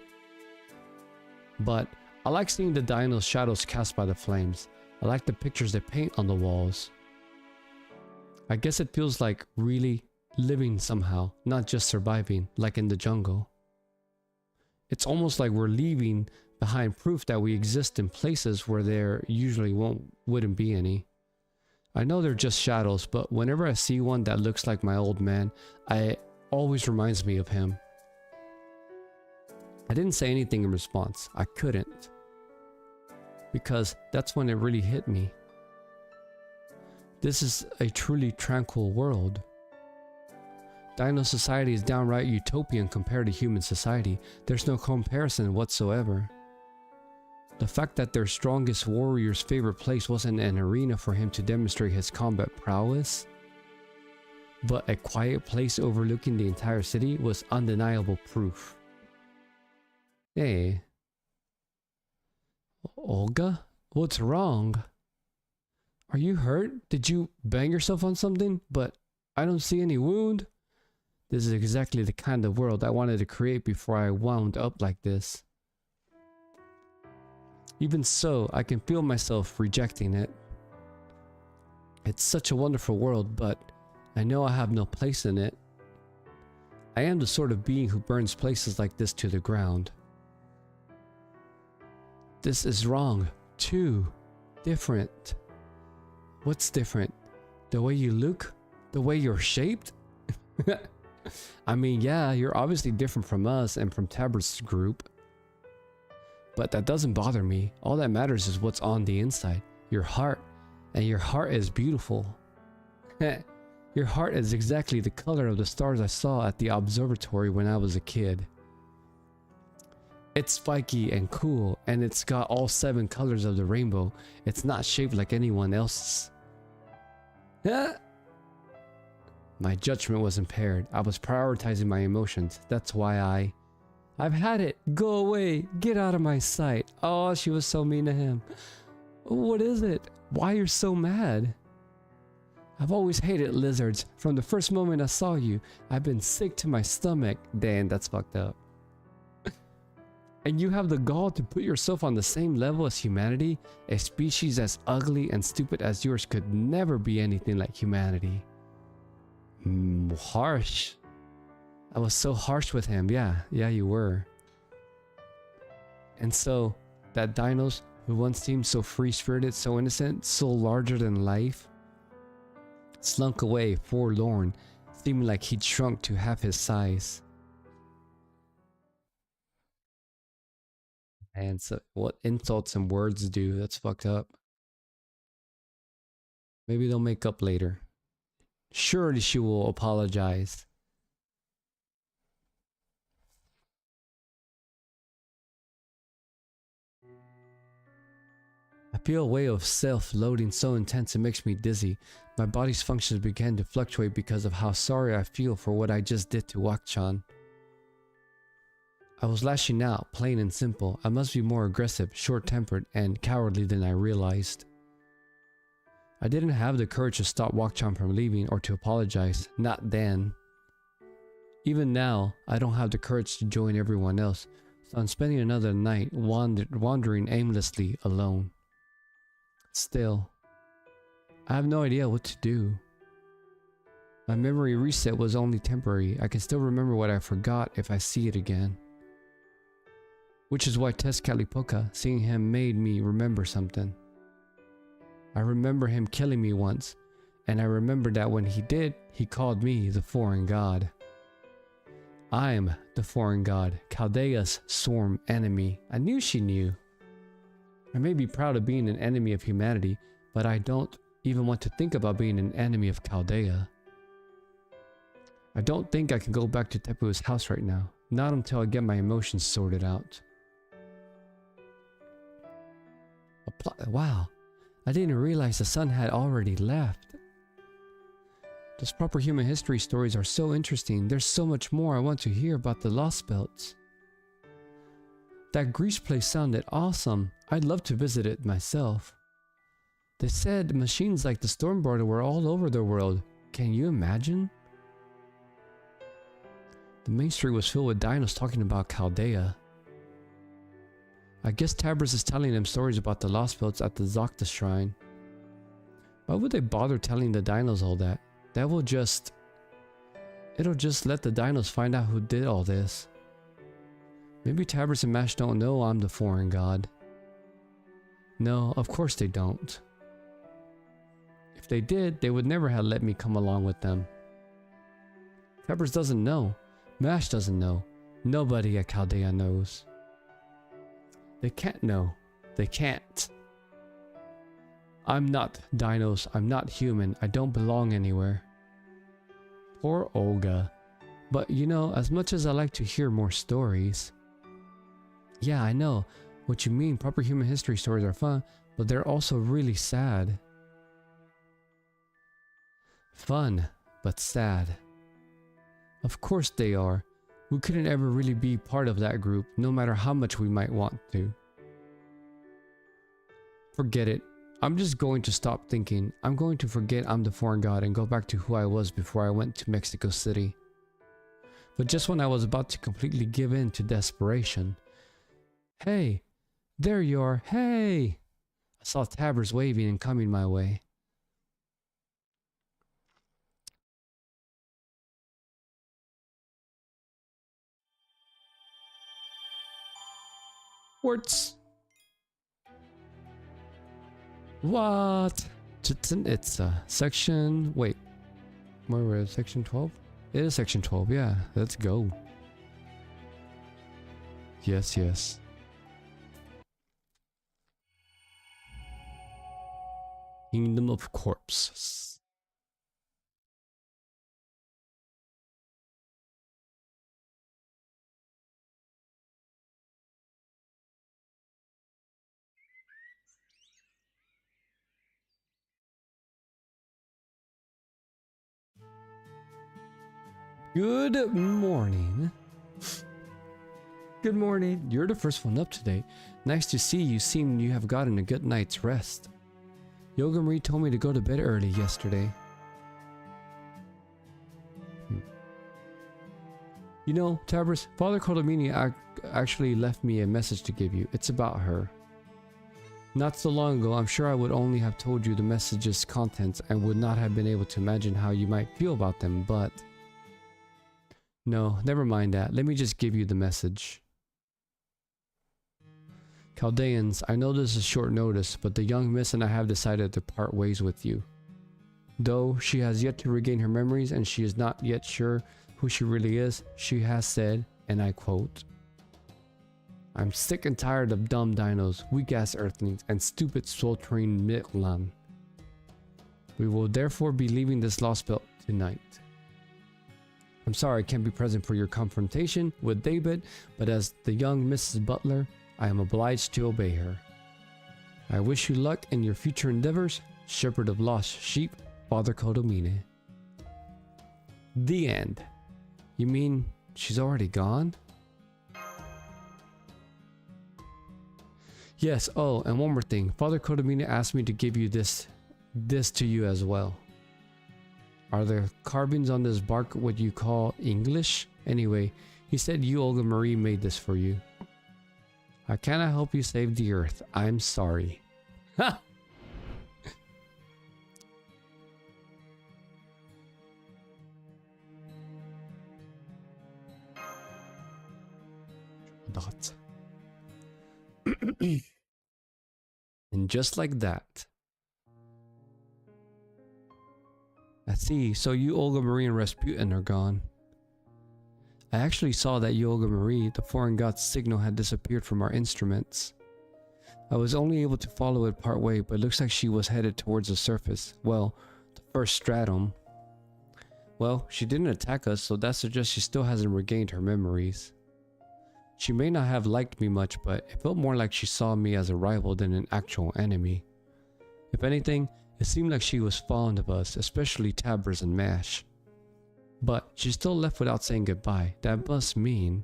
But I like seeing the dino's shadows cast by the flames. I like the pictures they paint on the walls. I guess it feels like really living somehow, not just surviving, like in the jungle. It's almost like we're leaving behind proof that we exist in places where there usually wouldn't be any. I know they're just shadows, but whenever I see one that looks like my old man, it always reminds me of him. I didn't say anything in response. I couldn't. Because that's when it really hit me. This is a truly tranquil world. Dino society is downright utopian compared to human society. There's no comparison whatsoever. The fact that their strongest warrior's favorite place wasn't an arena for him to demonstrate his combat prowess, but a quiet place overlooking the entire city was undeniable proof. Hey. Olga? What's wrong? Are you hurt? Did you bang yourself on something? But I don't see any wound. This is exactly the kind of world I wanted to create before I wound up like this. Even so, I can feel myself rejecting it. It's such a wonderful world, but I know I have no place in it. I am the sort of being who burns places like this to the ground. This is wrong, too. Different. What's different? The way you look? The way you're shaped? I mean, yeah, you're obviously different from us and from Tabert's group. But that doesn't bother me. All that matters is what's on the inside. Your heart. And your heart is beautiful. Your heart is exactly the color of the stars I saw at the observatory when I was a kid. It's spiky and cool, and it's got all 7 colors of the rainbow. It's not shaped like anyone else's. My judgment was impaired. I was prioritizing my emotions. That's why I've had it. Go away. Get out of my sight. Oh, she was so mean to him. What is it? Why you're so mad? I've always hated lizards. From the first moment I saw you, I've been sick to my stomach. Dan, that's fucked up. And you have the gall to put yourself on the same level as humanity? A species as ugly and stupid as yours could never be anything like humanity. Harsh. I was so harsh with him. Yeah, you were. And so, that dinos who once seemed so free-spirited, so innocent, so larger than life, slunk away forlorn, seeming like he'd shrunk to half his size. And so, what insults and words do, that's fucked up. Maybe they'll make up later. Surely she will apologize. I feel a wave of self-loathing so intense it makes me dizzy. My body's functions begin to fluctuate because of how sorry I feel for what I just did to Wak-chan. I was lashing out, plain and simple. I must be more aggressive, short-tempered, and cowardly than I realized. I didn't have the courage to stop Wak-chan from leaving or to apologize, not then. Even now, I don't have the courage to join everyone else, so I'm spending another night wandering aimlessly alone. Still, I have no idea what to do. My memory reset was only temporary. I can still remember what I forgot if I see it again. Which is why Tezcatlipoca, seeing him made me remember something. I remember him killing me once, and I remember that when he did, he called me the foreign god. I'm the foreign god, Chaldea's sworn enemy. I knew she knew. I may be proud of being an enemy of humanity, but I don't even want to think about being an enemy of Chaldea. I don't think I can go back to Tepu's house right now, not until I get my emotions sorted out. Wow, I didn't realize the sun had already left. Those proper human history stories are so interesting. There's so much more I want to hear about the Lost Belts. That Greece place sounded awesome. I'd love to visit it myself. They said machines like the Stormborder were all over the world. Can you imagine? The main street was filled with dinos talking about Chaldea. I guess Tabris is telling them stories about the lost boats at the Zocta shrine. Why would they bother telling the dinos all that? That will just... It'll just let the dinos find out who did all this. Maybe Tabris and Mash don't know I'm the foreign god. No, of course they don't. If they did, they would never have let me come along with them. Tabris doesn't know. Mash doesn't know. Nobody at Chaldea knows. They can't know. They can't. I'm not dinos. I'm not human. I don't belong anywhere. Poor Olga. But you know, as much as I like to hear more stories... Yeah, I know what you mean. Proper human history stories are fun, but they're also really sad. Fun, but sad. Of course they are. We couldn't ever really be part of that group, no matter how much we might want to. Forget it. I'm just going to stop thinking. I'm going to forget I'm the foreign god and go back to who I was before I went to Mexico City. But just when I was about to completely give in to desperation... Hey! There you are! Hey! I saw Tabers waving and coming my way. Words. What? It's section. Wait, where were section 12? It is section 12. Yeah, let's go. Yes, yes. Kingdom of Corpses. Good morning. Good morning. You're the first one up today. Nice to see you. Seem you have gotten a good night's rest. Yoga Marie told me to go to bed early yesterday. You know, Tabris, Father Codomini actually left me a message to give you. It's about her. Not so long ago, I'm sure I would only have told you the message's contents and would not have been able to imagine how you might feel about them, but... No, never mind that. Let me just give you the message. Chaldeans, I know this is short notice, but the young miss and I have decided to part ways with you. Though she has yet to regain her memories and she is not yet sure who she really is, she has said, and I quote, I'm sick and tired of dumb dinos, weak-ass earthlings, and stupid sweltering Midlan. We will therefore be leaving this lost belt tonight. I'm sorry I can't be present for your confrontation with David, but as the young Mrs. Butler, I am obliged to obey her. I wish you luck in your future endeavors, Shepherd of Lost Sheep, Father Codomine. The end. You mean she's already gone? Yes, oh, and one more thing. Father Codomine asked me to give you this to you as well. Are the carvings on this bark what you call English? Anyway, he said you, Olga Marie, made this for you. I cannot help you save the earth. I'm sorry. Ha! Dot. And just like that. I see, so you, Olga Marie, and Rasputin are gone. I actually saw that you, Olga Marie, the foreign god's signal had disappeared from our instruments. I was only able to follow it part way, but it looks like she was headed towards the surface. Well, the first stratum. Well, she didn't attack us, so that suggests she still hasn't regained her memories. She may not have liked me much, but it felt more like she saw me as a rival than an actual enemy. If anything, it seemed like she was fond of us, especially Tabers and Mash. But she still left without saying goodbye. That must mean...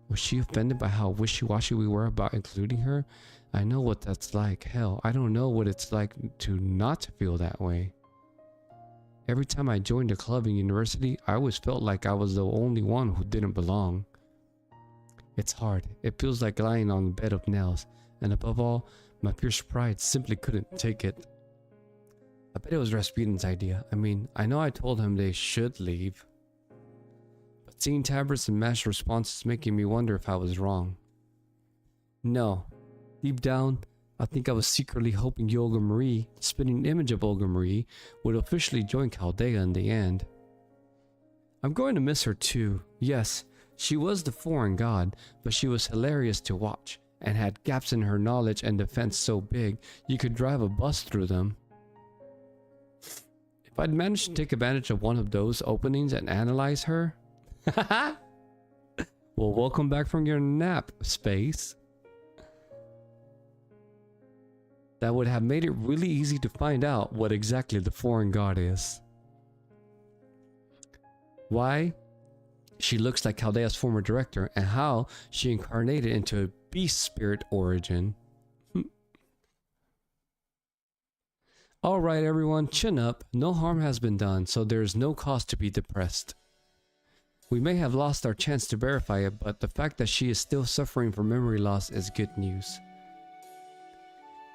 Was she offended by how wishy-washy we were about including her? I know what that's like. Hell, I don't know what it's like to not feel that way. Every time I joined a club in university, I always felt like I was the only one who didn't belong. It's hard. It feels like lying on a bed of nails. And above all, my fierce pride simply couldn't take it. I bet it was Rasputin's idea. I mean, I know I told him they should leave. But seeing Tabris and Mash's response is making me wonder if I was wrong. No. Deep down, I think I was secretly hoping Olga Marie, the spinning image of Olga Marie, would officially join Chaldea in the end. I'm going to miss her too. Yes, she was the foreign god, but she was hilarious to watch, and had gaps in her knowledge and defense so big you could drive a bus through them. If I'd managed to take advantage of one of those openings and analyze her... Well, welcome back from your nap, Space. That would have made it really easy to find out what exactly the foreign god is. Why she looks like Chaldea's former director, and how she incarnated into a beast spirit origin. Alright everyone, chin up. No harm has been done, so there is no cause to be depressed. We may have lost our chance to verify it, but the fact that she is still suffering from memory loss is good news.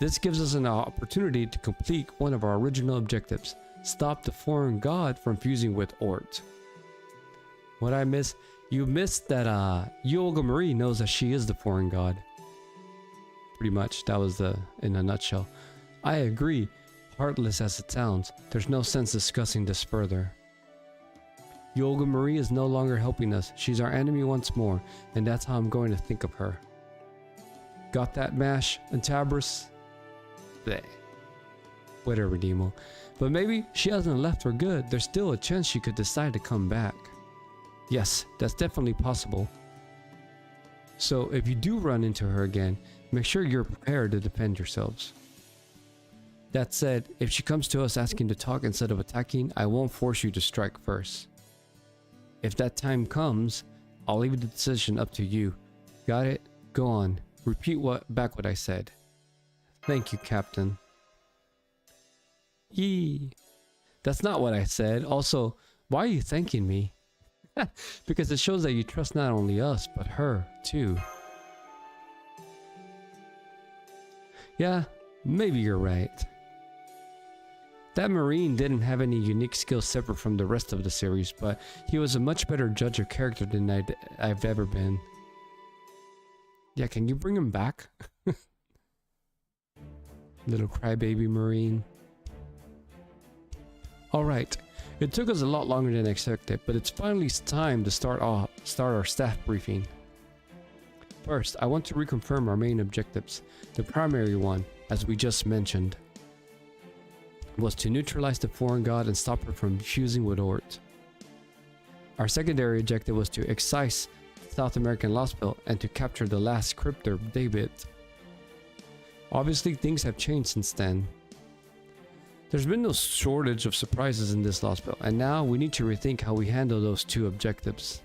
This gives us an opportunity to complete one of our original objectives: stop the foreign god from fusing with Ort. What I miss? You missed that Olga Marie knows that she is the foreign god. Pretty much, that was in a nutshell. I agree, heartless as it sounds, there's no sense discussing this further. Olga Marie is no longer helping us. She's our enemy once more, and that's how I'm going to think of her. Got that, Mash and Tabris? Bleh. Whatever, Demo. But maybe she hasn't left for good. There's still a chance she could decide to come back. Yes, that's definitely possible. So if you do run into her again, make sure you're prepared to defend yourselves. That said, if she comes to us asking to talk instead of attacking, I won't force you to strike first. If that time comes, I'll leave the decision up to you. Got it? Go on. Repeat back what I said. Thank you, Captain. Yee. That's not what I said. Also, why are you thanking me? Because it shows that you trust not only us, but her, too. Yeah, maybe you're right. That Marine didn't have any unique skills separate from the rest of the series, but he was a much better judge of character than I've ever been. Yeah, can you bring him back? Little crybaby Marine. Alright, it took us a lot longer than expected, but it's finally time to start our staff briefing. First, I want to reconfirm our main objectives. The primary one, as we just mentioned, was to neutralize the foreign god and stop her from fusing with Ort. Our secondary objective was to excise South American Lost Belt and to capture the last crypter, David. Obviously, things have changed since then. There's been no shortage of surprises in this Lost Belt, and now we need to rethink how we handle those two objectives.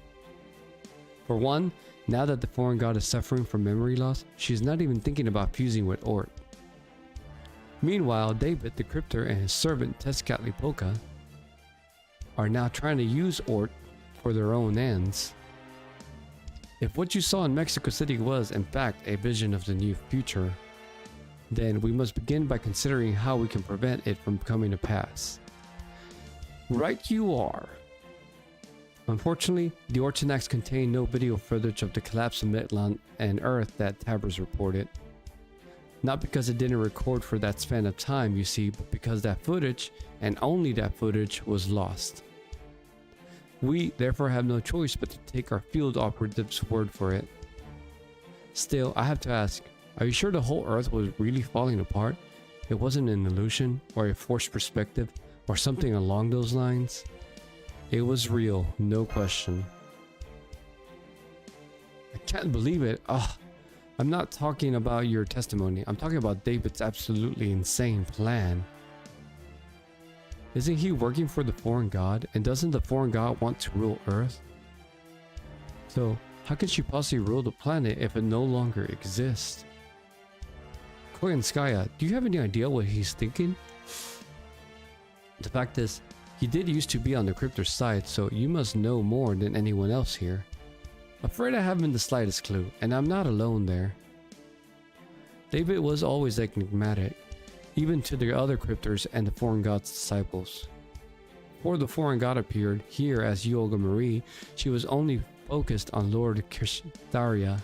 For one, now that the foreign god is suffering from memory loss, she's not even thinking about fusing with Ort. Meanwhile, David the Crypter and his servant Tezcatlipoca are now trying to use Ort for their own ends. If what you saw in Mexico City was, in fact, a vision of the near future, then we must begin by considering how we can prevent it from coming to pass. Right you are. Unfortunately, the Ortonax contained no video footage of the collapse of Midland and Earth that Tabris reported. Not because it didn't record for that span of time, you see, but because that footage, and only that footage, was lost. We therefore have no choice but to take our field operative's word for it. Still, I have to ask, are you sure the whole Earth was really falling apart? It wasn't an illusion, or a forced perspective, or something along those lines? It was real, no question. I can't believe it. I'm not talking about your testimony. I'm talking about David's absolutely insane plan. Isn't he working for the foreign god? And doesn't the foreign god want to rule Earth? So, how can she possibly rule the planet if it no longer exists? Koyanskaya, do you have any idea what he's thinking? The fact is, He did used to be on the cryptor's side, so you must know more than anyone else here. Afraid I haven't the slightest clue, and I'm not alone there. David was always enigmatic, even to the other cryptors and the foreign god's disciples. Before the foreign god appeared here as Yoga Marie, she was only focused on Lord Kirstaria.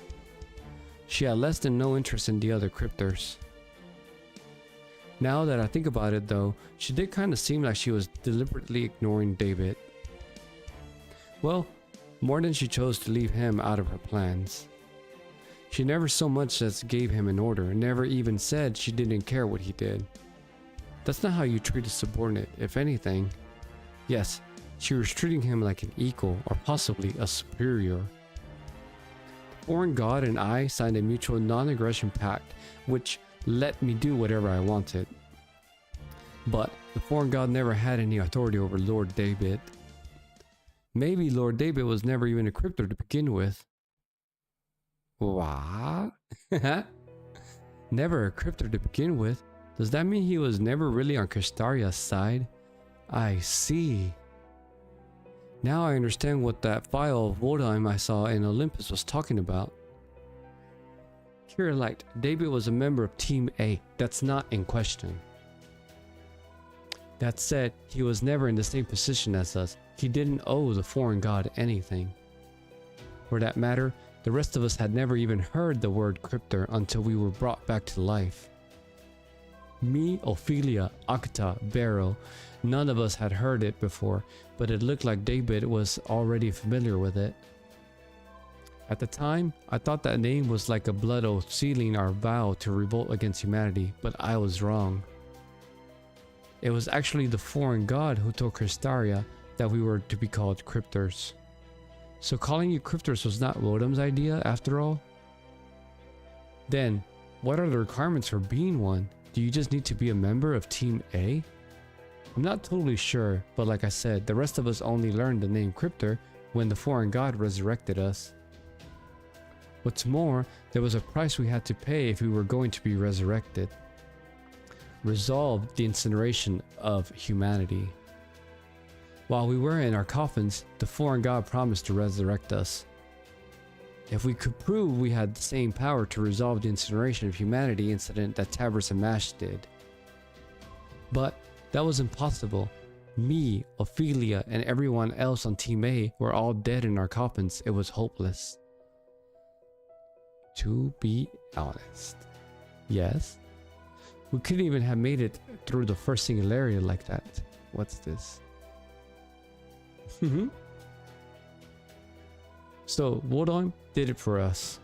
She had less than no interest in the other cryptors. Now that I think about it though, she did kind of seem like she was deliberately ignoring David. Well, more than she chose to leave him out of her plans. She never so much as gave him an order, never even said she didn't care what he did. That's not how you treat a subordinate, if anything. Yes, she was treating him like an equal or possibly a superior. The foreign god and I signed a mutual non-aggression pact which let me do whatever I wanted. But the foreign god never had any authority over Lord David. Maybe Lord David was never even a cryptor to begin with. What? Never a cryptor to begin with? Does that mean he was never really on Kirstaria's side? I see. Now I understand what that file of Wodheim I saw in Olympus was talking about. Kirillite, David was a member of Team A. That's not in question. That said, he was never in the same position as us. He didn't owe the foreign god anything. For that matter, the rest of us had never even heard the word cryptor until we were brought back to life. Me, Ophelia, Akta, Beryl, none of us had heard it before, but it looked like David was already familiar with it. At the time, I thought that name was like a blood oath sealing our vow to revolt against humanity, but I was wrong. It was actually the foreign god who told Kirstaria that we were to be called cryptors. So calling you cryptors was not Wodham's idea after all? Then, what are the requirements for being one? Do you just need to be a member of Team A? I'm not totally sure, but like I said, the rest of us only learned the name cryptor when the foreign god resurrected us. What's more, there was a price we had to pay if we were going to be resurrected. Resolve the incineration of humanity. While we were in our coffins, the foreign god promised to resurrect us. If we could prove we had the same power to resolve the incineration of humanity incident that Tabris and Mash did. But that was impossible. Me, Ophelia, and everyone else on Team A were all dead in our coffins. It was hopeless. To be honest. Yes. We couldn't even have made it through the first singularity like that. What's this? So, Wodheim did it for us.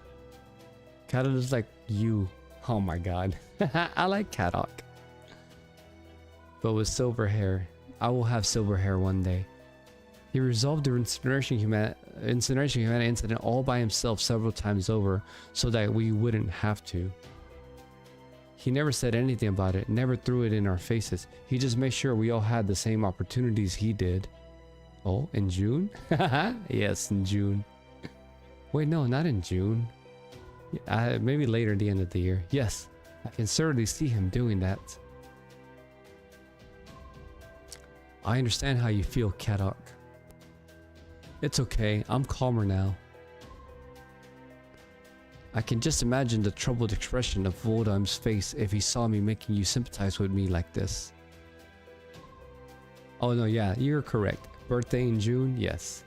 Kinda looks like you. Oh my god. I like Kadok. But with silver hair. I will have silver hair one day. He resolved the incineration humanity incident all by himself several times over so that we wouldn't have to. He never said anything about it, never threw it in our faces. He just made sure we all had the same opportunities he did. Oh, in June? Yes, in June. Wait, no, not in June. Maybe later at the end of the year. Yes, I can certainly see him doing that. I understand how you feel, Kadok. It's okay, I'm calmer now. I can just imagine the troubled expression of Wodheim's face if he saw me making you sympathize with me like this. Oh no, yeah, you're correct. Birthday in June? Yes.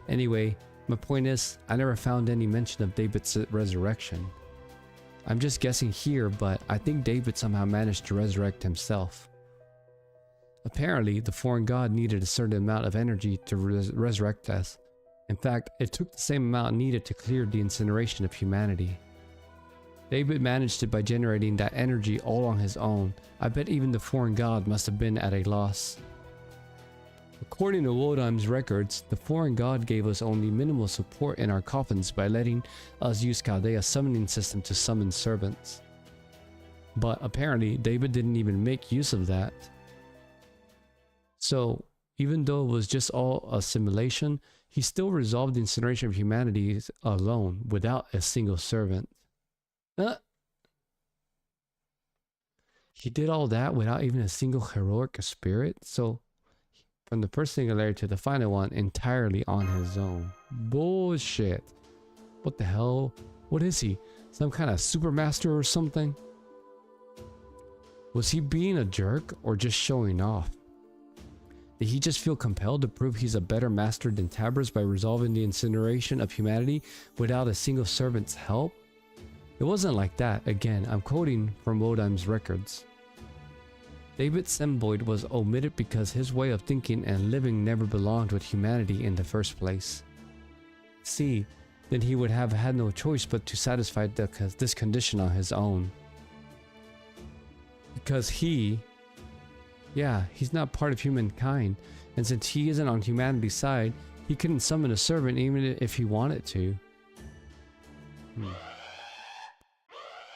Anyway, my point is, I never found any mention of David's resurrection. I'm just guessing here, but I think David somehow managed to resurrect himself. Apparently, the foreign god needed a certain amount of energy to resurrect us. In fact, it took the same amount needed to clear the incineration of humanity. David managed it by generating that energy all on his own. I bet even the foreign god must have been at a loss. According to Wodheim's records, the foreign god gave us only minimal support in our coffins by letting us use Chaldea's summoning system to summon servants. But apparently, David didn't even make use of that. So, even though it was just all a simulation, he still resolved the incineration of humanity alone, without a single servant. He did all that without even a single heroic spirit, so from the first singularity to the final one entirely on his own. Bullshit. What the hell? What is he? Some kind of super master or something? Was he being a jerk or just showing off? Did he just feel compelled to prove he's a better master than Tabris by resolving the incineration of humanity without a single servant's help? It wasn't like that. Again, I'm quoting from Wodheim's records. David Semboid was omitted because his way of thinking and living never belonged with humanity in the first place. See, then he would have had no choice but to satisfy this condition on his own. Because he's not part of humankind, and since he isn't on humanity's side, he couldn't summon a servant even if he wanted to.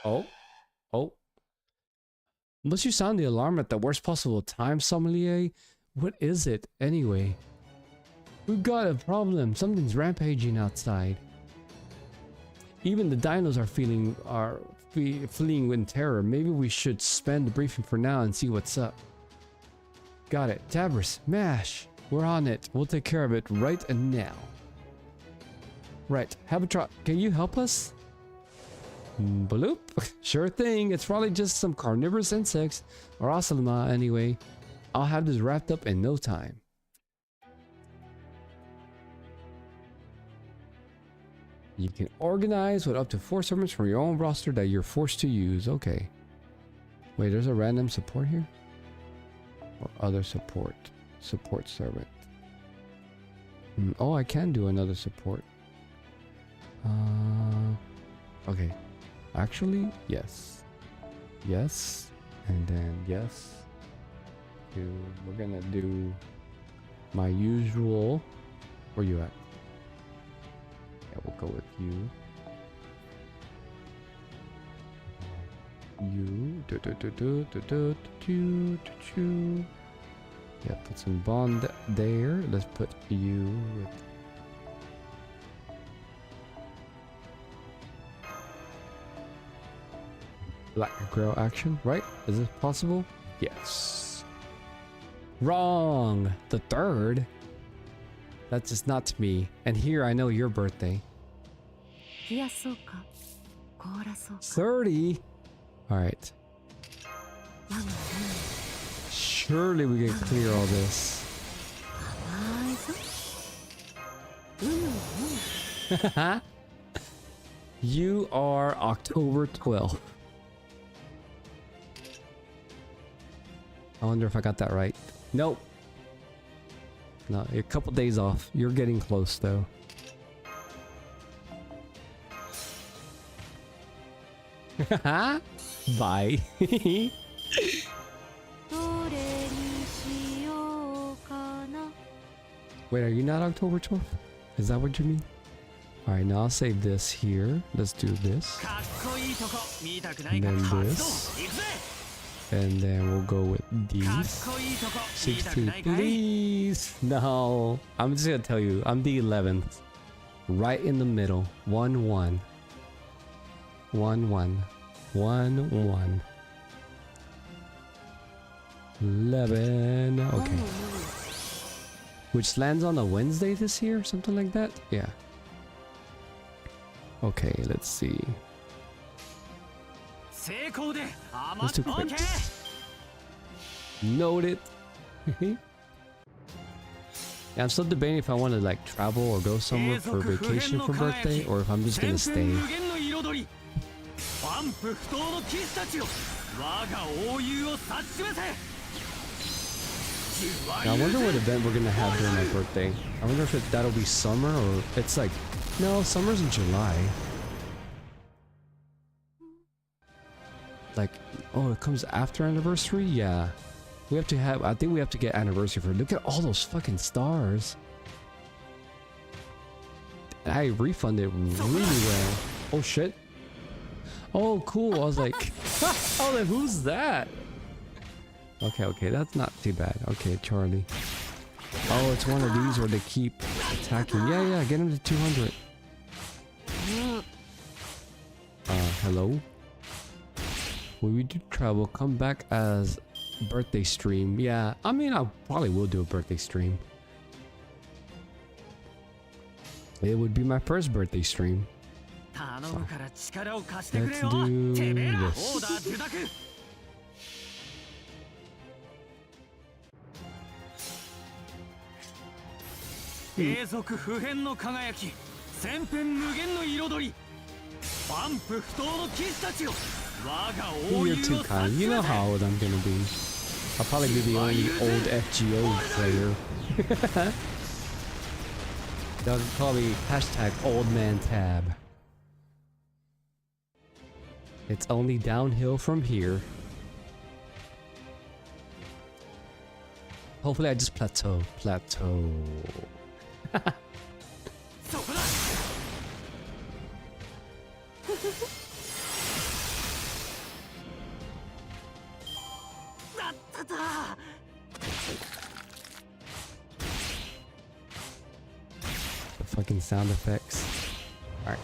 Oh. Must you sound the alarm at the worst possible time, sommelier? What is it, anyway? We've got a problem. Something's rampaging outside. Even the dinos are fleeing in terror. Maybe we should suspend the briefing for now and see what's up. Got it. Tabris, MASH. We're on it. We'll take care of it right now. Right. Habitrot, can you help us? Bloop. Sure thing. It's probably just some carnivorous insects or oceloma anyway. I'll have this wrapped up in no time. You can organize with up to 4 servants from your own roster that you're forced to use. Okay. Wait, there's a random support here? Or other support. Support servant. Oh, I can do another support. Okay. Actually, yes. Yes. And then yes. We're gonna do my usual. Where you at? Yeah, we'll go with you. Yeah, put some bond there. Let's put you with. Black Grill action, right? Is this possible? Yes. Wrong! The 3rd? That's just not to me. And here I know your birthday. 30? Alright. Surely we can clear all this. You are October 12th. I wonder if I got that right. Nope. No, a couple days off. You're getting close though. Bye. Wait, are you not October 12th? Is that what you mean? Alright, now I'll save this here. Let's do this. And then this. And then we'll go with these. 16, please. No, I'm just gonna tell you, I'm the 11th. Right in the middle. 1 1. 1 1. 1 1. 11. Okay. Which lands on a Wednesday this year? Something like that? Yeah. Okay, let's see. Let's do quick. Noted. Yeah, I'm still debating if I want to like travel or go somewhere for vacation for birthday or if I'm just gonna stay. Now, I wonder what event we're gonna have during my birthday. I wonder if that'll be summer or it's like, no, summer's in July. Like, oh, it comes after anniversary? Yeah. We have to have, I think we have to get anniversary for it. Look at all those fucking stars. I refunded really well. Oh shit. Oh cool. I was like, who's that? Okay, that's not too bad. Okay, Charlie. Oh, it's one of these where they keep attacking. Yeah, get him to 200. Hello? When we do travel, come back as birthday stream. Yeah, I mean, I probably will do a birthday stream. It would be my first birthday stream. Let's do this. 永続不変の輝き、千変無限の彩り、万夫不倒の騎士たちよ、我が王 You're 友 too を kind. You know how old I'm gonna be. I'll probably be the only old FGO player. They'll call me #OldManTab. It's only downhill from here. Hopefully I just plateau. そこだ。だっただ。 The fucking sound effects. Alright.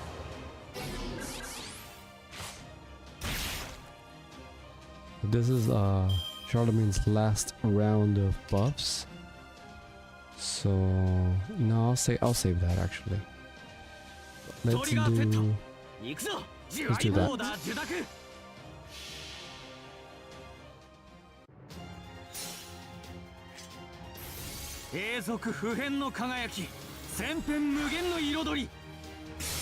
This is Charlemagne's last round of buffs. So no, I'll save that actually. Let's do that. 永続不変の輝き、千変無限の彩り、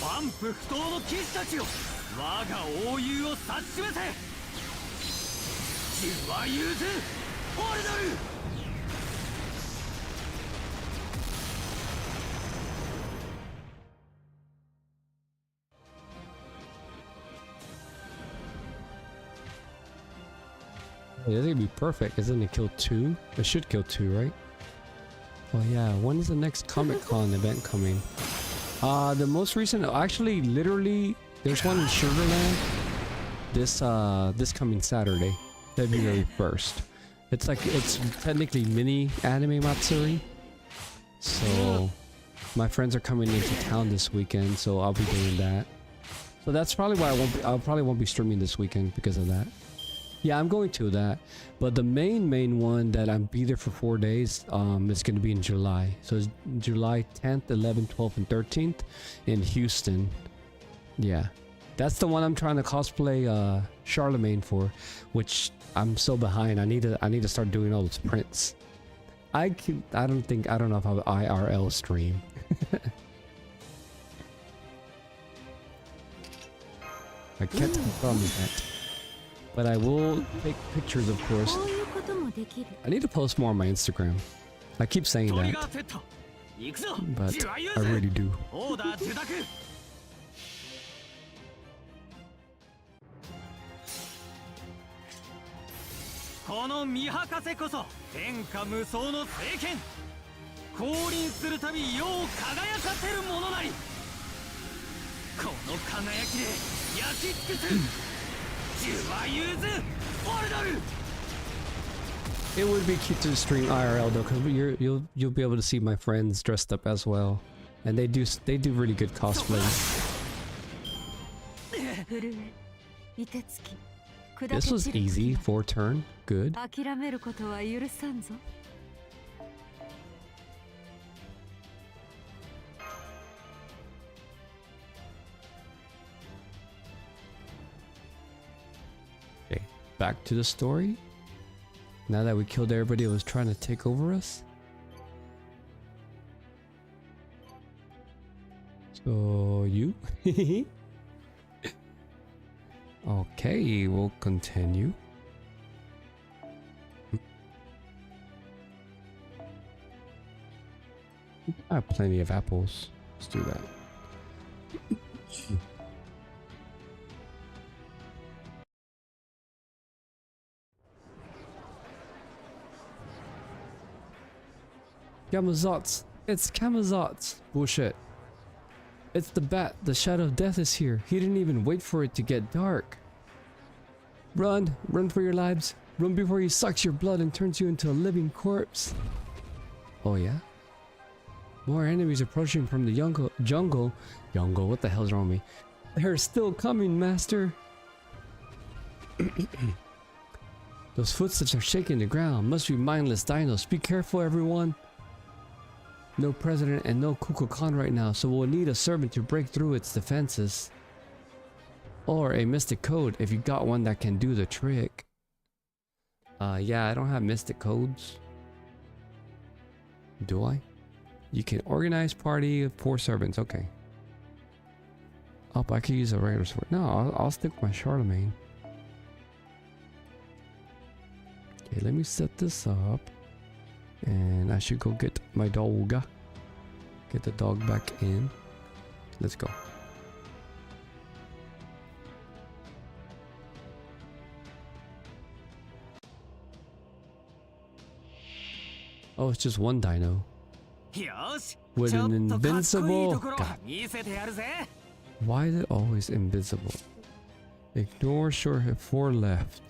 万夫不倒の騎士たちよ、我が王友を指し示せ。ジュワユーズ・オルドル。 Hey, this is gonna be perfect. Isn't it kill 2? It should kill 2, right? Oh yeah, when is the next Comic-Con event coming? The most recent, actually, literally, there's one in Sugarland this coming Saturday, February 1st. It's like, it's technically mini anime Matsuri. So, my friends are coming into town this weekend, so I'll be doing that. So that's probably why I probably won't be streaming this weekend because of that. Yeah, I'm going to that, but the main one that I'm be there for 4 days is going to be in July. So it's July 10th, 11th, 12th, and 13th in Houston. Yeah, that's the one I'm trying to cosplay Charlemagne for, which I'm so behind. I need to start doing all those prints. I don't know if I'll IRL stream. I can't promise that. But I will take pictures, of course. I need to post more on my Instagram. I keep saying that, but I really do. この見博せこそ天下無双の聖剣。降臨するたび世を輝かせるものなり。この輝きで焼き尽くす。 It would be cute to stream IRL though, because you'll be able to see my friends dressed up as well, and they do really good cosplays. This was easy, 4 turn, good. Back to the story. Now that we killed everybody that was trying to take over us. So you? Okay, we'll continue. I have plenty of apples. Let's do that. Camazotz! It's Camazotz! Bullshit. It's the bat. The shadow of death is here. He didn't even wait for it to get dark. Run! Run for your lives! Run before he sucks your blood and turns you into a living corpse! Oh yeah? More enemies approaching from the jungle. What the hell's wrong with me? They're still coming, master! Those footsteps are shaking the ground. Must be mindless dinos. Be careful, everyone. No president and no Kukulkan right now, so we'll need a servant to break through its defenses. Or a mystic code if you got one that can do the trick. Yeah, I don't have mystic codes. Do I? You can organize party of 4 servants. Okay. Oh, I could use a regular sword. No, I'll stick with my Charlemagne. Okay, let me set this up. And I should go get my dog. Get the dog back in. Let's go. Oh, it's just one dino. With an invincible... God. Why is it always invisible? Ignore short hit 4 left.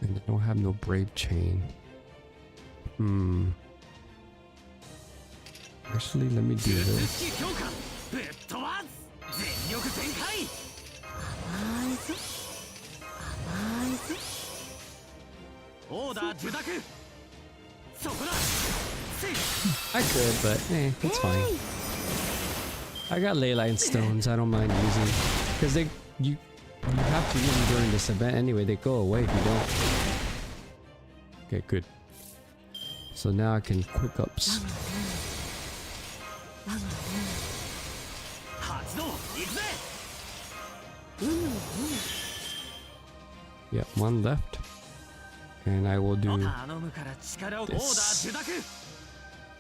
And I don't have no brave chain. Actually, let me do this. I could, but it's fine. I got ley line stones. I don't mind using, because you have to use them during this event anyway. They go away if you don't. Okay, good. So now I can quick ups. Yep, one left. And I will do this.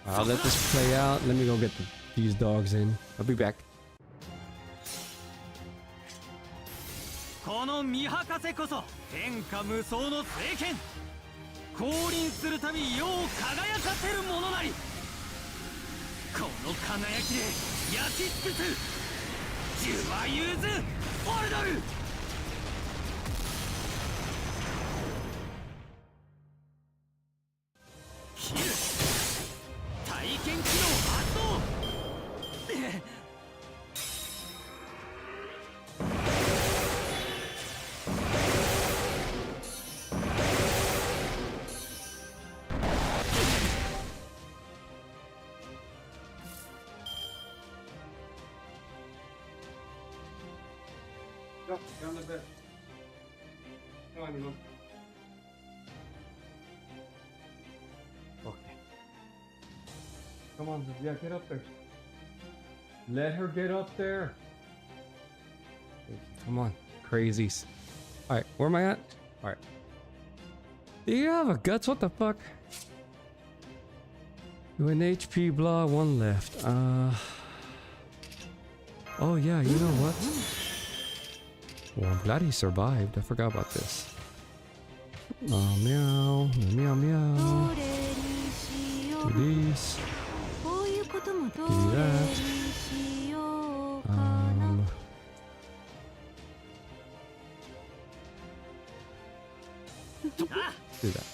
I'll let this play out. Let me go get these dogs in. I'll be back. この見博せこそ天下無双の聖剣降臨するたび世を輝かせるものなりこの輝きで焼き尽くすジュワユーズ・オルドルヒル体験機能発動Down the bed. Come on, you Okay. Come on, yeah, get up there. Let her get up there. Come on, crazies. Alright, where am I at? Alright. Do you have a guts? What the fuck? An HP blah, 1 left. Oh yeah, you know what? Well, I'm glad he survived. I forgot about this. Oh, meow, meow, meow. Do this. Do that. Do that.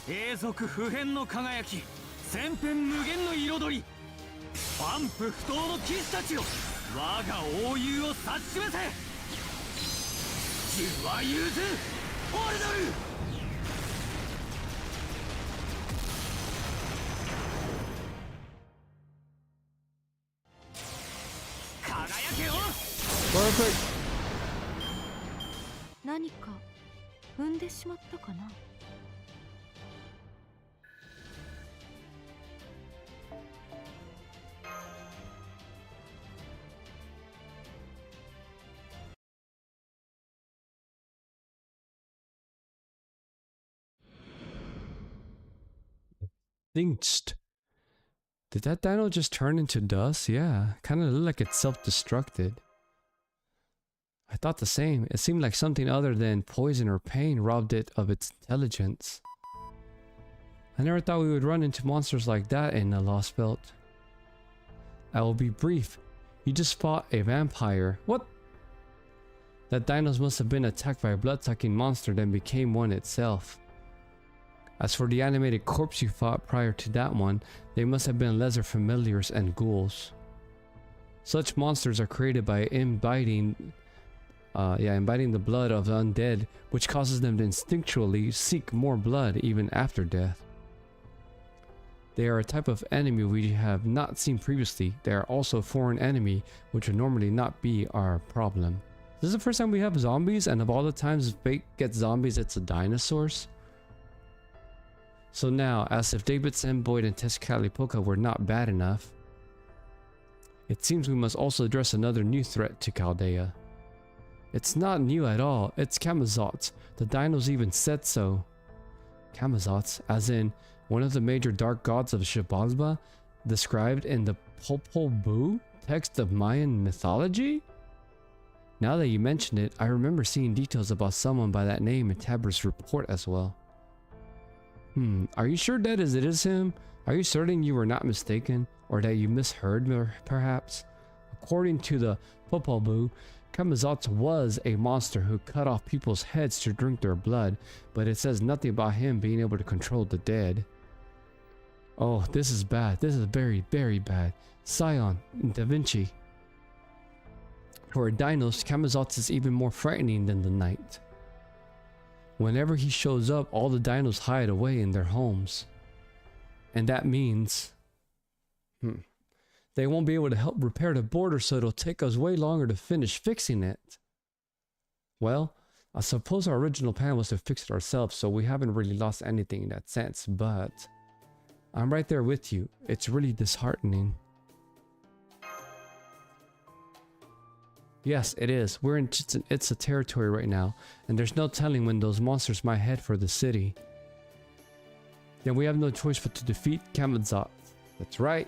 永続不変の輝き千変無限の彩り万夫不倒の騎士たちよ我が英雄を指し示せジュワユーズ・オルドル輝けよ Perfect. 何か踏んでしまったかな。Dinked. Did that dino just turn into dust? Yeah, kind of looked like it self-destructed. I thought the same. It seemed like something other than poison or pain robbed it of its intelligence. I never thought we would run into monsters like that in the Lost Belt. I will be brief. You just fought a vampire. What? That dinos must have been attacked by a blood-sucking monster then became one itself. As for the animated corpse you fought prior to that one, they must have been lesser familiars and ghouls. Such monsters are created by imbibing the blood of the undead, which causes them to instinctually seek more blood even after death. They are a type of enemy we have not seen previously. They are also a foreign enemy, which would normally not be our problem. This is the first time we have zombies, and of all the times Fate gets zombies, it's the dinosaurs. So now, as if David Boyd and Tezcatlipoca were not bad enough, it seems we must also address another new threat to Chaldea. It's not new at all, it's Camazotz. The dinos even said so. Camazotz, as in one of the major dark gods of Xibalba, described in the Popol Vuh text of Mayan mythology? Now that you mention it, I remember seeing details about someone by that name in Tabor's report as well. Are you sure that it is him? Are you certain you were not mistaken, or that you misheard perhaps? According to the Popol Vuh, Camazotz was a monster who cut off people's heads to drink their blood, but it says nothing about him being able to control the dead. Oh, this is bad. This is very, very bad. Scion, Da Vinci. For a dinos, Camazotz is even more frightening than the Knight. Whenever he shows up, all the dinos hide away in their homes. And that means they won't be able to help repair the border, so it'll take us way longer to finish fixing it. Well, I suppose our original plan was to fix it ourselves, so we haven't really lost anything in that sense, but I'm right there with you. It's really disheartening. Yes, it is. We're in it's a territory right now, and there's no telling when those monsters might head for the city. Then we have no choice but to defeat Camazotz. That's right.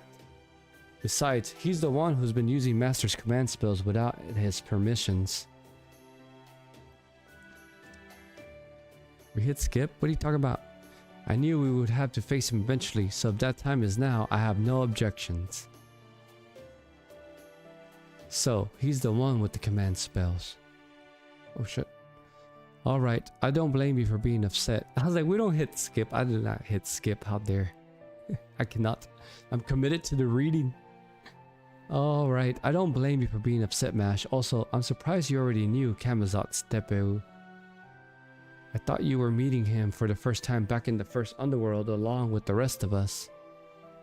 Besides, he's the one who's been using Master's command spells without his permissions. We hit skip? What are you talking about? I knew we would have to face him eventually, so if that time is now, I have no objections. So, he's the one with the command spells. Oh shit. Alright, I don't blame you for being upset. I was like, we don't hit skip. I did not hit skip out there. I cannot. I'm committed to the reading. Alright, I don't blame you for being upset, Mash. Also, I'm surprised you already knew Camazotz Tepeu. I thought you were meeting him for the first time back in the first underworld along with the rest of us.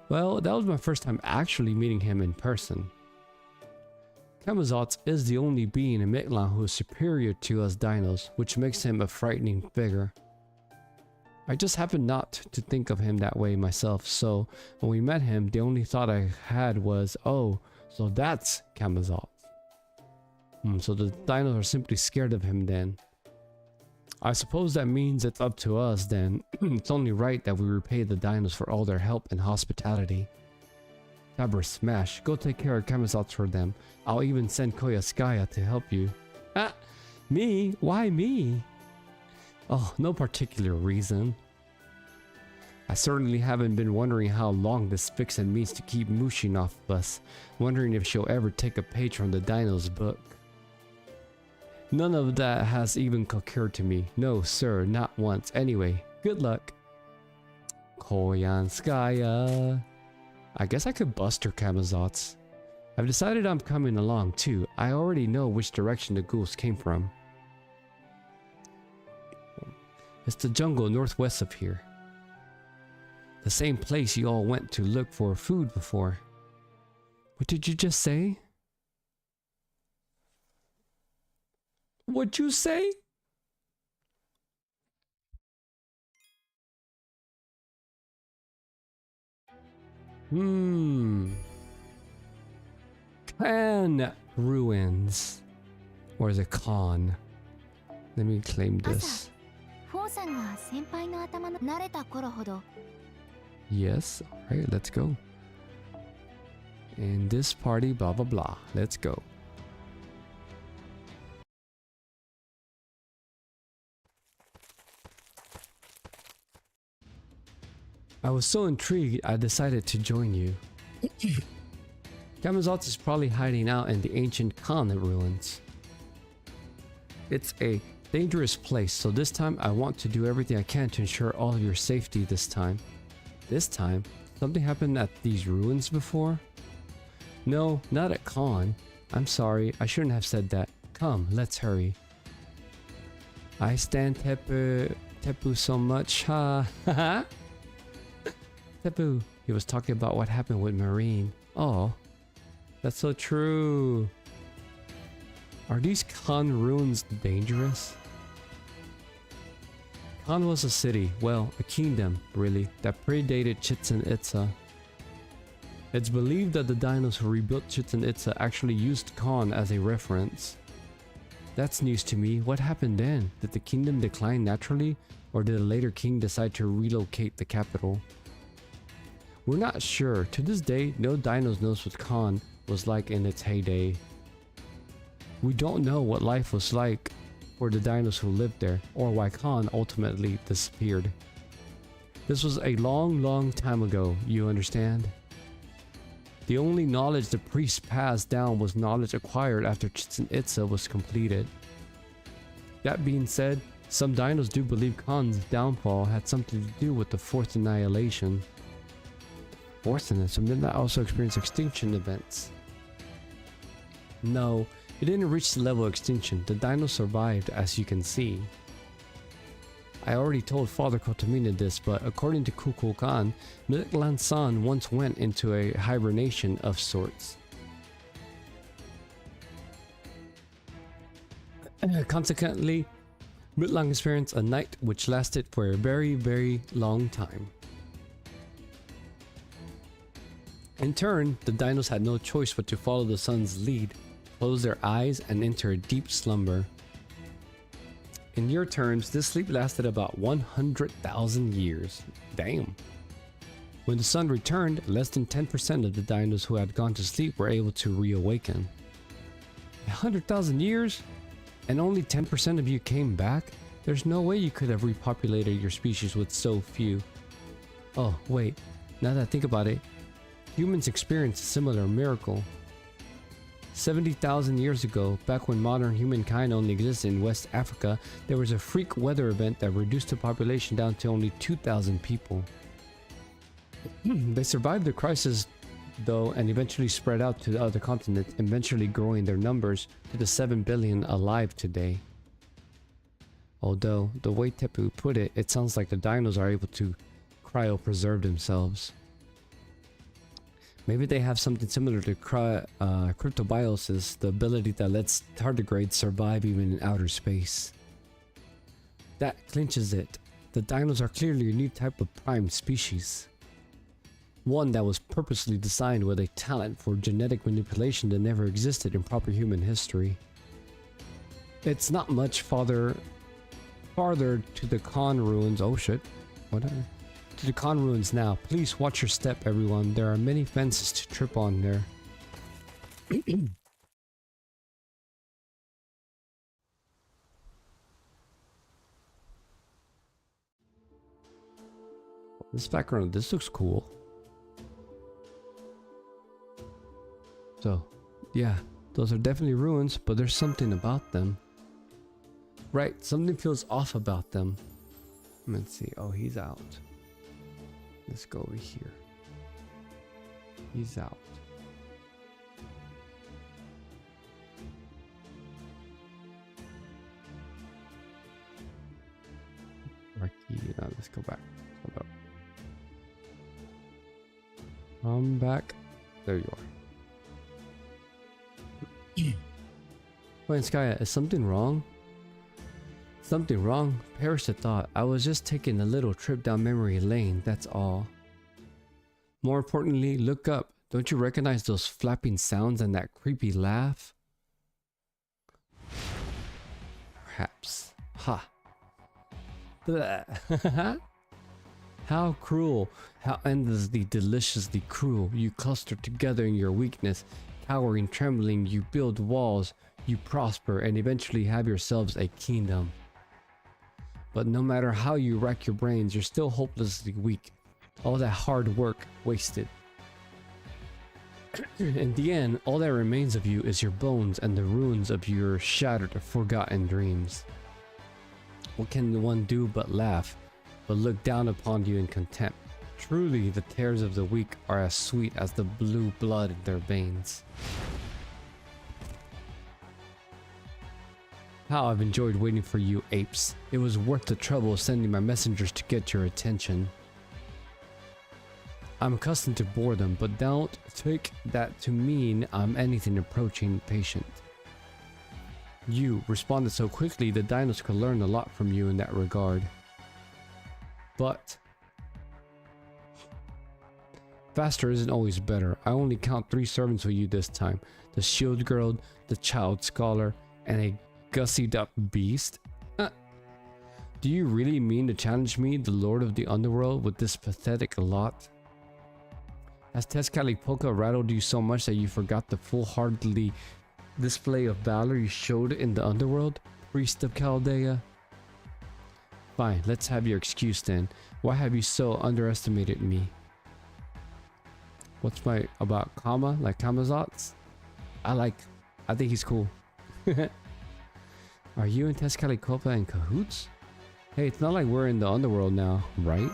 Well, that was my first time actually meeting him in person. Camazotz is the only being in Mictlan who is superior to us dinos, which makes him a frightening figure. I just happened not to think of him that way myself, so when we met him, the only thought I had was, oh, so that's Camazotz. So the dinos are simply scared of him then. I suppose that means it's up to us then. It's only right that we repay the dinos for all their help and hospitality. Tabor, smash. Go take care of Camazotz for them. I'll even send Koyaskaya to help you. Ah, me? Why me? Oh, no particular reason. I certainly haven't been wondering how long this vixen means to keep mooshing off of us. Wondering if she'll ever take a page from the Dino's book. None of that has even occurred to me. No, sir, not once. Anyway, good luck. Koyanskaya. I guess I could bust her, Camazotz. I've decided I'm coming along too. I already know which direction the ghouls came from. It's the jungle northwest of here. The same place you all went to look for food before. What did you just say? What'd you say? Clan ruins. Or is it Khan? Let me claim this. Yes, alright, let's go. In this party, blah blah blah. Let's go. I was so intrigued, I decided to join you. Camazotz is probably hiding out in the ancient Khan ruins. It's a Dangerous place, so this time I want to do everything I can to ensure all of your safety this time. This time? Something happened at these ruins before? No, not at Khan. I'm sorry, I shouldn't have said that. Come, let's hurry. I stand Tepu so much, ha ha. Tepu, he was talking about what happened with Marine. Oh, that's so true. Are these Khan ruins dangerous? Khan was a city, well, a kingdom, really, that predated Chichen Itza. It's believed that the dinos who rebuilt Chichen Itza actually used Khan as a reference. That's news to me. What happened then? Did the kingdom decline naturally, or did a later king decide to relocate the capital? We're not sure. To this day, no dinos knows what Khan was like in its heyday. We don't know what life was like for the dinos who lived there, or why Khan ultimately disappeared. This was a long time ago, you understand? The only knowledge the priests passed down was knowledge acquired after Chichen Itza was completed. That being said, some dinos do believe Khan's downfall had something to do with the Fourth Annihilation. Fourth Annihilation? Did that also experience extinction events? No, it didn't reach the level of extinction. The dinos survived, as you can see. I already told Father Kotomina this, but according to Kukulkan, Mitlan-san once went into a hibernation of sorts. Consequently, Mitlan experienced a night which lasted for a very long time. In turn, the dinos had no choice but to follow the sun's lead, close their eyes, and enter a deep slumber. In your terms, this sleep lasted about 100,000 years. Damn. When the sun returned, less than 10% of the dinos who had gone to sleep were able to reawaken. 100,000 years? And only 10% of you came back? There's no way you could have repopulated your species with so few. Oh, wait. Now that I think about it, humans experienced a similar miracle. 70,000 years ago, back when modern humankind only existed in West Africa, there was a freak weather event that reduced the population down to only 2,000 people. They survived the crisis though and eventually spread out to the other continents, eventually growing their numbers to the 7 billion alive today. Although, the way Tepu put it, it sounds like the dinos are able to cryopreserve themselves. Maybe they have something similar to cryptobiosis, the ability that lets tardigrades survive even in outer space. That clinches it. The dinos are clearly a new type of prime species. One that was purposely designed with a talent for genetic manipulation that never existed in proper human history. It's not much farther to the Khan ruins. Oh shit. Whatever. To the Khan ruins now. Please watch your step, everyone. There are many fences to trip on there. This background, this looks cool. So, yeah, those are definitely ruins, but there's something about them. Right, something feels off about them. Let's see. Oh, he's out. Let's go over here. He's out. Rocky, now let's go back. Hold up. Come back. There you are. Wait, Skya, is something wrong? Something wrong? Perish the thought. I was just taking a little trip down memory lane, that's all. More importantly, look up. Don't you recognize those flapping sounds and that creepy laugh? Perhaps. Ha. How cruel. How endlessly deliciously cruel. You cluster together in your weakness. Cowering, trembling, you build walls. You prosper and eventually have yourselves a kingdom. But no matter how you rack your brains, you're still hopelessly weak. All that hard work wasted. In the end, all that remains of you is your bones and the ruins of your shattered, forgotten dreams. what can one do but laugh, but look down upon you in contempt? Truly, the tears of the weak are as sweet as the blue blood in their veins. How I've enjoyed waiting for you, apes. It was worth the trouble of sending my messengers to get your attention. I'm accustomed to boredom, but don't take that to mean I'm anything approaching patient. You responded so quickly, the dinos could learn a lot from you in that regard. But faster isn't always better. I only count 3 servants with you this time. The shield girl, the child scholar, and a gussied up beast? Do you really mean to challenge me, the lord of the underworld, with this pathetic lot? Has Tezcatlipoca rattled you so much that you forgot the foolhardily display of valor you showed in the underworld, priest of Chaldea? Fine, let's have your excuse then. Why have you so underestimated me? What's my about Kama, like Kamazotz? I think he's cool. Are you and Tezcatlipoca in cahoots? Hey, it's not like we're in the underworld now, right?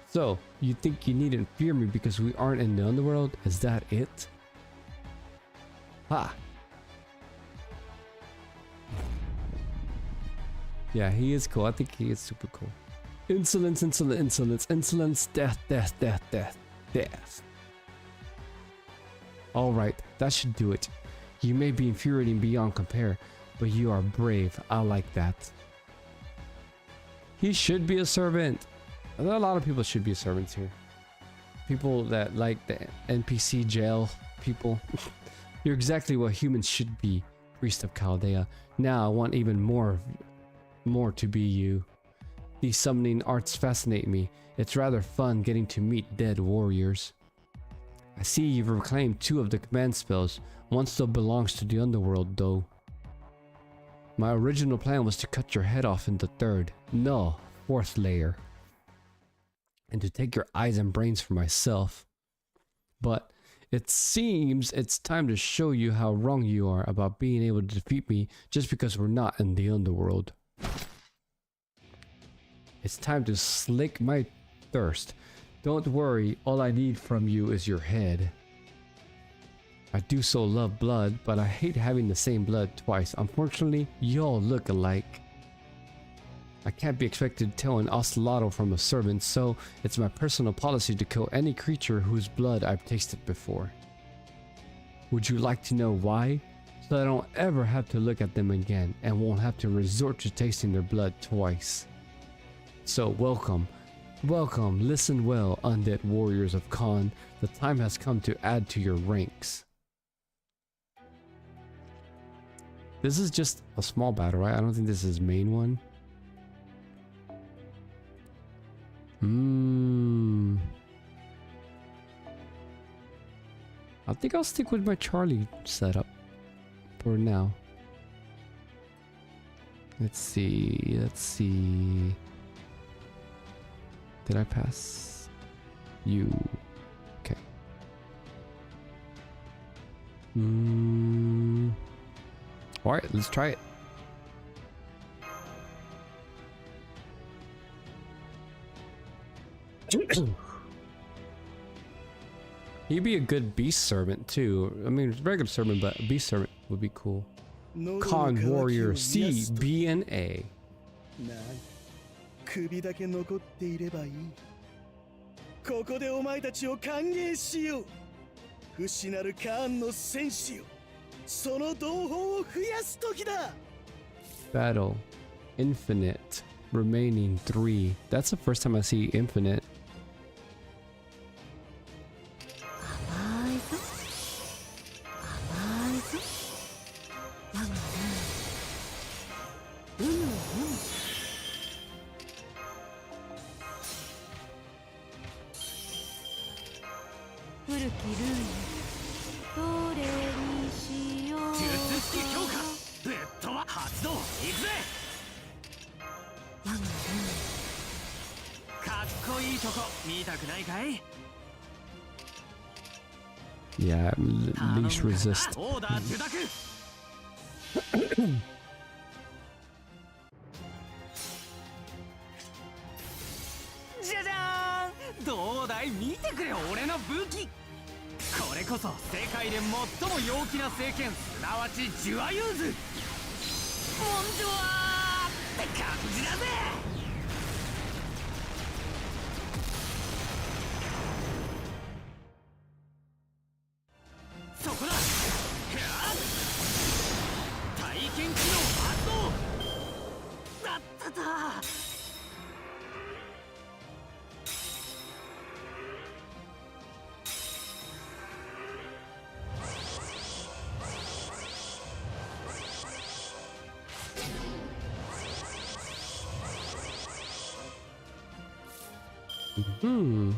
So, you think you needn't fear me because we aren't in the underworld? Is that it? Ha! Yeah, he is cool. I think he is super cool. Insolence, insolence, insolence, insolence, death, death, death, death, death. Alright, that should do it. You may be infuriating beyond compare, but you are brave. I like that. He should be a servant. A lot of people should be servants here. People that like the NPC jail people. You're exactly what humans should be, priest of Chaldea. Now I want even more to be you. These summoning arts fascinate me. It's rather fun getting to meet dead warriors. I see you've reclaimed 2 of the command spells. One still belongs to the underworld though. My original plan was to cut your head off in the 3rd, no, 4th layer. And to take your eyes and brains for myself. But it seems it's time to show you how wrong you are about being able to defeat me just because we're not in the underworld. It's time to slake my thirst. Don't worry, all I need from you is your head. I do so love blood, but I hate having the same blood twice. Unfortunately, y'all look alike. I can't be expected to tell an ocelotl from a servant, so it's my personal policy to kill any creature whose blood I've tasted before. Would you like to know why? So that I don't ever have to look at them again and won't have to resort to tasting their blood twice. So welcome, welcome, listen well, undead warriors of Khan. The time has come to add to your ranks. This is just a small battle, right? I don't think this is main one. I think I'll stick with my Charlie setup for now. Let's see. Did I pass you? Okay. Alright, let's try it. He'd be a good beast servant too. I mean, regular servant, but a beast servant would be cool. Khan warrior C, B, and A. 首だけ残っていればいい。ここでお前たちを歓迎しよう。不死なるカーンの戦士よ。その同胞を増やす時だ。Battle, infinite, remaining 3. That's the first time I see infinite. Yeah, least resist. じゃじゃーん、どうだい、見てくれ俺の武器。これこそ世界で最も陽気な聖剣、すなわちジュワユーズ。モンジュワーって感じだぜ。そこだ。体験機能発動だっただ。Hmm.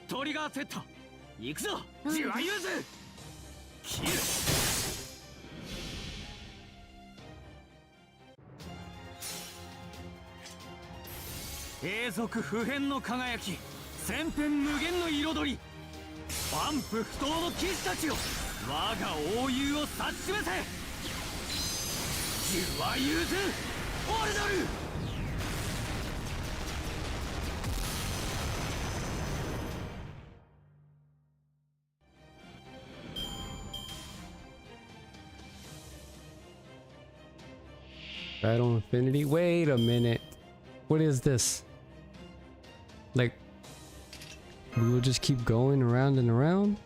トリガーセット、行くぞ、ジュワユーズ。切る。永続不変の輝き、千変無限の彩り、万夫不倒の騎士たちよ、我が英雄を指し示せ。ジュワユーズオルドル。Battle Infinity. Wait a minute. What is this? Like, we will just keep going around and around?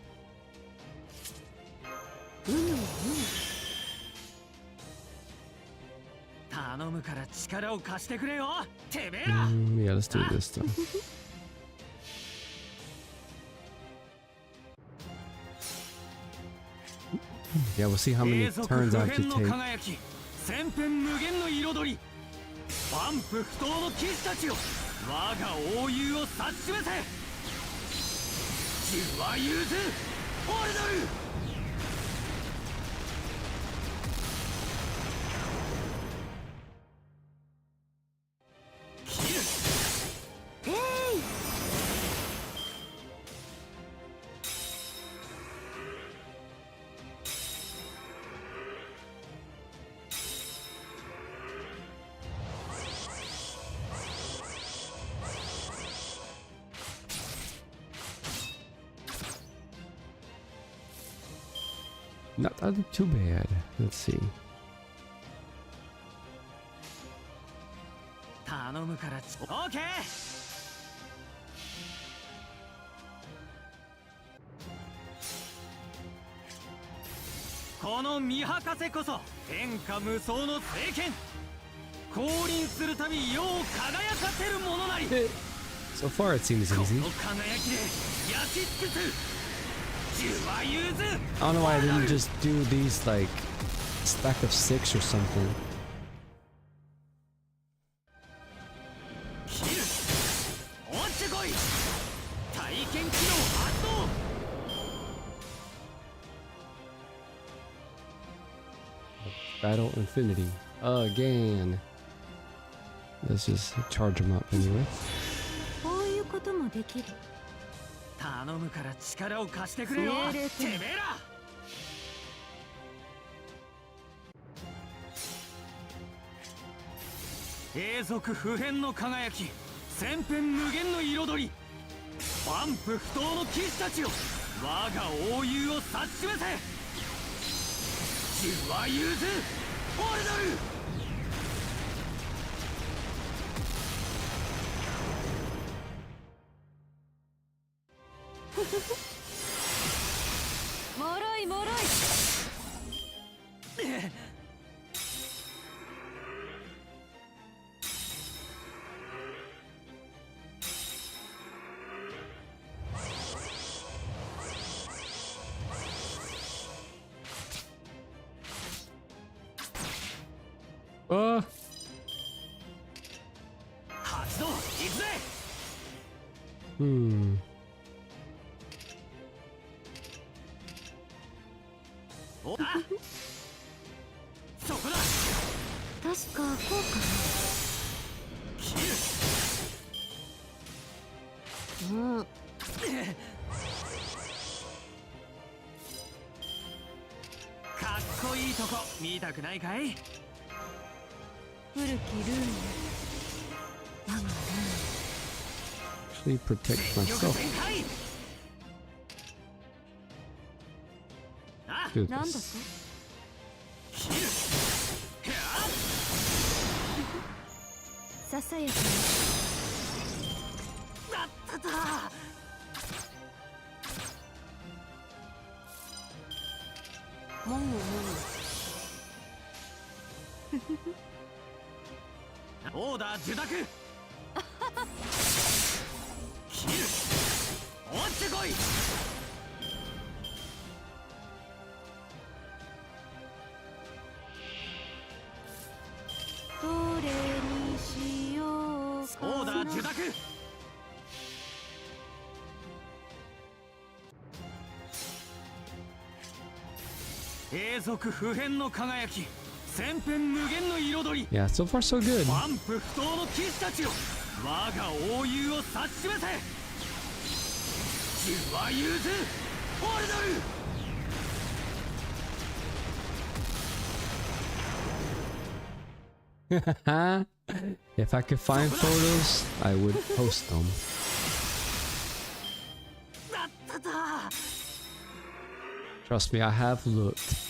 頼むから力を貸してくれよ、てめえら。Yeah, let's do it this time. Yeah, we'll see how many turns I have to take. 千変無限の彩り、万夫不倒の騎士たちよ、我が英雄を指し示せ。ジュワユーズオルドル。Not too bad. Let's see. 頼むからオーケー。この見博せこそ天下無双の聖剣、降臨するたび世を輝かせるものなり。 So far it seems こ easy. の輝きで焼き尽くす。ジュワユーズ I don't know why I didn't just do these like stack of 6 or something. 切る。落ちてこい。体験機能発動。 Battle Infinity again. Let's just charge them up anyway. こういうこともできる。頼むから力を貸してくれよ、てめえら。永続不変の輝き、千変無限の彩り、万夫不倒の騎士たちよ、我が英雄を指し示せ。ジュワユーズオルドル。 もろいもろい。発動、行くぜ。おあ、そこだ。確かこうかな。切る。かっこいいとこ見たくないかい？古きルール我がルール Actually protect 全力 myself. 全開。あ、 Do なんだと this. 切る。へあ。ささやかだっただ。にもぐもオーダー受諾。切る。落ちてこい。ぐどれにしようかな。オーダー受諾。永続不変の輝き、千変無限の彩り。 Yeah, so far so good. 万夫不倒の騎士たちよ、我が英雄を指し示せ。ジュワユーズオルドル。 If I could find photos, I would post them. だっただ。 Trust me, I have looked.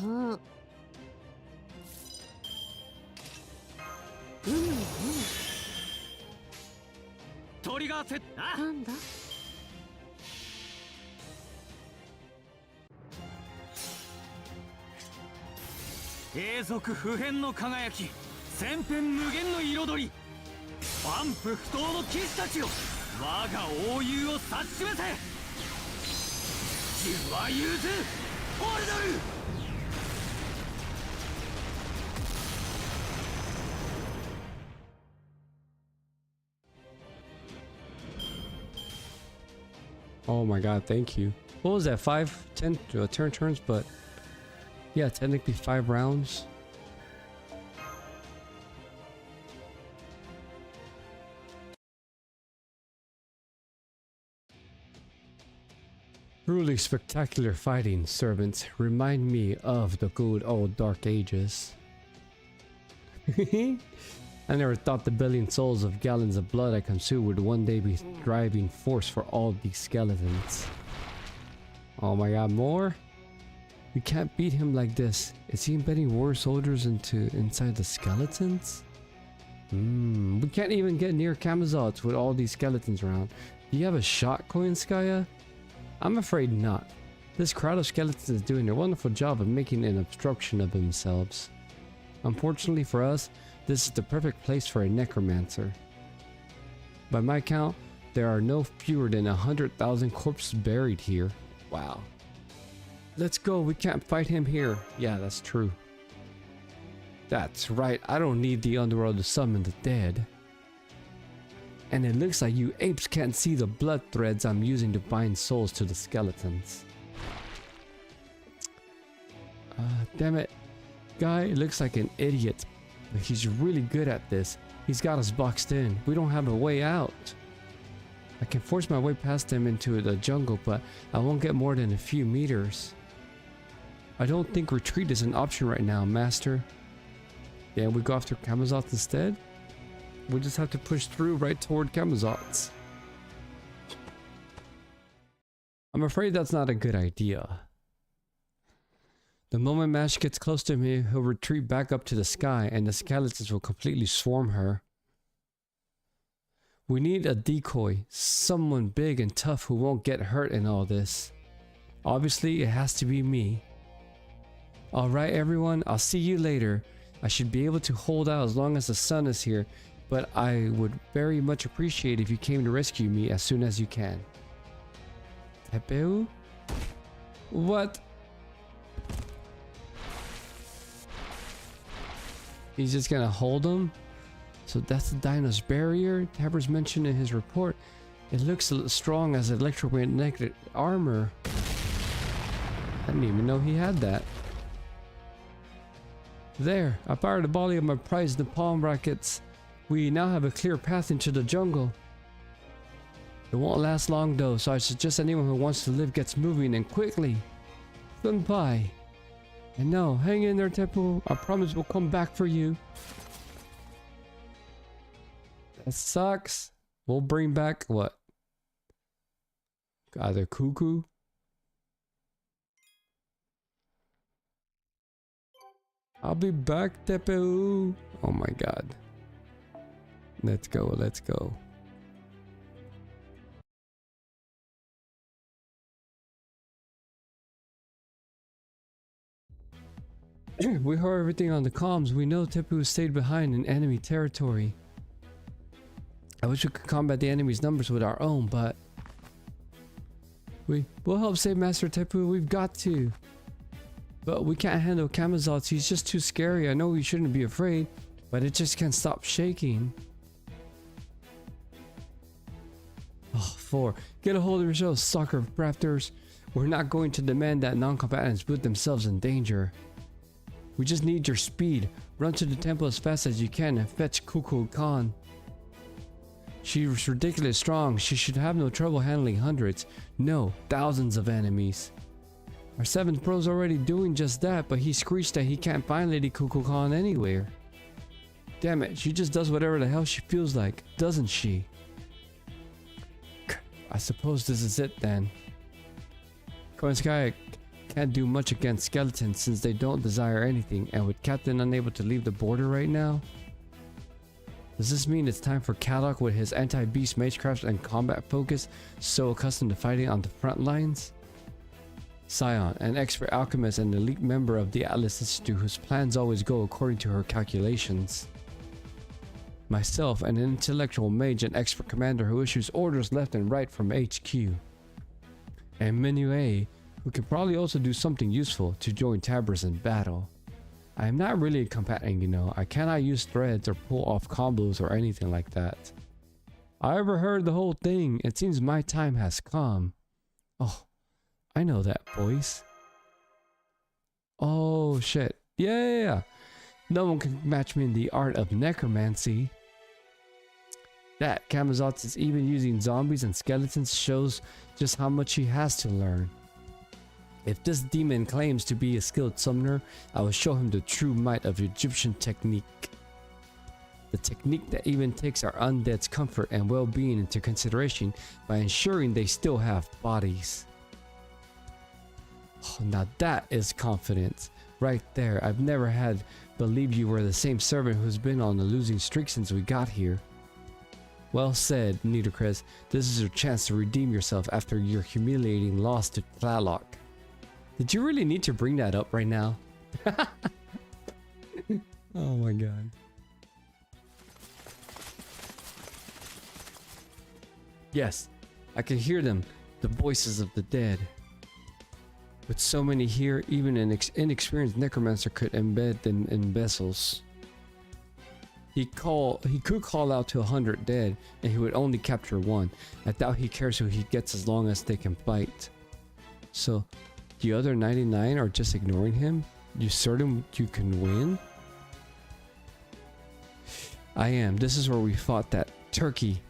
うんトリガーセット。あ、なんだ永続不変の輝き、千変無限の彩り。万夫不倒の騎士たちよ、我が英雄を指し示せ。ジュワユーズオルドル。 Oh my god, thank you. What was that? 5, 10 turns, but yeah, technically 5 rounds. Truly spectacular fighting, servants. Remind me of the good old dark ages. I never thought the billion souls of gallons of blood I consumed would one day be driving force for all these skeletons. Oh my god, more? We can't beat him like this. Is he embedding war soldiers inside the skeletons? We can't even get near Kamazots with all these skeletons around. Do you have a shot, Koinskaya? I'm afraid not. This crowd of skeletons is doing a wonderful job of making an obstruction of themselves. Unfortunately for us, this is the perfect place for a necromancer. By my count, there are no fewer than 100,000 corpses buried here. Wow. Let's go, we can't fight him here. Yeah, that's true. That's right, I don't need the underworld to summon the dead. And it looks like you apes can't see the blood threads I'm using to bind souls to the skeletons. Damn it. Guy looks like an idiot. But he's really good at this. He's got us boxed in. We don't have a way out. I can force my way past him into the jungle, but I won't get more than a few meters. I don't think retreat is an option right now, Master. Yeah, we go after Kamazots instead? We just have to push through right toward Kamazots. I'm afraid that's not a good idea. The moment Mash gets close to me, he'll retreat back up to the sky and the skeletons will completely swarm her. We need a decoy, someone big and tough who won't get hurt in all this. Obviously, it has to be me. Alright everyone, I'll see you later. I should be able to hold out as long as the sun is here, but I would very much appreciate if you came to rescue me as soon as you can. Tepeu? What? He's just gonna hold him? So that's the Dino's barrier Tabber's mentioned in his report. It looks as strong as electromagnetic armor. I didn't even know he had that. There, I fired a volley of my prized napalm rockets. We now have a clear path into the jungle. It won't last long though, so I suggest anyone who wants to live gets moving and quickly. Goodbye. And no, hang in there, Tepu. I promise we'll come back for you. That sucks. We'll bring back what? Either Cuckoo. I'll be back, Tepu. Oh my god. Let's go, let's go. We heard everything on the comms. We know Tepu stayed behind in enemy territory. I wish we could combat the enemy's numbers with our own, but we'll help save Master Tepu. We've got to. But we can't handle Camazotz. He's just too scary. I know we shouldn't be afraid, but it just can't stop shaking. Oh, 4. Get a hold of yourselves, soccer crafters. We're not going to demand that non-combatants put themselves in danger. We just need your speed. Run to the temple as fast as you can and fetch Kukulkan. Khan. She's ridiculously strong. She should have no trouble handling hundreds, no, thousands of enemies. Our 7th pro's already doing just that, but he screeched that he can't find Lady Kukulkan Khan anywhere. Damn it, she just does whatever the hell she feels like, doesn't she? I suppose this is it then. Koenskaya can't do much against skeletons since they don't desire anything, and with Captain unable to leave the border right now? Does this mean it's time for Kadok with his anti-beast magecraft and combat focus, so accustomed to fighting on the front lines? Scion, an expert alchemist and elite member of the Atlas Institute whose plans always go according to her calculations. Myself, an intellectual mage and expert commander who issues orders left and right from HQ. And Minue, who can probably also do something useful to join Tabers in battle. I am not really a combatant, you know. I cannot use threads or pull off combos or anything like that. I overheard the whole thing. It seems my time has come. Oh, I know that voice. Oh shit. Yeah. No one can match me in the art of necromancy. That Camazotz is even using zombies and skeletons shows just how much he has to learn. If this demon claims to be a skilled summoner, I will show him the true might of Egyptian technique. The technique that even takes our undead's comfort and well-being into consideration by ensuring they still have bodies. Oh, now that is confidence. Right there. I've never had believed you were the same servant who's been on the losing streak since we got here. Well said, Nidocres. This is your chance to redeem yourself after your humiliating loss to Tlaloc. Did you really need to bring that up right now? Oh my god. Yes, I can hear them, the voices of the dead. With so many here, even an inexperienced necromancer could embed them in vessels. He could call out to 100 dead, and he would only capture one. I doubt he cares who he gets as long as they can fight. So, the other 99 are just ignoring him? You certain you can win? I am. This is where we fought that turkey.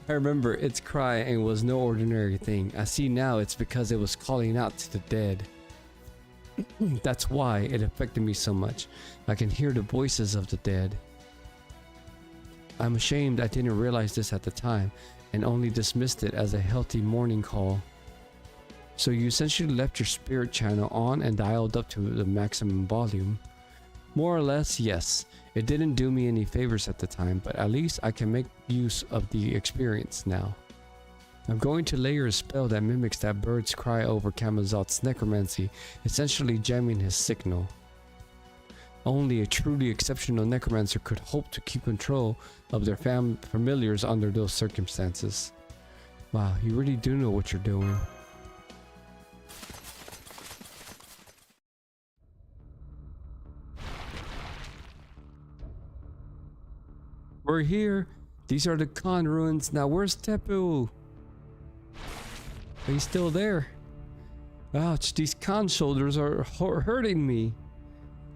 I remember its cry and was no ordinary thing. I see now it's because it was calling out to the dead. That's why it affected me so much. I can hear the voices of the dead. I'm ashamed I didn't realize this at the time and only dismissed it as a healthy morning call. So you essentially left your spirit channel on and dialed up to the maximum volume. More or less, yes. It didn't do me any favors at the time, but at least I can make use of the experience now. I'm going to layer a spell that mimics that bird's cry over Camazotz's necromancy, essentially jamming his signal. Only a truly exceptional necromancer could hope to keep control of their familiars under those circumstances. Wow, you really do know what you're doing. We're here. These are the Khan ruins. Now where's Tepu? He's still there. Ouch, these con shoulders are hurting me.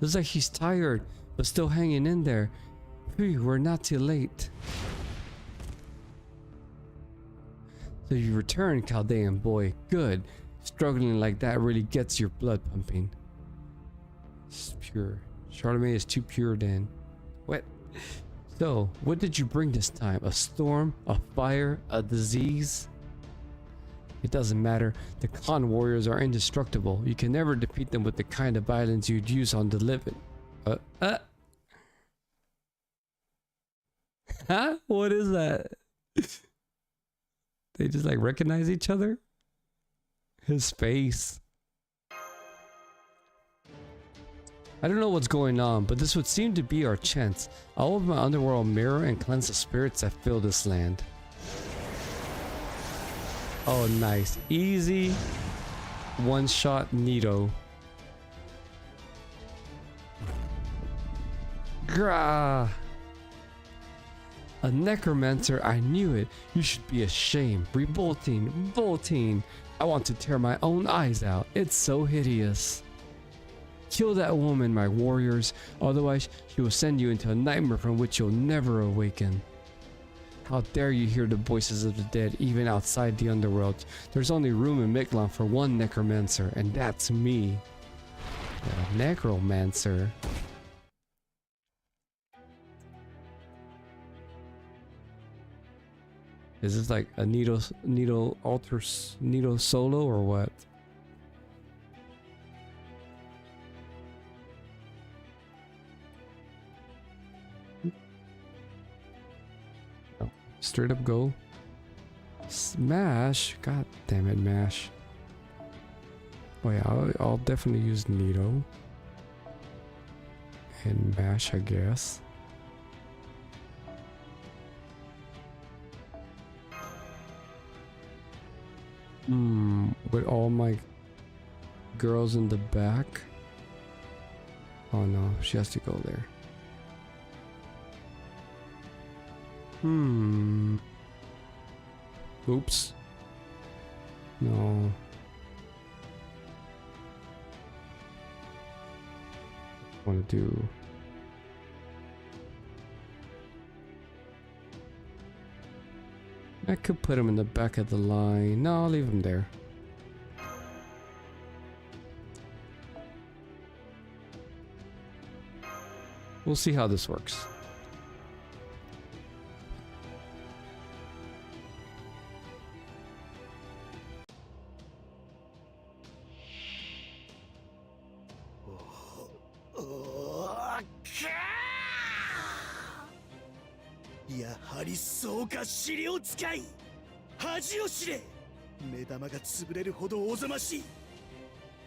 Looks like he's tired, but still hanging in there. Phew, we're not too late. So you return, Chaldean boy. Good. Struggling like that really gets your blood pumping. It's pure. Charlemagne is too pure then. What? So, what did you bring this time? A storm? A fire? A disease? It doesn't matter. The Khan warriors are indestructible. You can never defeat them with the kind of violence you'd use on the living. Huh? What is that? They just like recognize each other? His face. I don't know what's going on, but this would seem to be our chance. I'll open my underworld mirror and cleanse the spirits that fill this land. Oh, nice. Easy. One-shot Nito. Grah. A necromancer, I knew it. You should be ashamed. Revolting. Volting. I want to tear my own eyes out. It's so hideous. Kill that woman, my warriors. Otherwise, she will send you into a nightmare from which you'll never awaken. How dare you hear the voices of the dead even outside the underworld. There's only room in Miklan for one necromancer, and that's me. A necromancer. Is this like a Nito solo or what? Oh, straight up go. Smash. God damn it, mash. Oh yeah, I'll definitely use Nito. And mash, I guess. With all my girls in the back. Oh no, she has to go there. Oops. No. Want to do. I could put him in the back of the line. No, I'll leave him there. We'll see how this works.やはりそうか、資料使い。恥を知れ。目玉が潰れるほどおぞましい。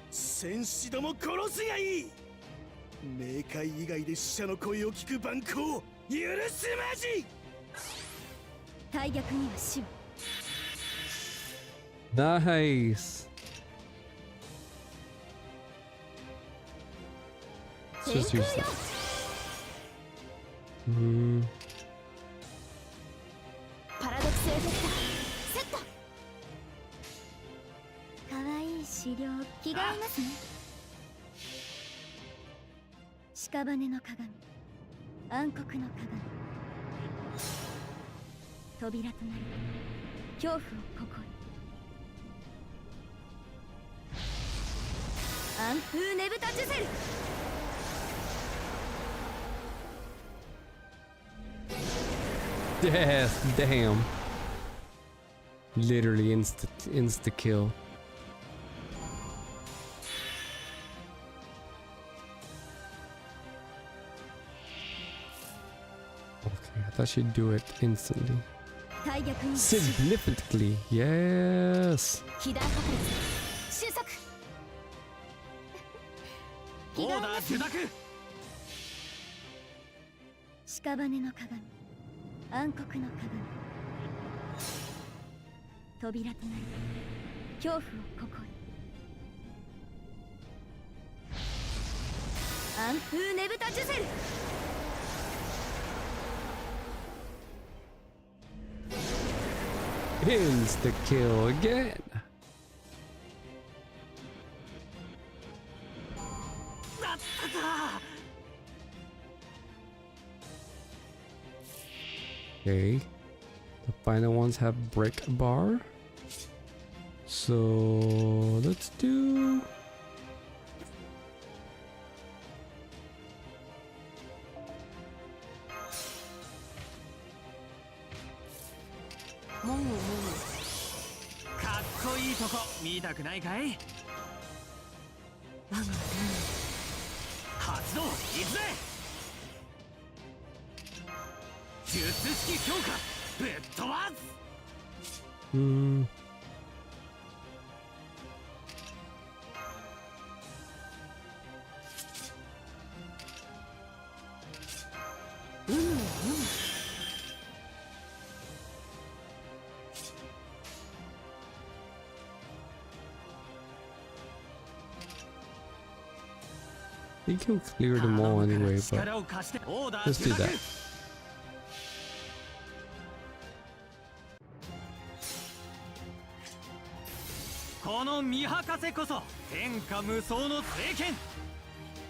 戦士ども殺すがいい。冥界以外で死者の声を聞く蛮行許すまじ。大逆には死を。Nice. Let's just use that. パラドクスエフェクターセット。かわいい資料着替えますね。屍の鏡、暗黒の鏡、扉となり恐怖をここに。暗風ねぶたジュゼル。Yes, damn. Literally insta kill. Okay, I thought she'd do it instantly. Significantly, yes. 被弾確率収束。オーダー受諾。屍の鏡、暗黒の鏡、扉となり恐怖をここに。暗風ねぶたジュゼル。Insta kill again. Okay. The final ones have brick bar. So let's do...かっこいいとこ見たくないかい？発動、行くぜ！術式強化、ぶっ飛ばす！You can clear them all anyway, but let's do that. この見博せこそ天下無双の聖剣。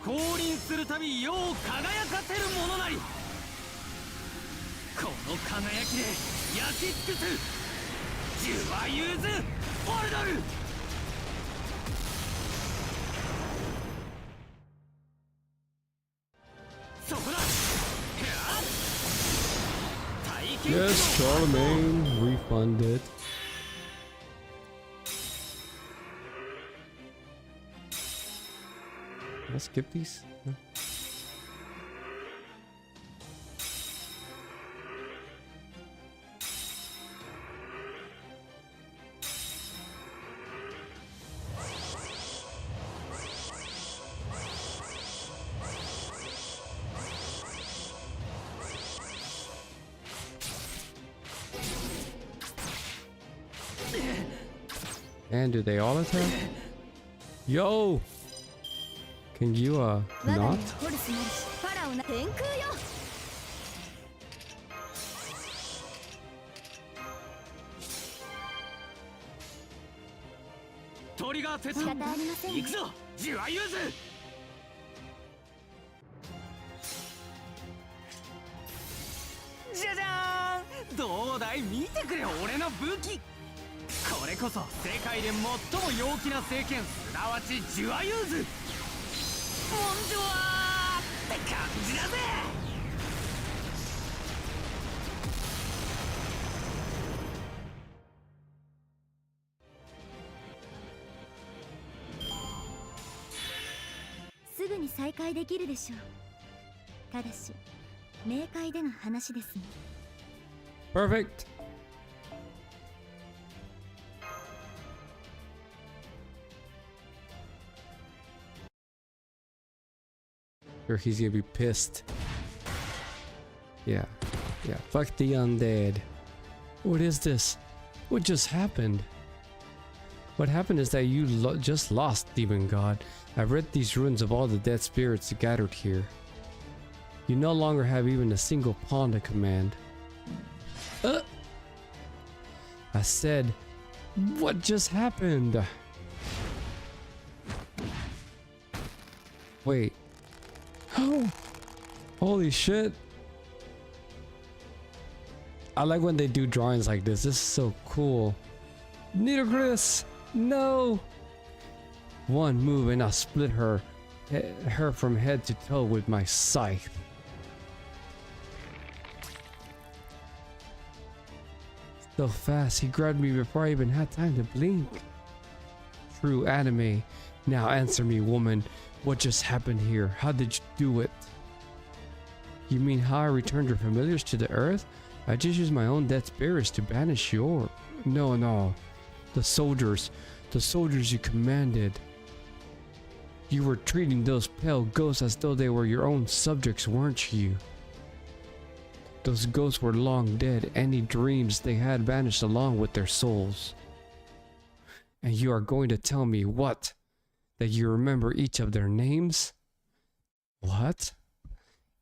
降臨するたび世を輝かせるものなり。この輝きで焼き尽くすジュワユーズオルドル。そこだ。 Yes, Charlemagne, refunded. Let's skip these. No. And do they all attack? Yo! Can you not? トリガー鉄。行くぞ、ジュワユーズ。じゃじゃーん。どうだい、見てくれ俺の武器。これこそ世界で最も陽気な聖剣、すなわちジュワユーズ。モンジュワーって感じだぜ。すぐに再会できるでしょう。ただし冥界での話ですね。 Perfect. Sure, he's gonna be pissed. Yeah. Fuck the undead. What is this? What just happened? What happened is that you just lost, demon god. I've read these runes of all the dead spirits gathered here. You no longer have even a single pawn to command. I said, what just happened? Wait. Oh, holy shit. I like when they do drawings like this. This is so cool. Nitocris, no. One move and I'll split her from head to toe with my scythe. So fast, he grabbed me before I even had time to blink. True anime. Now answer me, woman. What just happened here? How did you do it? You mean how I returned your familiars to the earth? I just used my own dead spirits to banish your... No. The soldiers you commanded. You were treating those pale ghosts as though they were your own subjects, weren't you? Those ghosts were long dead. Any dreams they had vanished along with their souls. And you are going to tell me what? That you remember each of their names? What?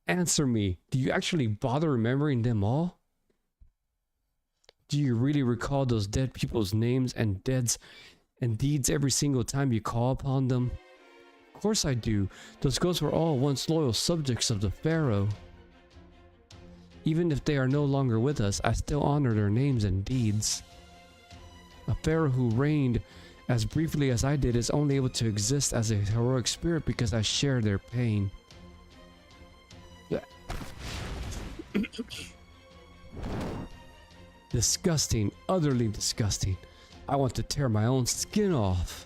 Answer me. Do you actually bother remembering them all? Do you really recall those dead people's names and deeds every single time you call upon them? Of course I do. Those ghosts were all once loyal subjects of the Pharaoh. Even if they are no longer with us, I still honor their names and deeds. A pharaoh who reigned as briefly as I did is only able to exist as a heroic spirit because I share their pain. Disgusting, utterly disgusting. I want to tear my own skin off.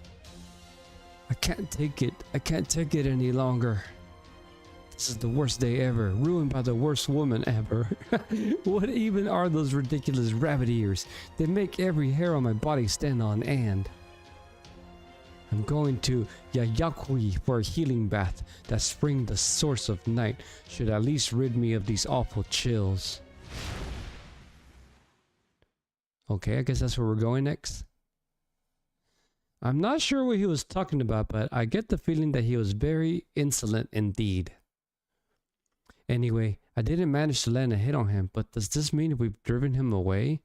I can't take it. I can't take it any longer. This is the worst day ever, ruined by the worst woman ever. What even are those ridiculous rabbit ears? They make every hair on my body stand on end. I'm going to Yayakui for a healing bath. That spring, the source of night, should at least rid me of these awful chills. Okay, I guess that's where we're going next. I'm not sure what he was talking about, but I get the feeling that he was very insolent indeed. Anyway, I didn't manage to land a hit on him, but does this mean we've driven him away?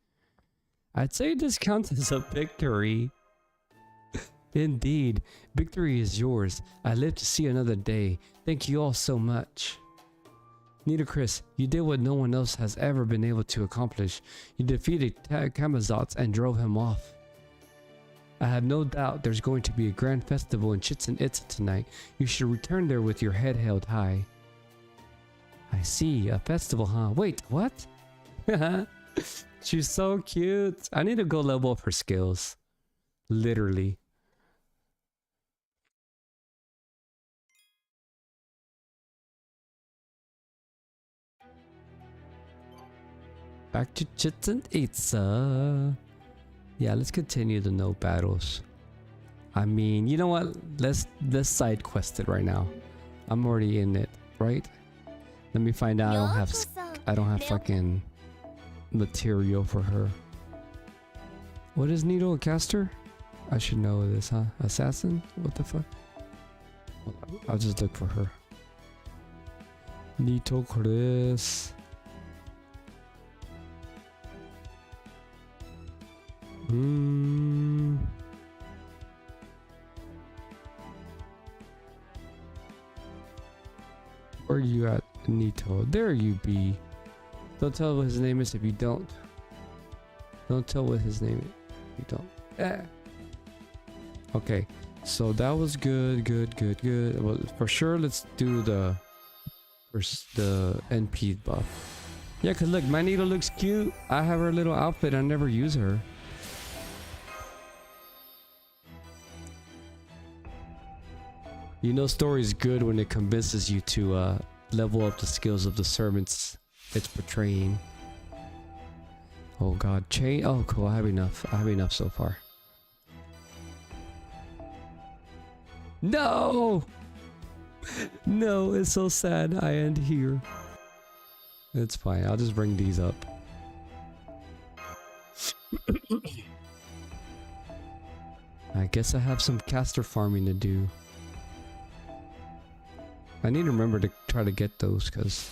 I'd say this counts as a victory. Indeed, victory is yours. I live to see another day. Thank you all so much. Nitocris, you did what no one else has ever been able to accomplish. You defeated Camazotz and drove him off. I have no doubt there's going to be a grand festival in Chichen Itza tonight. You should return there with your head held high. I see, a festival, huh? Wait, what? She's so cute. I need to go level up her skills. Literally. Back to Chichen Itza. Yeah, let's continue the no battles. I mean, you know what? Let's side quest it right now. I'm already in it, right? Let me find out. I don't have fucking material for her. What is Nito, a caster? I should know this, huh? Assassin? What the fuck? I'll just look for her. Nitocris. Where are you at, Nito? There you be. Don't tell what his name is if you don't. Don't tell what his name is if you don't. Okay, so that was good. Well, for sure, let's do the NP buff. Yeah, cause look, my Nito looks cute. I have her little outfit. I never use her. You know, story is good when it convinces you to level up the skills of the servants it's portraying. Oh god, chain. Oh cool, I have enough. I have enough so far. No! No, it's so sad. I end here. It's fine. I'll just bring these up. I guess I have some caster farming to do. I need to remember to try to get those, because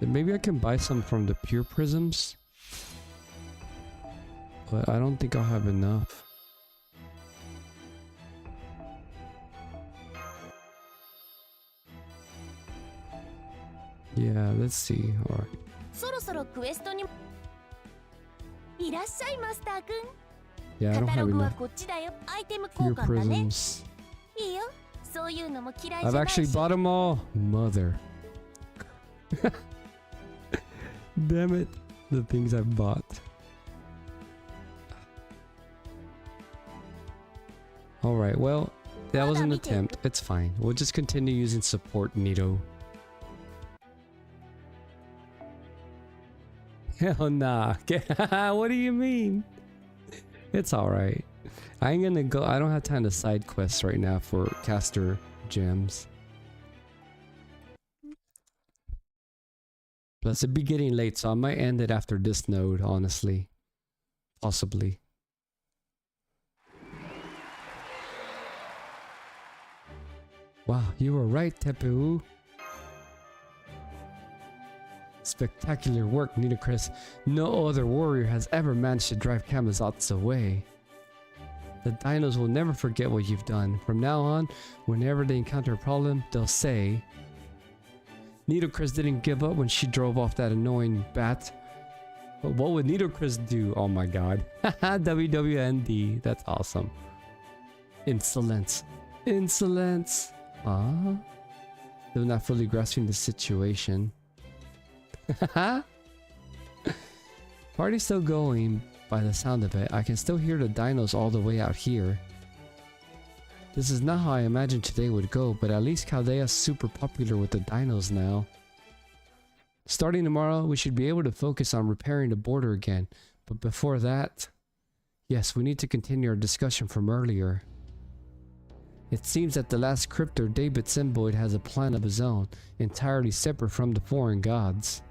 maybe I can buy some from the pure prisms, but I don't think I'll have enough. Yeah, let's see. All right. そろそろクエストにいらっしゃいマスターくん。 Yeah, I カ don't タ have ログは enough こっちだよ。アイテム交 pure 換だね。 prisms. いいよ。そういうのも嫌い I've じゃない actually し。 bought them all. Mother. Damn it. The things I've bought. Alright, well, that was an attempt. It's fine. We'll just continue using support Nito. Hell nah. What do you mean? It's alright. I ain't gonna go. I don't have time to side quests right now for caster gems. Plus, it'd be getting late, so I might end it after this node, honestly. Possibly. Wow, you were right, Tepu. Spectacular work, Nitocris. No other warrior has ever managed to drive Camazotz away. The dinos will never forget what you've done. From now on, whenever they encounter a problem, they'll say, Nidochris didn't give up when she drove off that annoying bat. But what would Nidochris do? Oh my god. WWND. That's awesome. Insolence. Insolence. Ah. They're not fully grasping the situation. Party's still going by the sound of it. I can still hear the dinos all the way out here. This is not how I imagined today would go, but at least Caldea's super popular with the dinos now. Starting tomorrow, we should be able to focus on repairing the border again. But before that, yes, we need to continue our discussion from earlier. It seems that the last cryptor, David Semboid, has a plan of his own, entirely separate from the foreign gods.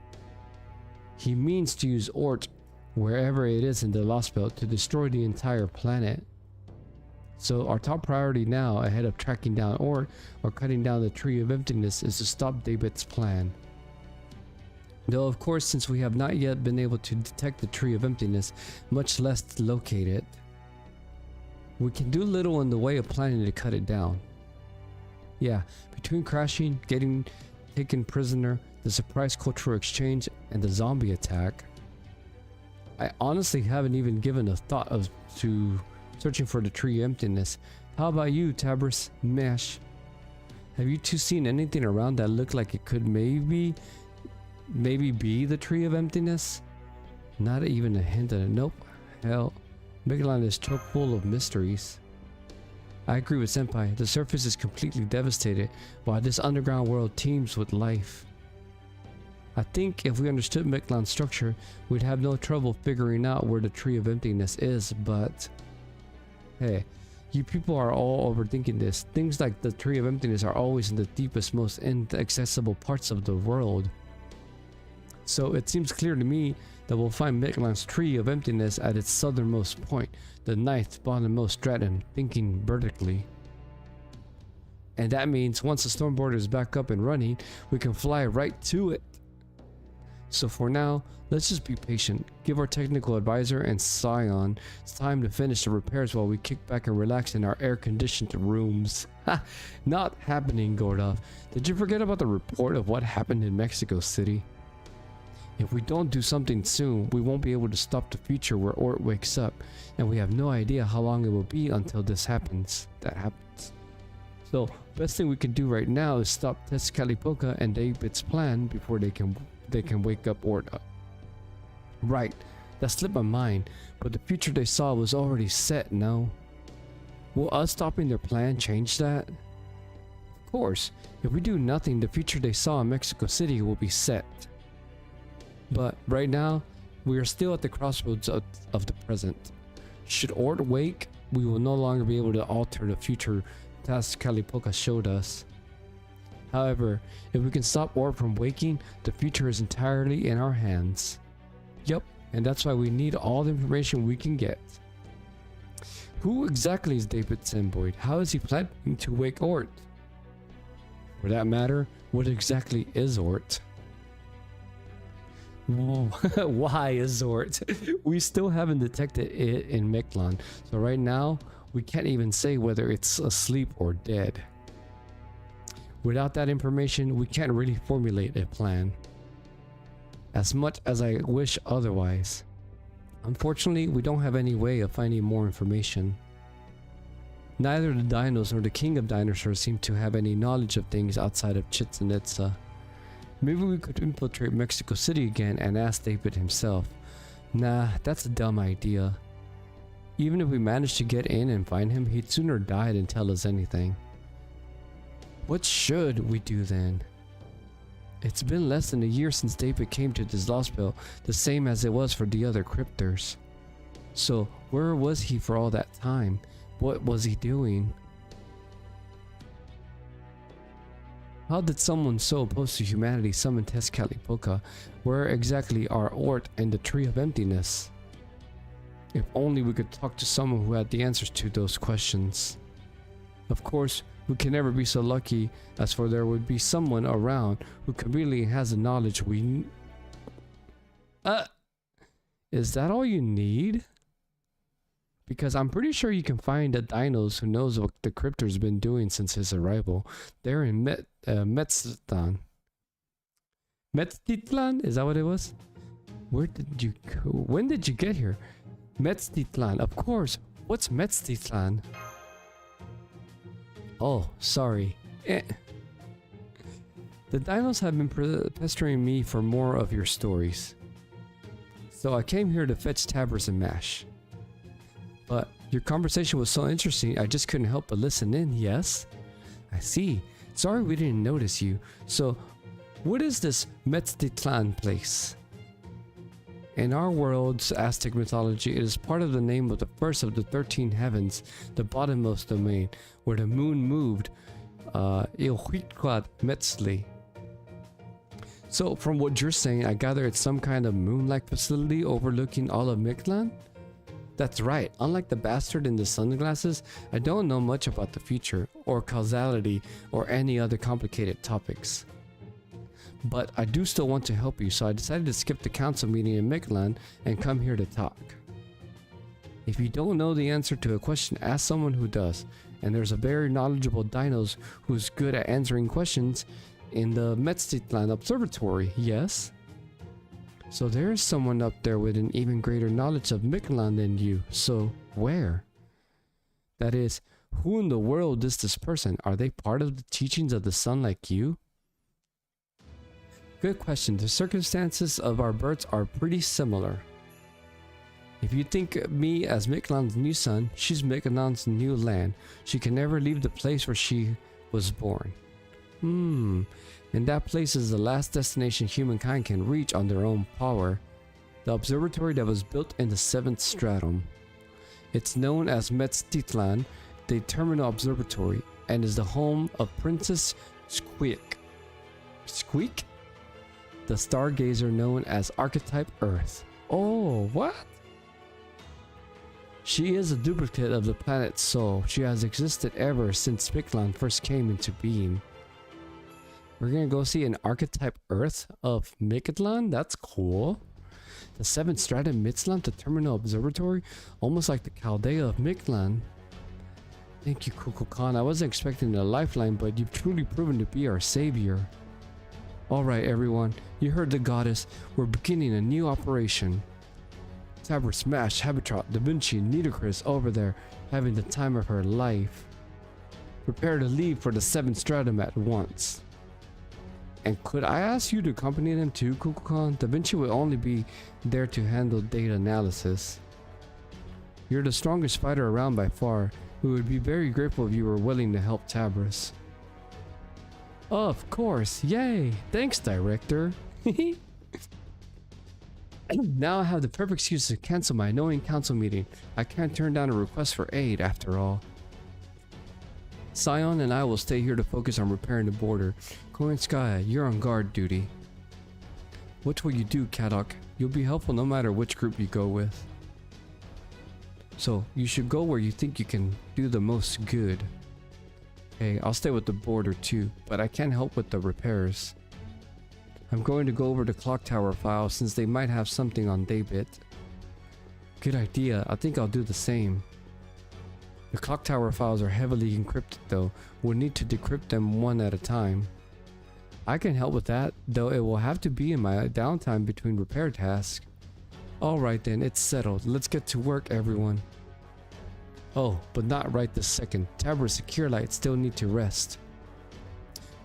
He means to use Ort, wherever it is in the Lost Belt, to destroy the entire planet. So our top priority now, ahead of tracking down Ort or cutting down the Tree of Emptiness, is to stop David's plan. Though of course, since we have not yet been able to detect the Tree of Emptiness, much less to locate it, we can do little in the way of planning to cut it down. Yeah, between crashing, getting taken prisoner, the surprise cultural exchange, and the zombie attack, I honestly haven't even given a thought to searching for the Tree of Emptiness. How about you, Tabris, Mesh? Have you two seen anything around that looked like it could maybe be the Tree of Emptiness? Not even a hint of it. Nope. Hell, Megalon is chock full of mysteries. I agree with Senpai. The surface is completely devastated, while this underground world teems with life. I think if we understood Megalon's structure, we'd have no trouble figuring out where the Tree of Emptiness is, but hey, you people are all overthinking this. Things like the Tree of Emptiness are always in the deepest, most inaccessible parts of the world. So it seems clear to me that we'll find Megalon's Tree of Emptiness at its southernmost point, the ninth bottommost stratum, thinking vertically. And that means once the stormboard is back up and running, we can fly right to it. So for now, let's just be patient, give our technical advisor and Scion time to finish the repairs while we kick back and relax in our air-conditioned rooms. Ha! Not happening, Gordov. Did you forget about the report of what happened in Mexico City? If we don't do something soon, we won't be able to stop the future where Ort wakes up, and we have no idea how long it will be until this happens. So, best thing we can do right now is stop Tezcatlipoca and David's plan before they can wake up Ort up. Right, that slipped my mind, but the future they saw was already set, no? Will us stopping their plan change that? Of course, if we do nothing, the future they saw in Mexico City will be set. But right now, we are still at the crossroads of the present. Should Ort wake, we will no longer be able to alter the future Tezcatlipoca showed us. However, if we can stop Ort from waking, the future is entirely in our hands. Yup, and that's why we need all the information we can get. Who exactly is David Semboid? How is he planning to wake Ort? For that matter, what exactly is Ort? Why is Ort? We still haven't detected it in Megalon, so right now we can't even say whether it's asleep or dead. Without that information, we can't really formulate a plan, as much as I wish otherwise. Unfortunately, we don't have any way of finding more information. Neither the dinos nor the king of dinosaurs seem to have any knowledge of things outside of Chichen Itza. Maybe we could infiltrate Mexico City again and ask David himself. Nah, that's a dumb idea. Even if we managed to get in and find him, he'd sooner die than tell us anything. What should we do then? It's been less than a year since David came to this Lost Belt, the same as it was for the other cryptors. So where was he for all that time? What was he doing? How did someone so opposed to humanity summon Tezcatlipoca? Where exactly are Ort and the Tree of Emptiness? If only we could talk to someone who had the answers to those questions. Of course, we can never be so lucky as for there would be someone around who really has the knowledge we Is that all you need? because I'm pretty sure you can find the dinos who knows what the cryptor's been doing since his arrival. They're in Metztitlan. Metztitlan? Is that what it was? Where did you go? When did you get here? Metztitlan, of course. What's Metztitlan? Oh, sorry. The dinos have been pestering me for more of your stories. So I came here to fetch Tabers and Mash. But your conversation was so interesting, I just couldn't help but listen in, yes? I see. Sorry we didn't notice you. So, what is this Metztitlan place? In our world's Aztec mythology, it is part of the name of the first of the 13 heavens, the bottommost domain, where the moon moved, Ilhuitquad Metzli. So, from what you're saying, I gather it's some kind of moon-like facility overlooking all of Mictlan? That's right. Unlike the bastard in the sunglasses, I don't know much about the future, or causality, or any other complicated topics. But I do still want to help you, so I decided to skip the council meeting in Mictlan and come here to talk. If you don't know the answer to a question, ask someone who does, and there's a very knowledgeable dinos who's good at answering questions in the Metztitlan Observatory, yes? So there's someone up there with an even greater knowledge of Mictlan than you, so where? That is, who in the world is this person? Are they part of the teachings of the sun like you? Good question. The circumstances of our births are pretty similar. If you think of me as Mictlan's new son, she's Mictlan's new land. She can never leave the place where she was born. And that place is the last destination humankind can reach on their own power. The observatory that was built in the 7th stratum. It's known as Metztitlan, the Terminal Observatory, and is the home of Princess Squeak. Squeak? The stargazer known as Archetype Earth. Oh, what? She is a duplicate of the planet Sol. She has existed ever since Mictlan first came into being. We're gonna go see an Archetype Earth of Mictlan? That's cool. The 7th stratum Mictlan, the Terminal Observatory, almost like the Chaldea of Mictlan. Thank you, Kukulkan. I wasn't expecting a lifeline, but you've truly proven to be our savior. Alright everyone, you heard the goddess. We're beginning a new operation. Taber, Smash, Habitat, Da Vinci, Nitocris over there, having the time of her life. Prepare to leave for the 7th stratum at once. And could I ask you to accompany them too, Kukulkan? Da Vinci will only be there to handle data analysis. You're the strongest fighter around by far. We would be very grateful if you were willing to help Tabris. Of course, yay! Thanks, director. Now I have the perfect excuse to cancel my annoying council meeting. I can't turn down a request for aid after all. Sion and I will stay here to focus on repairing the border. Korinskaya, you're on guard duty. What will you do, Kadok? You'll be helpful no matter which group you go with. So, you should go where you think you can do the most good. Okay, I'll stay with the border too, but I can't help with the repairs. I'm going to go over the clock tower files since they might have something on Daybit. Good idea, I think I'll do the same. The clock tower files are heavily encrypted though, we'll need to decrypt them one at a time. I can help with that, though it will have to be in my downtime between repair tasks. Alright then, it's settled, let's get to work everyone. Oh, but not right this second. Taber's secure lights still need to rest.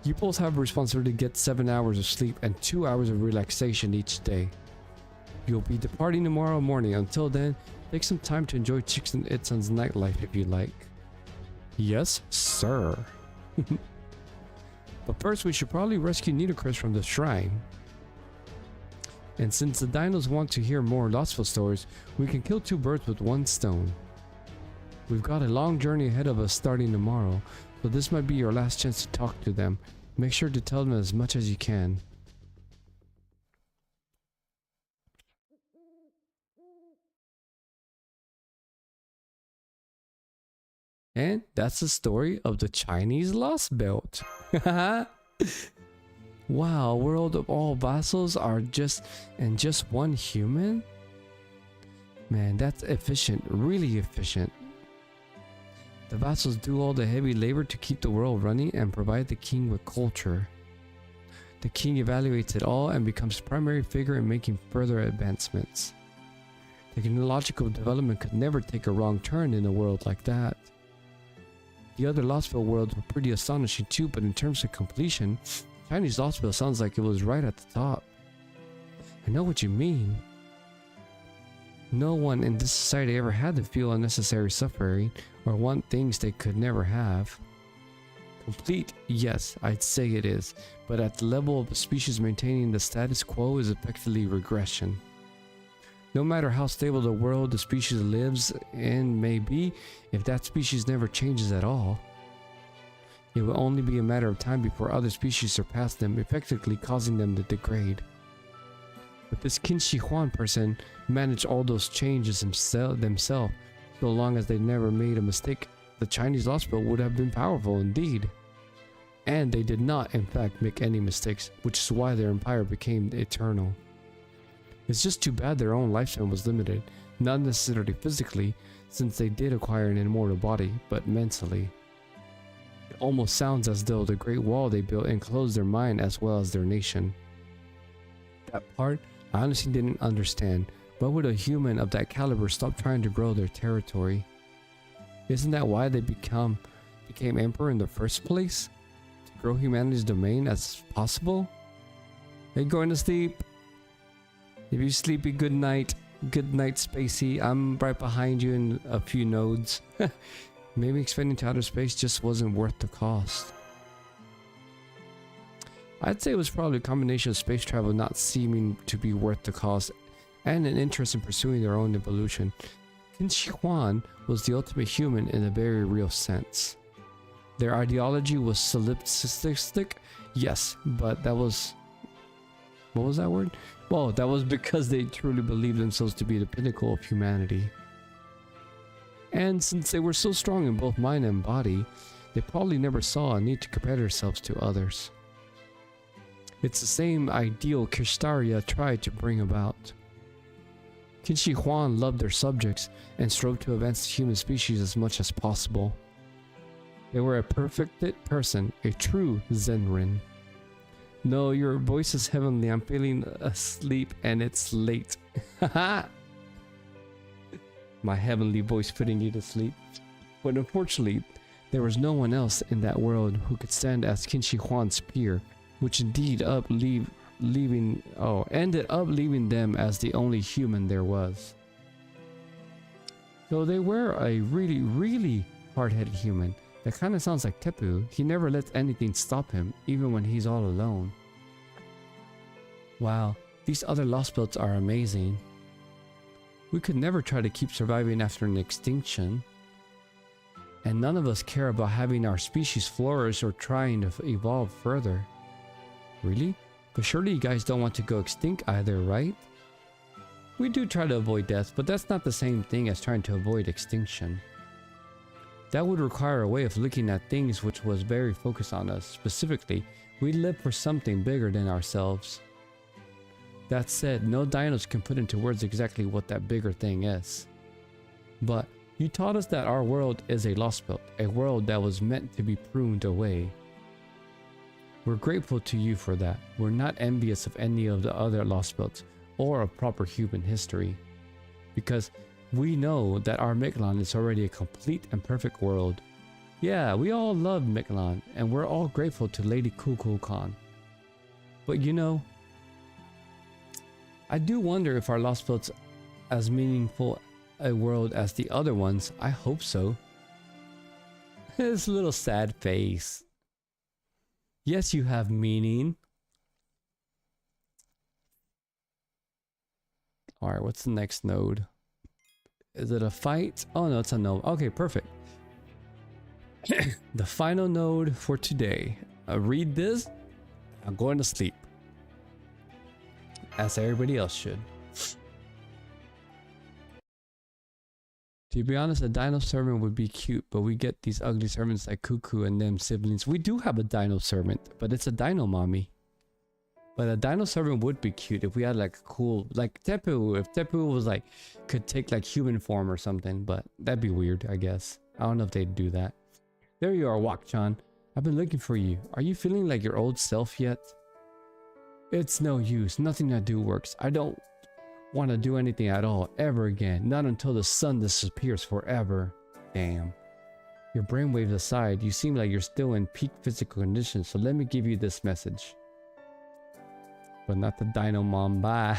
You both have a responsibility to get 7 hours of sleep and 2 hours of relaxation each day. You'll be departing tomorrow morning. Until then, take some time to enjoy Chicks and Itson's nightlife if you like. Yes, sir. But first, we should probably rescue Nitocris from the shrine. And since the dinos want to hear more Lostville stories, we can kill 2 birds with 1 stone. We've got a long journey ahead of us starting tomorrow, so this might be your last chance to talk to them. Make sure to tell them as much as you can. And that's the story of the Chinese Lost Belt. Wow, world of all vassals are just 1 human? Man, that's efficient, really efficient. The vassals do all the heavy labor to keep the world running and provide the king with culture. The king evaluates it all and becomes primary figure in making further advancements. Technological development could never take a wrong turn in a world like that. The other Lostville worlds were pretty astonishing too, but in terms of completion, Chinese Lostville sounds like it was right at the top. I know what you mean. No one in this society ever had to feel unnecessary suffering or want things they could never have. Complete, yes, I'd say it is, but at the level of a species maintaining the status quo is effectively regression. No matter how stable the world the species lives in may be, if that species never changes at all, it will only be a matter of time before other species surpass them, effectively causing them to degrade. But this Qin Shi Huang person managed all those changes themselves, so long as they never made a mistake. The Chinese Lostville would have been powerful indeed. And they did not, in fact, make any mistakes, which is why their empire became eternal. It's just too bad their own lifespan was limited, not necessarily physically, since they did acquire an immortal body, but mentally. It almost sounds as though the Great Wall they built enclosed their mind as well as their nation. That part, I honestly didn't understand. Why would a human of that caliber stop trying to grow their territory? Isn't that why they became emperor in the first place? To grow humanity's domain as possible? Are you going to sleep? If you sleepy, good night. Good night, Spacey. I'm right behind you in a few nodes. Maybe expanding to outer space just wasn't worth the cost. I'd say it was probably a combination of space travel not seeming to be worth the cost and an interest in pursuing their own evolution. Qin Shi Huang was the ultimate human in a very real sense. Their ideology was solipsistic, yes, but that was... what was that word? Well, that was because they truly believed themselves to be the pinnacle of humanity. And since they were so strong in both mind and body, they probably never saw a need to compare themselves to others. It's the same ideal Kishtaria tried to bring about. Qin Shi Huang loved their subjects and strove to advance the human species as much as possible. They were a perfect person, a true Zenrin. No, your voice is heavenly. I'm feeling asleep and it's late. My heavenly voice putting you to sleep. But unfortunately, there was no one else in that world who could stand as Qin Shi Huang's peer, which indeed ended up leaving them as the only human there was. So they were a really, really hard-headed human. That kind of sounds like Tepu. He never lets anything stop him, even when he's all alone. Wow, these other Lost Belts are amazing. We could never try to keep surviving after an extinction. And none of us care about having our species flourish or trying to evolve further. Really? But surely you guys don't want to go extinct either, right? We do try to avoid death, but that's not the same thing as trying to avoid extinction. That would require a way of looking at things which was very focused on us. Specifically, we live for something bigger than ourselves. That said, no dinos can put into words exactly what that bigger thing is. But you taught us that our world is a Lost Belt, a world that was meant to be pruned away. We're grateful to you for that. We're not envious of any of the other Lost Belts or of proper human history, because we know that our Mictlan is already a complete and perfect world. Yeah, we all love Mictlan, and we're all grateful to Lady Kukulkan. Khan. But you know, I do wonder if our Lost Belt's as meaningful a world as the other ones. I hope so. His little sad face. Yes, you have meaning. Alright, what's the next node? Is it a fight? Oh no, it's a node. Okay, perfect. The final node for today. Read this. I'm going to sleep. As everybody else should. To be honest, a dino servant would be cute, but we get these ugly servants like Cuckoo and them siblings. We do have a dino servant, but it's a dino mommy. But a dino servant would be cute if we had like a cool, like Tepu. If Tepu was like, could take like human form or something, but that'd be weird, I guess. I don't know if they'd do that. There you are, Wak-chan. I've been looking for you. Are you feeling like your old self yet? It's no use. Nothing I do works. I don't want to do anything at all ever again. Not until the sun disappears forever. Damn. Your brainwaves aside, you seem like you're still in peak physical condition, so let me give you this message. But not the Dino Mom. Bye.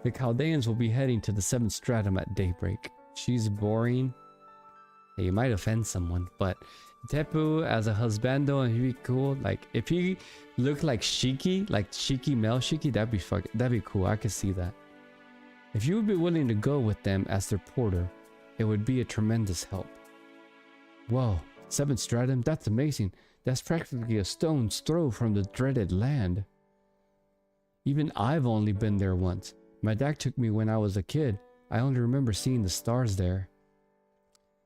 The Chaldeans will be heading to the 7th stratum at daybreak. She's boring. Hey, you might offend someone, but Tepu as a husbando, and he'd be cool. Like if he looked like Shiki, male Shiki, that'd be cool. I could see that. If you would be willing to go with them as their porter, it would be a tremendous help. Whoa, 7th stratum, that's amazing. That's practically a stone's throw from the dreaded land. Even I've only been there once. My dad took me when I was a kid. I only remember seeing the stars there.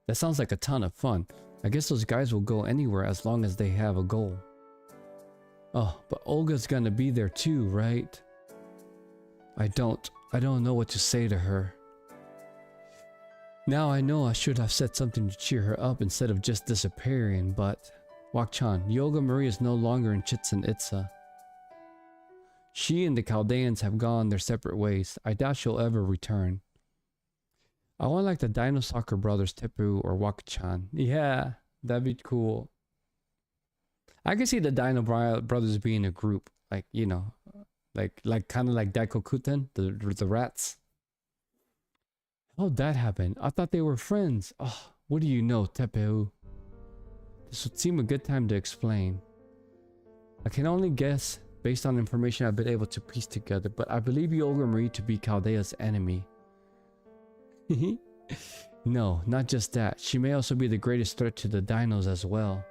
That sounds like a ton of fun. I guess those guys will go anywhere as long as they have a goal. Oh, but Olga's gonna be there too, right? I don't know what to say to her. Now I know I should have said something to cheer her up instead of just disappearing, but... Wak-chan, Yoga Marie is no longer in Chichen Itza. She and the Chaldeans have gone their separate ways. I doubt she'll ever return. I want like the Dino Soccer Brothers, Tepu or Wak-chan. Yeah, that'd be cool. I can see the Dino Brothers being a group. Like, you know, like kind of like Daikokuten, the rats. How'd that happen? I thought they were friends. Oh, what do you know, Tepu? This would seem a good time to explain. I can only guess based on information I've been able to piece together, but I believe Yoga Marie to be Chaldea's enemy. No, not just that. She may also be the greatest threat to the dinos as well.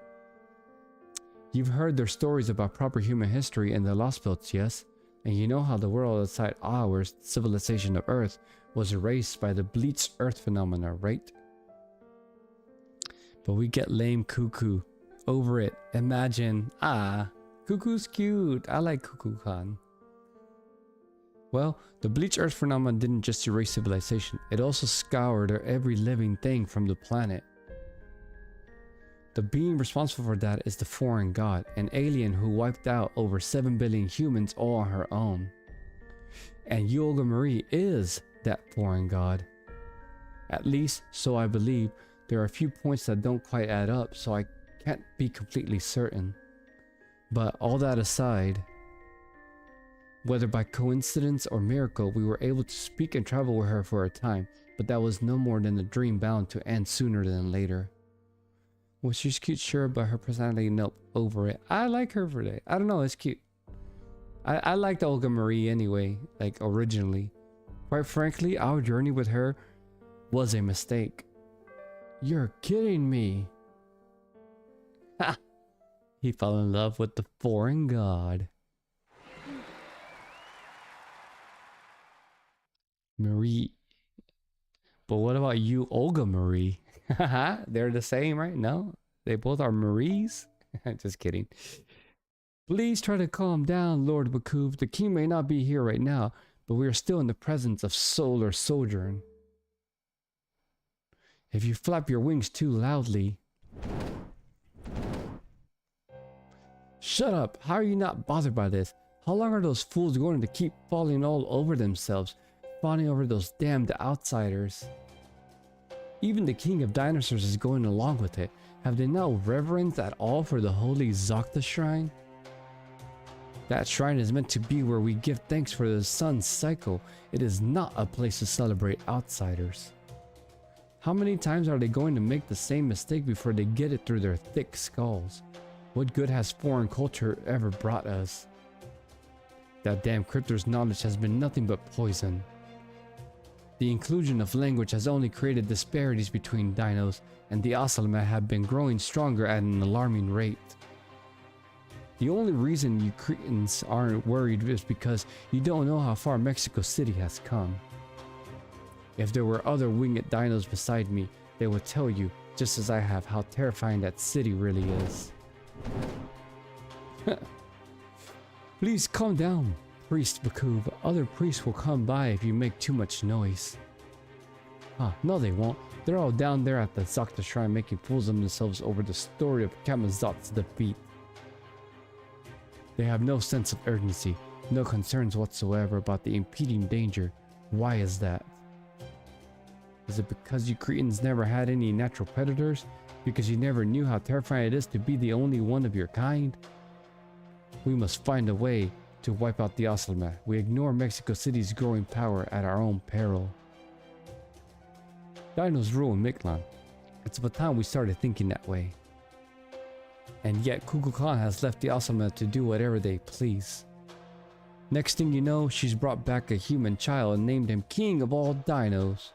You've heard their stories about proper human history in the Lost Belts, yes? And you know how the world outside ours, civilization of Earth, was erased by the bleached Earth phenomena, right? But we get lame Cuckoo. Over it. Imagine. Cuckoo's cute. I like Cuckoo-kan. Well, the bleached Earth phenomenon didn't just erase civilization. It also scoured every living thing from the planet. The being responsible for that is the foreign god, an alien who wiped out over 7 billion humans all on her own. And Yoga Marie is that foreign god. At least, so I believe. There are a few points that don't quite add up, so I can't be completely certain. But all that aside, whether by coincidence or miracle, we were able to speak and travel with her for a time, but that was no more than a dream bound to end sooner than later. Was she cute? Sure, but her personality, nope, over it. I like her for that. I don't know, it's cute. I liked Olga Marie anyway, like originally. Quite frankly, our journey with her was a mistake. You're kidding me. Ha! He fell in love with the foreign god. Marie. But what about you, Olga Marie? Haha, they're the same, right? No? They both are Maries? Just kidding. Please try to calm down, Lord Bakuv. The king may not be here right now, but we are still in the presence of Solar Sojourn. If you flap your wings too loudly... Shut up! How are you not bothered by this? How long are those fools going to keep falling all over themselves? Fawning over those damned outsiders? Even the king of dinosaurs is going along with it. Have they no reverence at all for the holy Zocta shrine? That shrine is meant to be where we give thanks for the sun's cycle. It is not a place to celebrate outsiders. How many times are they going to make the same mistake before they get it through their thick skulls? What good has foreign culture ever brought us? That damn cryptor's knowledge has been nothing but poison. The inclusion of language has only created disparities between dinos, and the Ocelot have been growing stronger at an alarming rate. The only reason you Cretans aren't worried is because you don't know how far Mexico City has come. If there were other winged dinos beside me, they would tell you, just as I have, how terrifying that city really is. Please calm down, Priest Bakub. Other priests will come by if you make too much noise. Huh, no they won't. They're all down there at the Zakta shrine making fools of themselves over the story of Kamazot's defeat. They have no sense of urgency, no concerns whatsoever about the impending danger. Why is that? Is it because you Cretans never had any natural predators? Because you never knew how terrifying it is to be the only one of your kind? We must find a way to wipe out the Oslama. We ignore Mexico City's growing power at our own peril. Dinos rule in Mictlan. It's about time we started thinking that way. And yet Kukulkan Khan has left the Oslama to do whatever they please. Next thing you know, she's brought back a human child and named him King of all Dinos.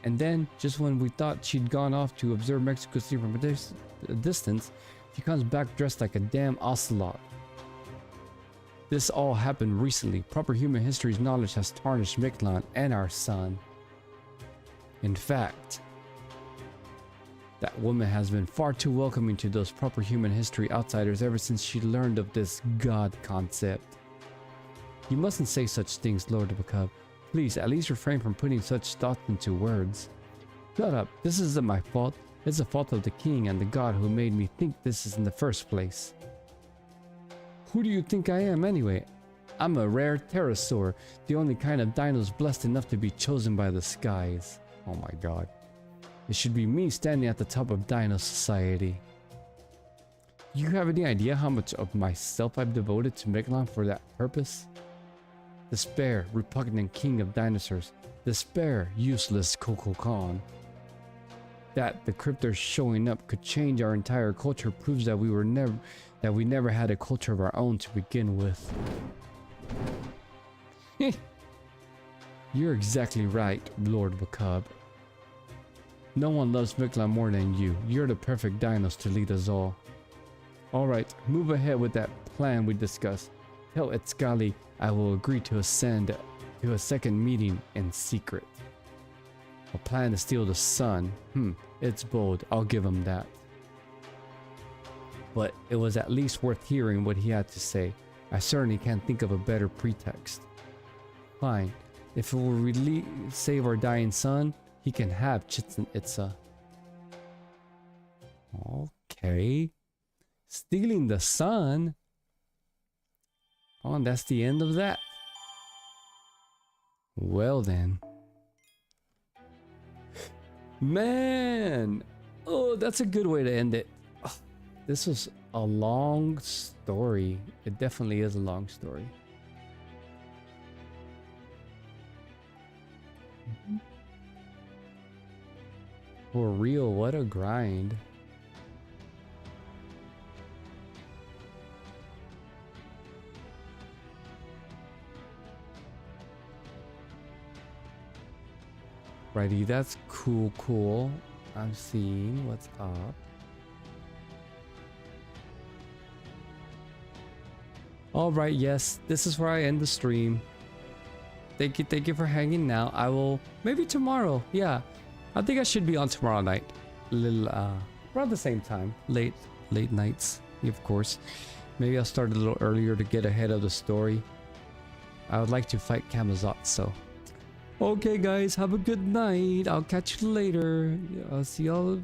And then, just when we thought she'd gone off to observe Mexico City from a distance, she comes back dressed like a damn ocelot. This all happened recently. Proper human history's knowledge has tarnished Mictlan and our son. In fact, that woman has been far too welcoming to those proper human history outsiders ever since she learned of this God concept. You mustn't say such things, Lord Bakub. Please, at least refrain from putting such thoughts into words. Shut up. This isn't my fault. It's the fault of the king and the god who made me think this is in the first place. Who do you think I am anyway? I'm a rare pterosaur, the only kind of dinos blessed enough to be chosen by the skies. Oh my god. It should be me standing at the top of Dino Society. You have any idea how much of myself I've devoted to Mictlan for that purpose? Despair, repugnant king of dinosaurs. Despair, useless Kukulkan Khan. That the cryptors showing up could change our entire culture proves that we never had a culture of our own to begin with. You're exactly right, Lord Bakub. No one loves Mictlan more than you. You're the perfect dinos to lead us all. Alright, move ahead with that plan we discussed. Tell Etskali I will agree to ascend to a second meeting in secret. A plan to steal the sun. It's bold, I'll give him that. But it was at least worth hearing what he had to say. I certainly can't think of a better pretext. Fine, if it will really save our dying son, he can have Chichen Itza. Okay. Stealing the sun? Oh, and that's the end of that. Well then. Man! Oh, that's a good way to end it. Oh, this was a long story. It definitely is a long story. For real, what a grind. Righty, that's cool. I'm seeing what's up. Alright, yes, this is where I end the stream. Thank you for hanging out. I will, maybe tomorrow, yeah. I think I should be on tomorrow night. Around the same time. Late nights, of course. Maybe I'll start a little earlier to get ahead of the story. I would like to fight Kamazot, so. Okay guys, have a good night. I'll catch you later. I'll see y'all